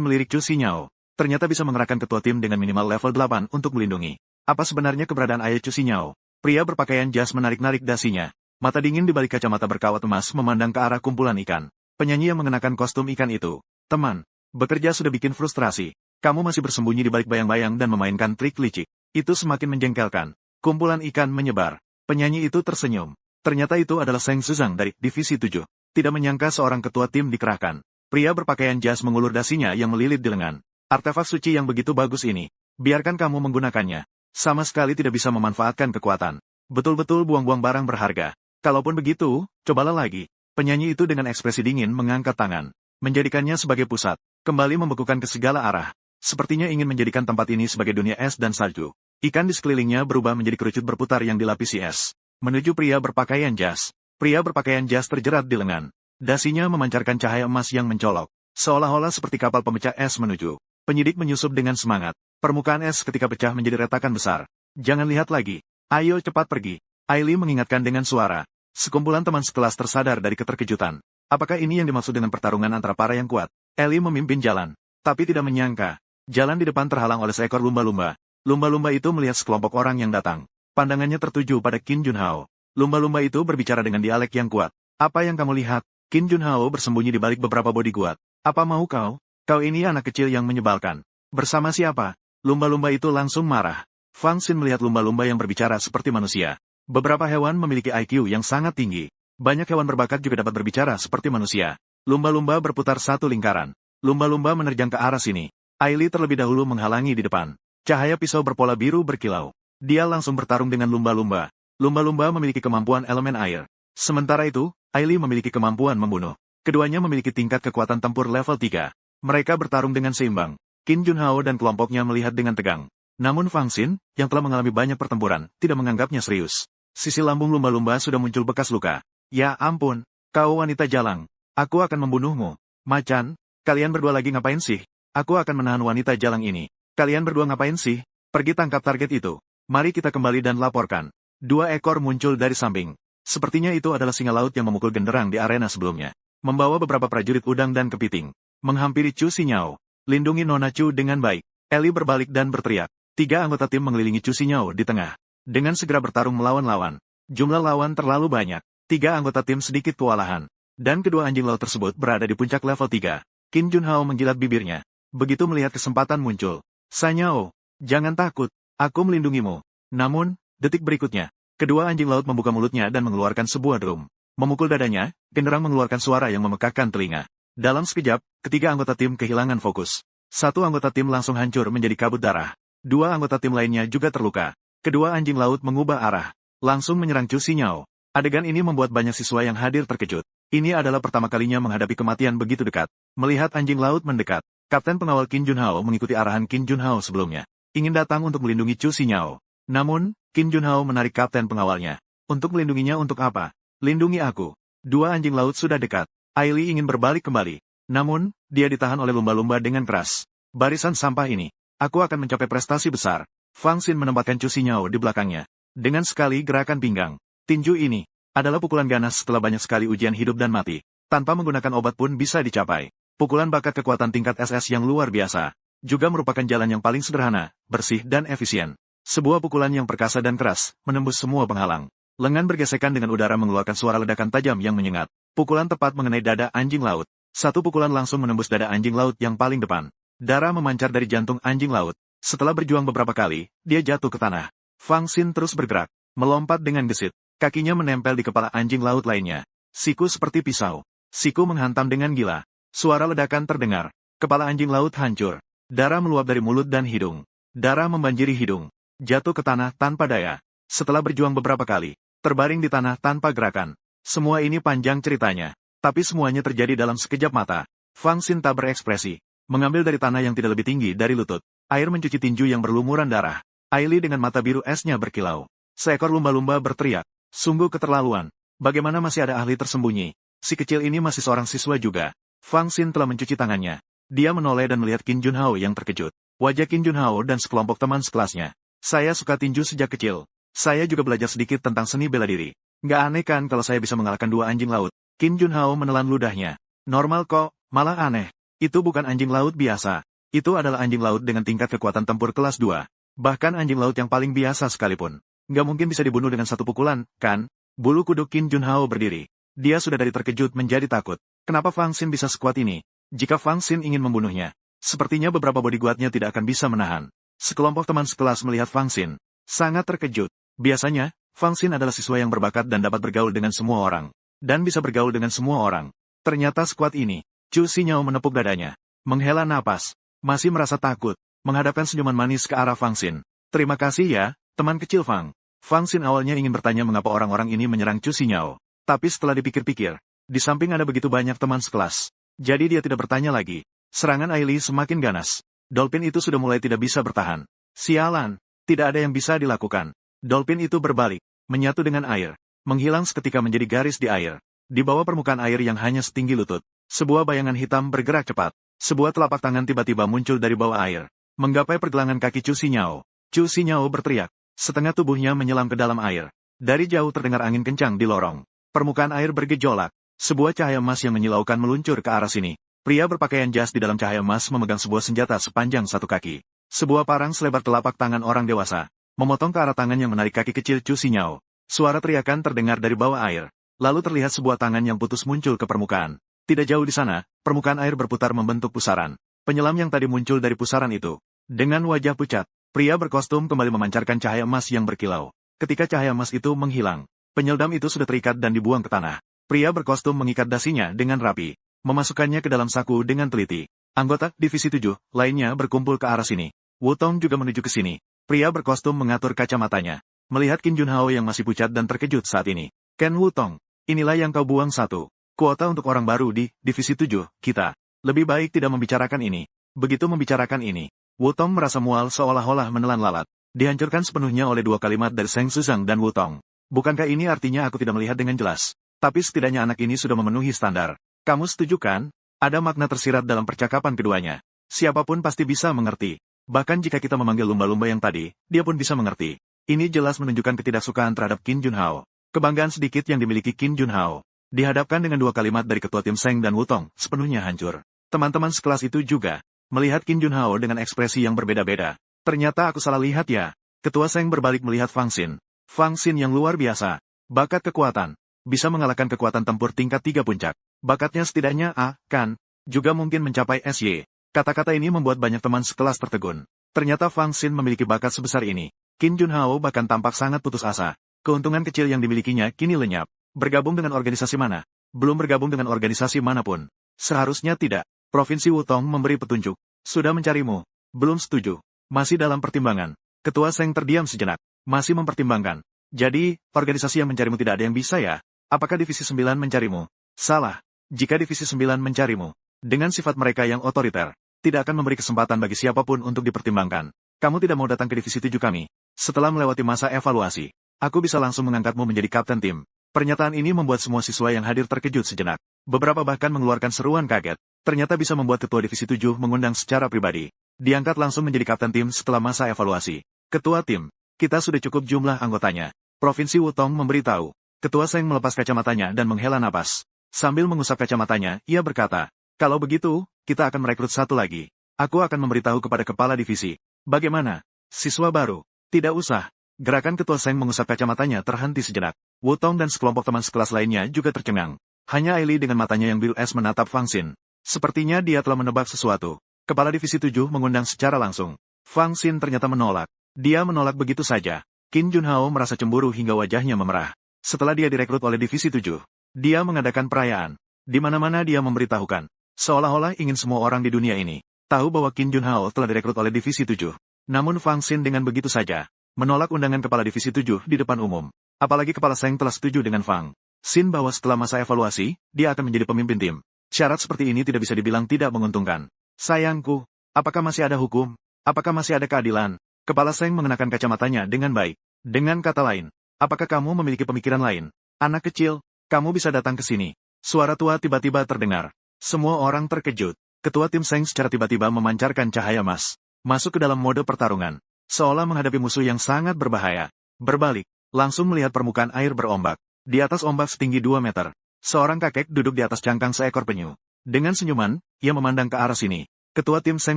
melirik Chu Xinyao. Ternyata bisa mengerahkan ketua tim dengan minimal level 8 untuk melindungi. Apa sebenarnya keberadaan ayah Chu Xinyao? Pria berpakaian jas menarik-narik dasinya. Mata dingin di balik kacamata berkawat emas memandang ke arah kumpulan ikan. Penyanyi yang mengenakan kostum ikan itu. Teman, bekerja sudah bikin frustrasi. Kamu masih bersembunyi di balik bayang-bayang dan memainkan trik licik. Itu semakin menjengkelkan. Kumpulan ikan menyebar. Penyanyi itu tersenyum. Ternyata itu adalah Seng Suzang dari Divisi 7. Tidak menyangka seorang ketua tim dikerahkan. Pria berpakaian jas mengulur dasinya yang melilit di lengan. Artefak suci yang begitu bagus ini. Biarkan kamu menggunakannya. Sama sekali tidak bisa memanfaatkan kekuatan. Betul-betul buang-buang barang berharga. Kalaupun begitu, cobalah lagi. Penyanyi itu dengan ekspresi dingin mengangkat tangan. Menjadikannya sebagai pusat. Kembali membekukan ke segala arah. Sepertinya ingin menjadikan tempat ini sebagai dunia es dan salju. Ikan di sekelilingnya berubah menjadi kerucut berputar yang dilapisi es. Menuju pria berpakaian jas. Pria berpakaian jas terjerat di lengan. Dasinya memancarkan cahaya emas yang mencolok. Seolah-olah seperti kapal pemecah es menuju. Penyidik menyusup dengan semangat. Permukaan es ketika pecah menjadi retakan besar. Jangan lihat lagi. Ayo cepat pergi. Ailey mengingatkan dengan suara. Sekumpulan teman sekelas tersadar dari keterkejutan. Apakah ini yang dimaksud dengan pertarungan antara para yang kuat? Ellie memimpin jalan. Tapi tidak menyangka. Jalan di depan terhalang oleh seekor lumba-lumba. Lumba-lumba itu melihat sekelompok orang yang datang. Pandangannya tertuju pada Qin Junhao. Lumba-lumba itu berbicara dengan dialek yang kuat. Apa yang kamu lihat? Qin Junhao bersembunyi di balik beberapa bodyguard. Apa mau kau? Kau ini anak kecil yang menyebalkan. Bersama siapa? Lumba-lumba itu langsung marah. Fang Xin melihat lumba-lumba yang berbicara seperti manusia. Beberapa hewan memiliki IQ yang sangat tinggi. Banyak hewan berbakat juga dapat berbicara seperti manusia. Lumba-lumba berputar satu lingkaran. Lumba-lumba menerjang ke arah sini. Ailey terlebih dahulu menghalangi di depan. Cahaya pisau berpola biru berkilau. Dia langsung bertarung dengan lumba-lumba. Lumba-lumba memiliki kemampuan elemen air. Sementara itu, Ailey memiliki kemampuan membunuh. Keduanya memiliki tingkat kekuatan tempur level 3. Mereka bertarung dengan seimbang. Qin Junhao dan kelompoknya melihat dengan tegang. Namun Fang Xin, yang telah mengalami banyak pertempuran, tidak menganggapnya serius. Sisi lambung lumba-lumba sudah muncul bekas luka. Ya ampun, kau wanita jalang. Aku akan membunuhmu. Macan, kalian berdua lagi ngapain sih? Aku akan menahan wanita jalang ini. Kalian berdua ngapain sih? Pergi tangkap target itu. Mari kita kembali dan laporkan. 2 ekor muncul dari samping. Sepertinya itu adalah singa laut yang memukul genderang di arena sebelumnya. Membawa beberapa prajurit udang dan kepiting. Menghampiri Chu Xinyao. Lindungi Nona Chu dengan baik. Ellie berbalik dan berteriak. 3 anggota tim mengelilingi Chu Xinyao di tengah. Dengan segera bertarung melawan lawan. Jumlah lawan terlalu banyak. 3 anggota tim sedikit kewalahan. Dan kedua anjing laut tersebut berada di puncak level 3. Qin Junhao menjilat bibirnya. Begitu melihat kesempatan muncul. Sanyao, jangan takut, aku melindungimu. Namun, detik berikutnya, kedua anjing laut membuka mulutnya dan mengeluarkan sebuah drum. Memukul dadanya, genderang mengeluarkan suara yang memekakkan telinga. Dalam sekejap, ketiga anggota tim kehilangan fokus. 1 anggota tim langsung hancur menjadi kabut darah. 2 anggota tim lainnya juga terluka. Kedua anjing laut mengubah arah, langsung menyerang Chu Xinyao. Adegan ini membuat banyak siswa yang hadir terkejut. Ini adalah pertama kalinya menghadapi kematian begitu dekat. Melihat anjing laut mendekat, Kapten pengawal Qin Junhao mengikuti arahan Qin Junhao sebelumnya. Ingin datang untuk melindungi Chu Xinyao. Namun, Qin Junhao menarik kapten pengawalnya. Untuk melindunginya untuk apa? Lindungi aku. 2 anjing laut sudah dekat. Ailey ingin berbalik kembali. Namun, dia ditahan oleh lumba-lumba dengan keras. Barisan sampah ini. Aku akan mencapai prestasi besar. Fang Xin menempatkan Chu Xinyao di belakangnya. Dengan sekali gerakan pinggang. Tinju ini adalah pukulan ganas setelah banyak sekali ujian hidup dan mati. Tanpa menggunakan obat pun bisa dicapai. Pukulan bakat kekuatan tingkat SS yang luar biasa. Juga merupakan jalan yang paling sederhana, bersih dan efisien. Sebuah pukulan yang perkasa dan keras, menembus semua penghalang. Lengan bergesekan dengan udara mengeluarkan suara ledakan tajam yang menyengat. Pukulan tepat mengenai dada anjing laut. 1 pukulan langsung menembus dada anjing laut yang paling depan. Darah memancar dari jantung anjing laut. Setelah berjuang beberapa kali, dia jatuh ke tanah. Fang Xin terus bergerak, melompat dengan gesit. Kakinya menempel di kepala anjing laut lainnya. Siku seperti pisau. Siku menghantam dengan gila. Suara ledakan terdengar. Kepala anjing laut hancur. Darah meluap dari mulut dan hidung. Darah membanjiri hidung. Jatuh ke tanah tanpa daya. Setelah berjuang beberapa kali, terbaring di tanah tanpa gerakan. Semua ini panjang ceritanya. Tapi semuanya terjadi dalam sekejap mata. Fang Xin tak berekspresi. Mengambil dari tanah yang tidak lebih tinggi dari lutut. Air mencuci tinju yang berlumuran darah. Ailey dengan mata biru esnya berkilau. Seekor lumba-lumba berteriak. Sungguh keterlaluan. Bagaimana masih ada ahli tersembunyi? Si kecil ini masih seorang siswa juga. Fang Xin telah mencuci tangannya. Dia menoleh dan melihat Qin Junhao yang terkejut. Wajah Qin Junhao dan sekelompok teman sekelasnya. Saya suka tinju sejak kecil. Saya juga belajar sedikit tentang seni bela diri. Nggak aneh kan kalau saya bisa mengalahkan 2 anjing laut. Qin Junhao menelan ludahnya. Normal kok, malah aneh. Itu bukan anjing laut biasa. Itu adalah anjing laut dengan tingkat kekuatan tempur kelas 2. Bahkan anjing laut yang paling biasa sekalipun. Nggak mungkin bisa dibunuh dengan 1 pukulan, kan? Bulu kuduk Qin Junhao berdiri. Dia sudah dari terkejut menjadi takut. Kenapa Fang Xin bisa sekuat ini? Jika Fang Xin ingin membunuhnya, sepertinya beberapa bodyguard-nya tidak akan bisa menahan. Sekelompok teman sekelas melihat Fang Xin. Sangat terkejut. Biasanya, Fang Xin adalah siswa yang berbakat dan dapat bergaul dengan semua orang. Dan bisa bergaul dengan semua orang. Ternyata sekuat ini. Chu Xinyao menepuk dadanya. Menghela napas. Masih merasa takut. Menghadapkan senyuman manis ke arah Fang Xin. Terima kasih ya, teman kecil Fang. Fang Xin awalnya ingin bertanya mengapa orang-orang ini menyerang Chu Xinyao. Tapi setelah dipikir-pikir, di samping ada begitu banyak teman sekelas. Jadi dia tidak bertanya lagi. Serangan Aili semakin ganas. Dolphin itu sudah mulai tidak bisa bertahan. Sialan, tidak ada yang bisa dilakukan. Dolphin itu berbalik, menyatu dengan air, menghilang seketika menjadi garis di air. Di bawah permukaan air yang hanya setinggi lutut, sebuah bayangan hitam bergerak cepat. Sebuah telapak tangan tiba-tiba muncul dari bawah air, menggapai pergelangan kaki Chu Xinyao. Chu Xinyao berteriak, setengah tubuhnya menyelam ke dalam air. Dari jauh terdengar angin kencang di lorong. Permukaan air bergejolak. Sebuah cahaya emas yang menyilaukan meluncur ke arah sini. Pria berpakaian jas di dalam cahaya emas memegang sebuah senjata sepanjang satu kaki. Sebuah parang selebar telapak tangan orang dewasa, memotong ke arah tangan yang menarik kaki kecil Chu Xinyao. Suara teriakan terdengar dari bawah air. Lalu terlihat sebuah tangan yang putus muncul ke permukaan. Tidak jauh di sana, permukaan air berputar membentuk pusaran. Penyelam yang tadi muncul dari pusaran itu. Dengan wajah pucat, pria berkostum kembali memancarkan cahaya emas yang berkilau. Ketika cahaya emas itu menghilang, penyelam itu sudah terikat dan dibuang ke tanah. Pria berkostum mengikat dasinya dengan rapi, memasukkannya ke dalam saku dengan teliti. Anggota Divisi 7 lainnya berkumpul ke arah sini. Wu Tong juga menuju ke sini. Pria berkostum mengatur kacamatanya, melihat Qin Junhao yang masih pucat dan terkejut saat ini. Ken Wu Tong, inilah yang kau buang satu. Kuota untuk orang baru di Divisi 7, kita. Lebih baik tidak membicarakan ini. Begitu membicarakan ini, Wu Tong merasa mual seolah-olah menelan lalat. Dihancurkan sepenuhnya oleh dua kalimat dari Seng Suzang dan Wu Tong. Bukankah ini artinya aku tidak melihat dengan jelas? Tapi setidaknya anak ini sudah memenuhi standar. Kamu setuju kan? Ada makna tersirat dalam percakapan keduanya. Siapapun pasti bisa mengerti. Bahkan jika kita memanggil lumba-lumba yang tadi, dia pun bisa mengerti. Ini jelas menunjukkan ketidaksukaan terhadap Qin Junhao. Kebanggaan sedikit yang dimiliki Qin Junhao dihadapkan dengan dua kalimat dari ketua tim Seng dan Wu Tong, sepenuhnya hancur. Teman-teman sekelas itu juga melihat Qin Junhao dengan ekspresi yang berbeda-beda. Ternyata aku salah lihat ya. Ketua Seng berbalik melihat Fang Xin. Fang Xin yang luar biasa. Bakat kekuatan. Bisa mengalahkan kekuatan tempur tingkat 3 puncak. Bakatnya setidaknya A, kan, juga mungkin mencapai SY. Kata-kata ini membuat banyak teman sekelas tertegun. Ternyata Fang Xin memiliki bakat sebesar ini. Qin Junhao bahkan tampak sangat putus asa. Keuntungan kecil yang dimilikinya kini lenyap. Bergabung dengan organisasi mana? Belum bergabung dengan organisasi manapun. Seharusnya tidak. Provinsi Wutong memberi petunjuk. Sudah mencarimu. Belum setuju. Masih dalam pertimbangan. Ketua Seng terdiam sejenak. Masih mempertimbangkan. Jadi, organisasi yang mencarimu tidak ada yang bisa ya? Apakah Divisi 9 mencarimu? Salah. Jika Divisi 9 mencarimu, dengan sifat mereka yang otoriter, tidak akan memberi kesempatan bagi siapapun untuk dipertimbangkan. Kamu tidak mau datang ke Divisi 7 kami. Setelah melewati masa evaluasi, aku bisa langsung mengangkatmu menjadi kapten tim. Pernyataan ini membuat semua siswa yang hadir terkejut sejenak. Beberapa bahkan mengeluarkan seruan kaget. Ternyata bisa membuat Ketua Divisi 7 mengundang secara pribadi. Diangkat langsung menjadi kapten tim setelah masa evaluasi. Ketua tim, kita sudah cukup jumlah anggotanya. Provinsi Wutong memberitahu. Ketua Seng melepas kacamatanya dan menghela napas. Sambil mengusap kacamatanya, ia berkata, kalau begitu, kita akan merekrut satu lagi. Aku akan memberitahu kepada kepala divisi. Bagaimana? Siswa baru. Tidak usah. Gerakan Ketua Seng mengusap kacamatanya terhenti sejenak. Wu Tong dan sekelompok teman sekelas lainnya juga tercengang. Hanya Aili dengan matanya yang biru es menatap Fang Xin. Sepertinya dia telah menebak sesuatu. Kepala Divisi 7 mengundang secara langsung. Fang Xin ternyata menolak. Dia menolak begitu saja. Qin Junhao merasa cemburu hingga wajahnya memerah. Setelah dia direkrut oleh Divisi 7, dia mengadakan perayaan. Di mana-mana dia memberitahukan. Seolah-olah ingin semua orang di dunia ini tahu bahwa Qin Junhao telah direkrut oleh Divisi 7. Namun Fang Xin dengan begitu saja menolak undangan kepala Divisi 7 di depan umum. Apalagi kepala Seng telah setuju dengan Fang Xin bahwa setelah masa evaluasi, dia akan menjadi pemimpin tim. Syarat seperti ini tidak bisa dibilang tidak menguntungkan. Sayangku, apakah masih ada hukum? Apakah masih ada keadilan? Kepala Seng mengenakan kacamatanya dengan baik. Dengan kata lain, apakah kamu memiliki pemikiran lain? Anak kecil, kamu bisa datang ke sini. Suara tua tiba-tiba terdengar. Semua orang terkejut. Ketua tim Seng secara tiba-tiba memancarkan cahaya emas. Masuk ke dalam mode pertarungan. Seolah menghadapi musuh yang sangat berbahaya. Berbalik, langsung melihat permukaan air berombak. Di atas ombak setinggi 2 meter. Seorang kakek duduk di atas cangkang seekor penyu. Dengan senyuman, ia memandang ke arah sini. Ketua tim Seng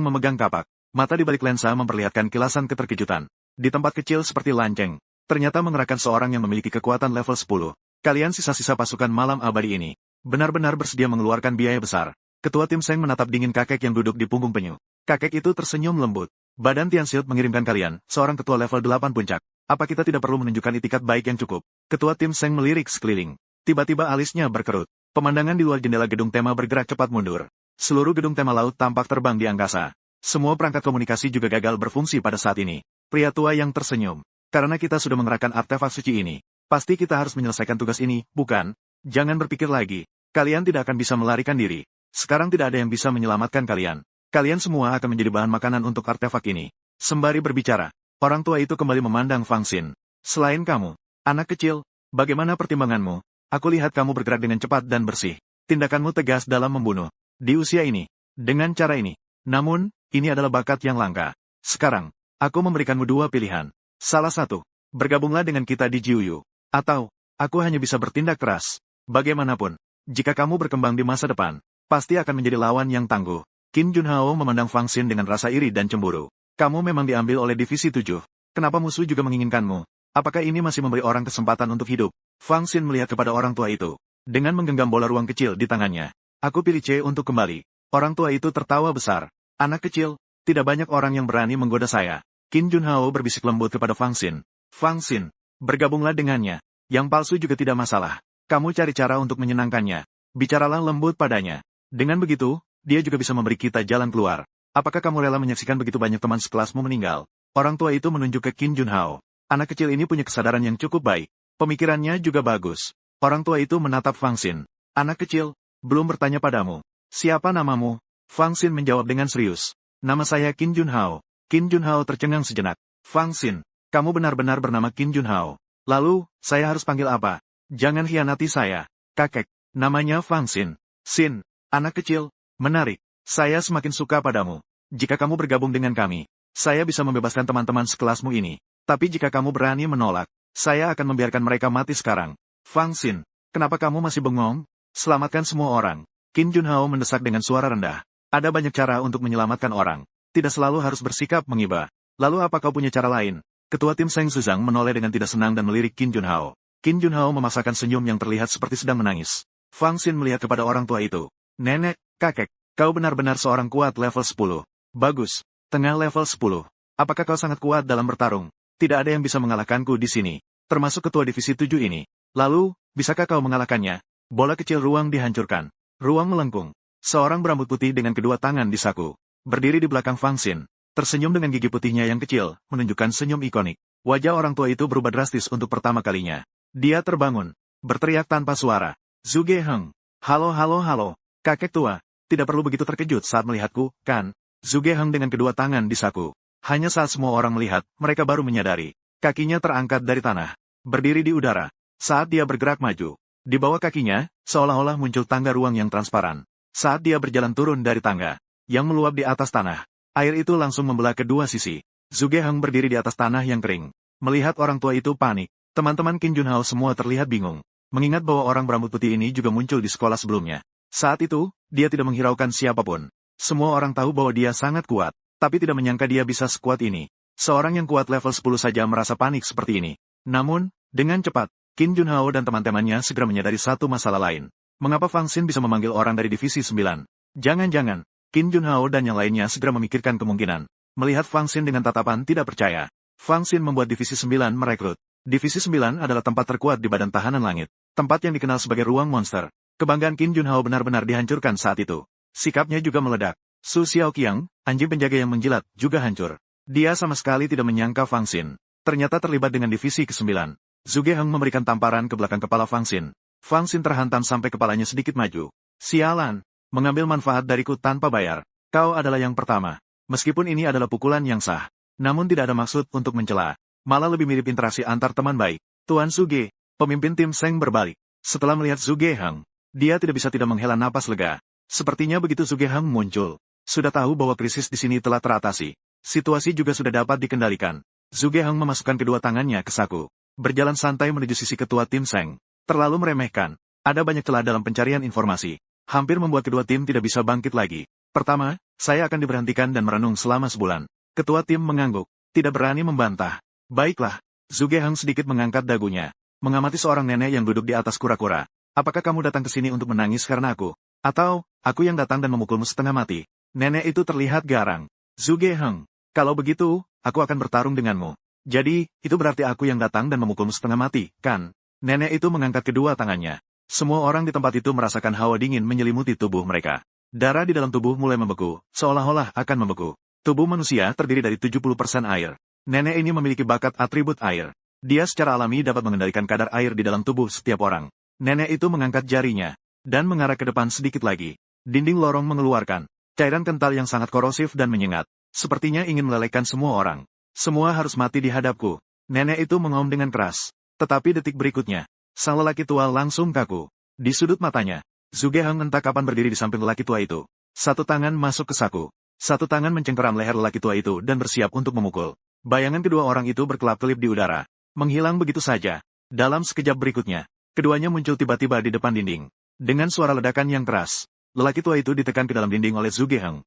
memegang kapak. Mata di balik lensa memperlihatkan kilasan keterkejutan. Di tempat kecil seperti lanceng, ternyata mengerahkan seorang yang memiliki kekuatan level 10. Kalian sisa-sisa pasukan malam abadi ini benar-benar bersedia mengeluarkan biaya besar. Ketua tim Seng menatap dingin kakek yang duduk di punggung penyu. Kakek itu tersenyum lembut. Badan Tianxiut mengirimkan kalian, seorang ketua level 8 puncak. Apa kita tidak perlu menunjukkan itikat baik yang cukup? Ketua tim Seng melirik sekeliling. Tiba-tiba alisnya berkerut. Pemandangan di luar jendela gedung tema bergerak cepat mundur. Seluruh gedung tema laut tampak terbang di angkasa. Semua perangkat komunikasi juga gagal berfungsi pada saat ini. Pria tua yang tersenyum. Karena kita sudah mengerahkan artefak suci ini, pasti kita harus menyelesaikan tugas ini, bukan? Jangan berpikir lagi. Kalian tidak akan bisa melarikan diri. Sekarang tidak ada yang bisa menyelamatkan kalian. Kalian semua akan menjadi bahan makanan untuk artefak ini. Sembari berbicara, orang tua itu kembali memandang Fang Xin. Selain kamu, anak kecil, bagaimana pertimbanganmu? Aku lihat kamu bergerak dengan cepat dan bersih. Tindakanmu tegas dalam membunuh. Di usia ini, dengan cara ini. Namun, ini adalah bakat yang langka. Sekarang, aku memberikanmu dua pilihan. Salah satu, bergabunglah dengan kita di Jiuyu. Atau, aku hanya bisa bertindak keras. Bagaimanapun, jika kamu berkembang di masa depan, pasti akan menjadi lawan yang tangguh. Qin Junhao memandang Fang Xin dengan rasa iri dan cemburu. Kamu memang diambil oleh Divisi 7. Kenapa musuh juga menginginkanmu? Apakah ini masih memberi orang kesempatan untuk hidup? Fang Xin melihat kepada orang tua itu. Dengan menggenggam bola ruang kecil di tangannya. Aku pilih C untuk kembali. Orang tua itu tertawa besar. Anak kecil, tidak banyak orang yang berani menggoda saya. Qin Junhao berbisik lembut kepada Fang Xin. Fang Xin, bergabunglah dengannya. Yang palsu juga tidak masalah. Kamu cari cara untuk menyenangkannya. Bicaralah lembut padanya. Dengan begitu, dia juga bisa memberi kita jalan keluar. Apakah kamu rela menyaksikan begitu banyak teman sekelasmu meninggal? Orang tua itu menunjuk ke Qin Junhao. Anak kecil ini punya kesadaran yang cukup baik. Pemikirannya juga bagus. Orang tua itu menatap Fang Xin. Anak kecil, belum bertanya padamu. Siapa namamu? Fang Xin menjawab dengan serius. Nama saya Qin Junhao. Qin Junhao tercengang sejenak. Fang Xin, kamu benar-benar bernama Qin Junhao. Lalu, saya harus panggil apa? Jangan hianati saya. Kakek, namanya Fang Xin. Xin, anak kecil, menarik. Saya semakin suka padamu. Jika kamu bergabung dengan kami, saya bisa membebaskan teman-teman sekelasmu ini. Tapi jika kamu berani menolak, saya akan membiarkan mereka mati sekarang. Fang Xin, kenapa kamu masih bengong? Selamatkan semua orang. Qin Junhao mendesak dengan suara rendah. Ada banyak cara untuk menyelamatkan orang. Tidak selalu harus bersikap mengiba. Lalu apa kau punya cara lain? Ketua tim Seng Suzang menoleh dengan tidak senang dan melirik Qin Junhao. Qin Junhao memaksakan senyum yang terlihat seperti sedang menangis. Fang Xin melihat kepada orang tua itu. Nenek, kakek, kau benar-benar seorang kuat level 10. Bagus, tengah level 10. Apakah kau sangat kuat dalam bertarung? Tidak ada yang bisa mengalahkanku di sini, termasuk ketua divisi 7 ini. Lalu, bisakah kau mengalahkannya? Bola kecil ruang dihancurkan. Ruang melengkung. Seorang berambut putih dengan kedua tangan di saku. Berdiri di belakang Fang Xin. Tersenyum dengan gigi putihnya yang kecil, menunjukkan senyum ikonik. Wajah orang tua itu berubah drastis untuk pertama kalinya. Dia terbangun. Berteriak tanpa suara. Zhuge Heng. Halo halo halo. Kakek tua. Tidak perlu begitu terkejut saat melihatku, kan? Zhuge Heng dengan kedua tangan di saku. Hanya saat semua orang melihat, mereka baru menyadari. Kakinya terangkat dari tanah. Berdiri di udara. Saat dia bergerak maju. Di bawah kakinya, seolah-olah muncul tangga ruang yang transparan. Saat dia berjalan turun dari tangga, yang meluap di atas tanah, air itu langsung membelah kedua sisi. Zhuge Heng berdiri di atas tanah yang kering. Melihat orang tua itu panik, teman-teman Qin Junhao semua terlihat bingung. Mengingat bahwa orang berambut putih ini juga muncul di sekolah sebelumnya. Saat itu, dia tidak menghiraukan siapapun. Semua orang tahu bahwa dia sangat kuat, tapi tidak menyangka dia bisa sekuat ini. Seorang yang kuat level 10 saja merasa panik seperti ini. Namun, dengan cepat, Qin Junhao dan teman-temannya segera menyadari satu masalah lain. Mengapa Fang Xin bisa memanggil orang dari divisi 9? Jangan-jangan, Qin Junhao dan yang lainnya segera memikirkan kemungkinan. Melihat Fang Xin dengan tatapan tidak percaya, Fang Xin membuat divisi 9 merekrut. Divisi 9 adalah tempat terkuat di badan tahanan langit. Tempat yang dikenal sebagai ruang monster. Kebanggaan Qin Junhao benar-benar dihancurkan saat itu. Sikapnya juga meledak. Su Xiaoqiang, anjing penjaga yang menjilat, juga hancur. Dia sama sekali tidak menyangka Fang Xin ternyata terlibat dengan divisi ke-9. Zhuge Heng memberikan tamparan ke belakang kepala Fang Xin. Fang Xin terhantam sampai kepalanya sedikit maju. Sialan, mengambil manfaat dariku tanpa bayar. Kau adalah yang pertama. Meskipun ini adalah pukulan yang sah, namun tidak ada maksud untuk mencela. Malah lebih mirip interaksi antar teman baik. Tuan Suge, pemimpin tim Seng berbalik. Setelah melihat Zhuge Heng, dia tidak bisa tidak menghela napas lega. Sepertinya begitu Zhuge Heng muncul, sudah tahu bahwa krisis di sini telah teratasi. Situasi juga sudah dapat dikendalikan. Zhuge Heng memasukkan kedua tangannya ke saku. Berjalan santai menuju sisi ketua tim Seng. Terlalu meremehkan. Ada banyak celah dalam pencarian informasi. Hampir membuat kedua tim tidak bisa bangkit lagi. Pertama, saya akan diberhentikan dan merenung selama sebulan. Ketua tim mengangguk. Tidak berani membantah. Baiklah. Zhuge Heng sedikit mengangkat dagunya. Mengamati seorang nenek yang duduk di atas kura-kura. Apakah kamu datang ke sini untuk menangis karena aku? Atau, Aku yang datang dan memukulmu setengah mati. Nenek itu terlihat garang. Zhuge Heng, kalau begitu, aku akan bertarung denganmu. Jadi, itu berarti aku yang datang dan memukulmu setengah mati, kan? Nenek itu mengangkat kedua tangannya. Semua orang di tempat itu merasakan hawa dingin menyelimuti tubuh mereka. Darah di dalam tubuh mulai membeku, seolah-olah akan membeku. Tubuh manusia terdiri dari 70% air. Nenek ini memiliki bakat atribut air. Dia secara alami dapat mengendalikan kadar air di dalam tubuh setiap orang. Nenek itu mengangkat jarinya dan mengarah ke depan sedikit lagi. Dinding lorong mengeluarkan cairan kental yang sangat korosif dan menyengat. Sepertinya ingin melelehkan semua orang. Semua harus mati di hadapku. Nenek itu mengaum dengan keras. Tetapi detik berikutnya, sang lelaki tua langsung kaku. Di sudut matanya, Zhuge Heng entah kapan berdiri di samping lelaki tua itu. Satu tangan masuk ke saku. Satu tangan mencengkeram leher lelaki tua itu dan bersiap untuk memukul. Bayangan kedua orang itu berkelap-kelip di udara. Menghilang begitu saja. Dalam sekejap berikutnya, keduanya muncul tiba-tiba di depan dinding. Dengan suara ledakan yang keras, lelaki tua itu ditekan ke dalam dinding oleh Zhuge Heng.